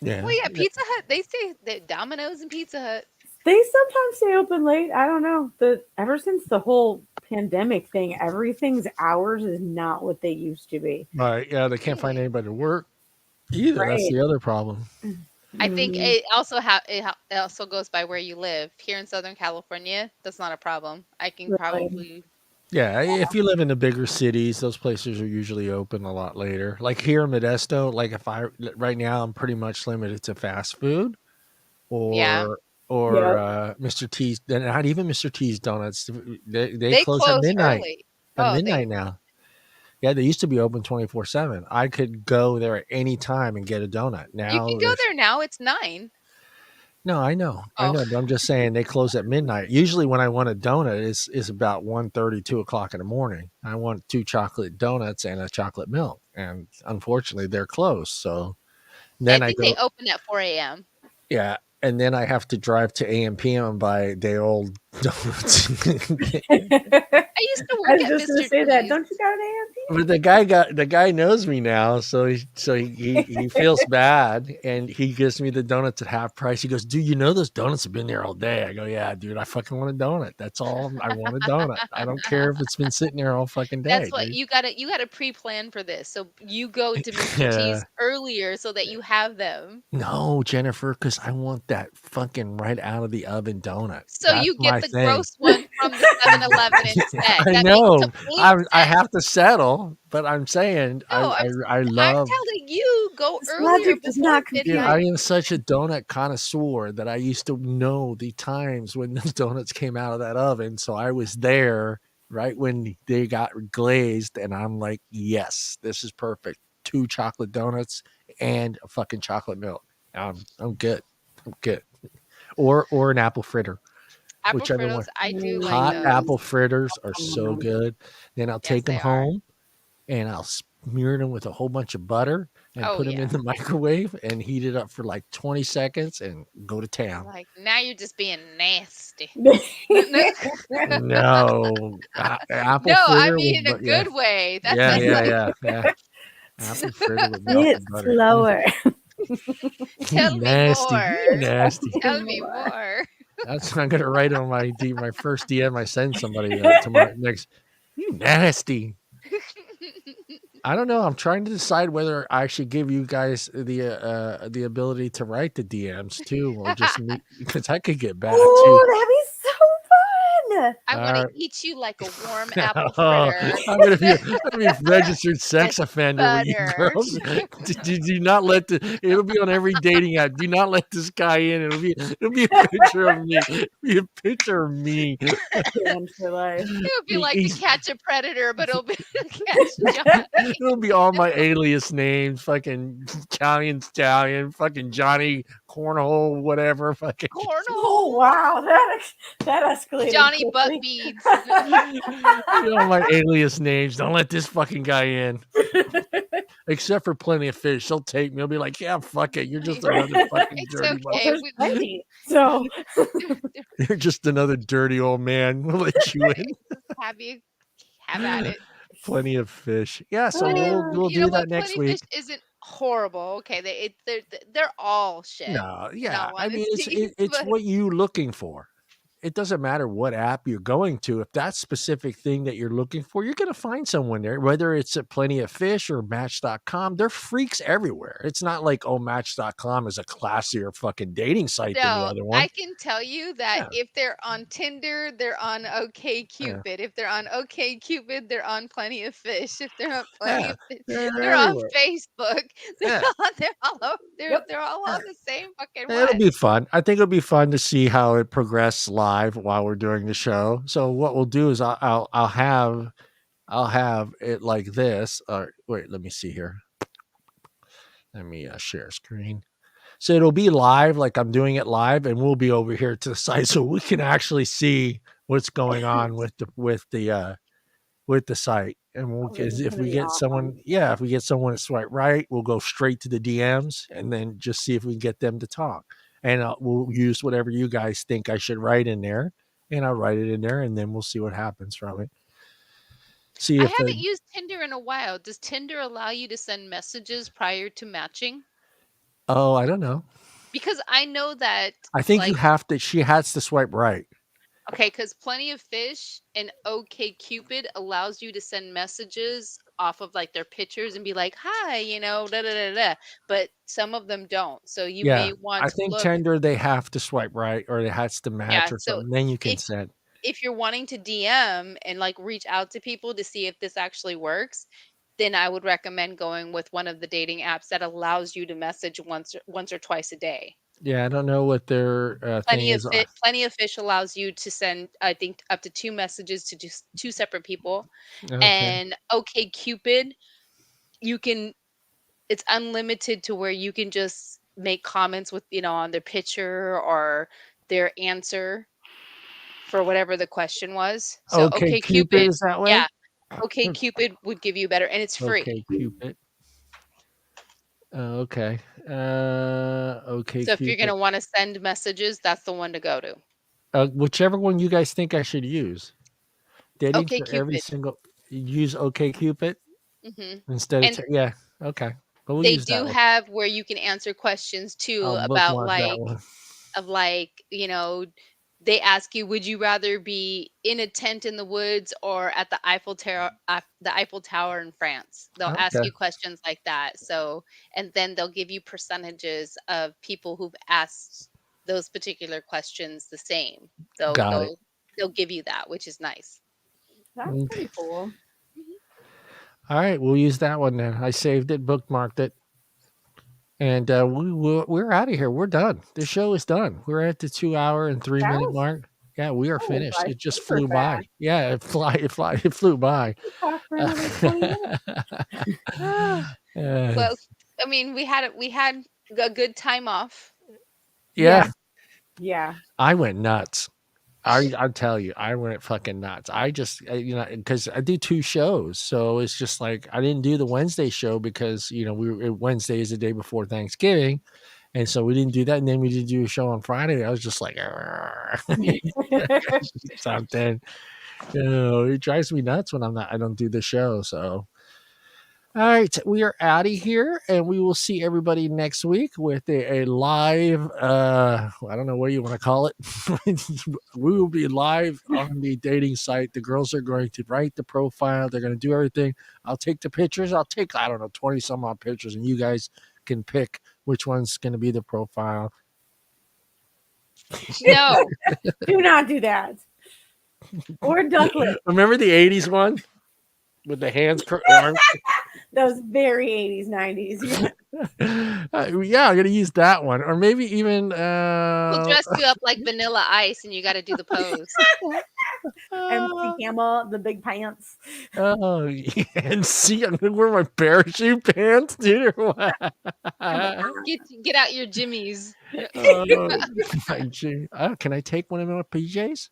Yeah. Well, yeah, Pizza Hut. They say that Domino's and Pizza Hut. They sometimes stay open late. I don't know. Ever since the whole pandemic thing, everything's hours is not what they used to be. Right. Yeah, they can't find anybody to work either. That's Right. the other problem. I think it also goes by where you live. Here in Southern California, that's not a problem. I can probably. Yeah, if you live in the bigger cities, those places are usually open a lot later. Like here in Modesto, like right now I'm pretty much limited to fast food or Mr. T's. Not even Mr. T's Donuts. They close at midnight. Early. At midnight now. Yeah, they used to be open 24/7. I could go there at any time and get a donut. Now You can go there now. It's 9. No, I know. But I'm just saying they close at midnight. Usually when I want a donut, it's about 1:30, 2 o'clock in the morning. I want 2 chocolate donuts and a chocolate milk. And unfortunately, they're closed. So then I think they open at 4 a.m. Yeah. And then I have to drive to AM/PM and buy day old donuts. I used to work at Mr. Say that. T's. Don't you got an AM/PM? But the guy knows me now, so he feels bad, and he gives me the donuts at half price. He goes, "Do you know those donuts have been there all day?" I go, "Yeah, dude, I fucking want a donut. That's all. I want a donut. I don't care if it's been sitting there all fucking day." That's what dude. you gotta pre-plan for this. So you go to Mr. T's earlier so that you have them. No, Jennifer, because I want that fucking right out of the oven donut. So That's you get my the thing. gross one from the 7-Eleven instead. I That know. makes complete I sense. have to settle, but I'm saying No, I love. I'm telling you, go This earlier. logic does not before Dude, midnight. I am such a donut connoisseur that I used to know the times when the donuts came out of that oven. So I was there right when they got glazed, and I'm like, yes, this is perfect. 2 chocolate donuts and a fucking chocolate milk. I'm good. I'm good. Or an apple fritter. Apple whichever fritters, one. I do like Hot those. apple fritters are so good. Then I'll take them they are. home and I'll smear them with a whole bunch of butter and Oh, put them in the microwave and heat it up for like 20 seconds and go to town. Like, now you're just being nasty. No, apple No, I fritter mean in with a good way. That's yeah. Apple fritter with milk It's and butter. slower. Tell me nasty. more. Nasty. Tell me more. That's I'm gonna write on my first DM I send somebody tomorrow next. You nasty. I don't know. I'm trying to decide whether I should give you guys the ability to write the DMs too, or just me, because I could get back too. Oh, that'd be so fun. I All want to right. eat you like a warm apple Oh, fritter. I'm gonna be a registered sex offender with you Butter. girls. Do not let it'll be on every dating app. Do not let this guy in. It'll be a picture of me. It'll be a picture of me. Banned for life. It would be like to He's catch a predator, but it'll be to catch Johnny. it'll be all my alias names, fucking Italian Stallion, fucking Johnny Cornhole, whatever, fucking Oh Cornhole. wow, that escalated. Johnny Butt quickly. Beads. all my alias names. Don't let this fucking guy in. Except for Plenty of Fish. He'll take me. He'll be like, yeah, fuck it. You're just another fucking It's dirty Well, okay. there's plenty. So You're just another dirty old man. We'll let you in. Have at it. Plenty of Fish. Yeah, so Plenty of, we'll you know do that what? next Plenty week. Fish isn't horrible. Okay, they're all shit. No, In yeah. all I mean, honesty, it's but what you looking for. It doesn't matter what app you're going to. If that specific thing that you're looking for, you're going to find someone there, whether it's at Plenty of Fish or Match.com. They're freaks everywhere. It's not like, oh, Match.com is a classier fucking dating site than the no, other one. I can tell you that Yeah. if they're on Tinder, they're on OkCupid. If they're on OkCupid, they're on Plenty of Fish. If they're on Plenty Yeah. of Fish, They're they're on everywhere. Facebook. Yeah. They're all on the same fucking It'll one. be fun. I think it'll be fun to see how it progresses live while we're doing the show. So what we'll do is I'll have it like this. Wait, let me see here. Let me share screen. So it'll be live, like I'm doing it live, and we'll be over here to the side, so we can actually see what's going on with the site. And oh, this is if gonna we be get awesome. someone to swipe right, we'll go straight to the DMs and then just see if we can get them to talk. And we'll use whatever you guys think I should write in there, and I'll write it in there, and then we'll see what happens from it. See I if haven't used Tinder in a while. Does Tinder allow you to send messages prior to matching? I don't know. Because I know that, I think you like, have to. She has to swipe right. okay, because Plenty of Fish and OkCupid allows you to send messages off of like their pictures and be like, "Hi," da da da da. But some of them don't. So you Yeah, may want I to think look. Tinder they have to swipe right or it has to match Yeah. or So something. Then you can if send. if you're wanting to DM and like reach out to people to see if this actually works, then I would recommend going with one of the dating apps that allows you to message once or twice a day. Yeah, I don't know what their thing is. Plenty of Fish allows you to send, I think, up to 2 messages to just 2 separate people, Okay, and OkCupid, you can it's unlimited to where you can just make comments with, on their picture or their answer for whatever the question was. So okay, Cupid OkCupid, is that way. yeah, OkCupid would give you better, and it's free. Okay, Cupid. Okay. Okay, So if you're Cupid. gonna wanna send messages, that's the one to go to. Whichever one you guys think I should use. Dating for every OkCupid. single. Use OK Cupid Mhm. instead of And yeah. Okay, but we'll they use that do one. have where you can answer questions too I'll about bookmark that one. they ask you, would you rather be in a tent in the woods or at the Eiffel Tower in France? They'll ask Okay, you questions like that. So, and then they'll give you percentages of people who've asked those particular questions the same. They'll got it. they'll they'll give you that, which is nice. That's Okay. pretty cool. All right, we'll use that one then. I saved it, bookmarked it, and we're out of here. We're done. The show is done. We're at the 2 hour and 3 minute Was mark. Yeah, we are that went finished. by It just super flew by. fast. Yeah, it flew by. We talked for another 20 minutes. Uh, Well, I mean, we had a good time off. yeah, Yes. Yeah. I went nuts. I tell you, I went fucking nuts. I just because I do 2 shows, so it's just like I didn't do the Wednesday show because Wednesday is the day before Thanksgiving, and so we didn't do that. And then we did do a show on Friday. I was just like, something. It drives me nuts when I don't do the show. So All right, we are out of here, and we will see everybody next week with a live. I don't know what you want to call it. We will be live on the dating site. The girls are going to write the profile. They're going to do everything. I'll take the pictures. I'll take, I don't know, 20 some odd pictures, and you guys can pick which one's going to be the profile. No. Do not do that. Or ducklet. Remember the 80s one with the hands, arms? That was very 80s, 90s. Yeah, I'm gonna use that one, or maybe even We'll dress you up like Vanilla Ice, and you got to do the pose. MC Hammer, the big pants. Oh, yeah, and see, I'm gonna wear my parachute pants, dude. Or what? Get out your jimmies. Can I take one of my PJs?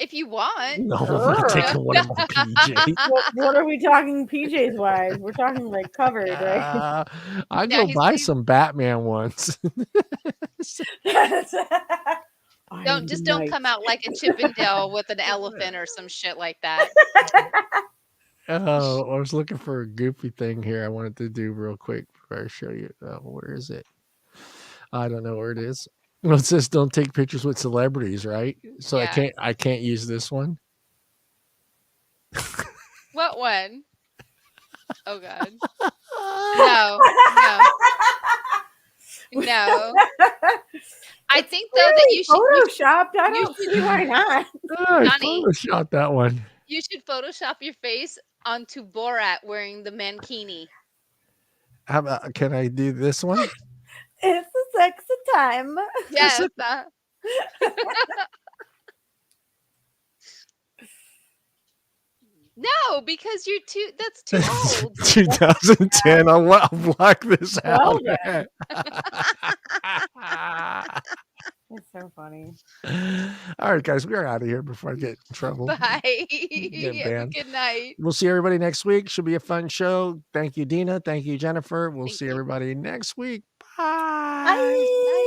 If you want. No, I'm not taking one of my PJs. What are we talking PJs wise? We're talking like covered, right? I go buy some Batman ones. Don't come out like a Chippendale with an elephant or some shit like that. Oh, I was looking for a goofy thing here I wanted to do real quick before I show you. Where is it? I don't know where it is. Well, it says don't take pictures with celebrities, right? So Yeah. I can't use this one. What one? Oh God. No. I think though that you should photoshopped. I don't see why not. Johnny, Photoshop that one. you should Photoshop your face onto Borat wearing the mankini. How about, can I do this one? It's a sexy time. Yes. No, because that's too old. 2010. I'll block this out. It's so funny. All right, guys, we are out of here before I get in trouble. Bye. Get banned. Good night. We'll see everybody next week. Should be a fun show. Thank you, Deana. Thank you, Jennifer. We'll see everybody next week. Bye. Bye.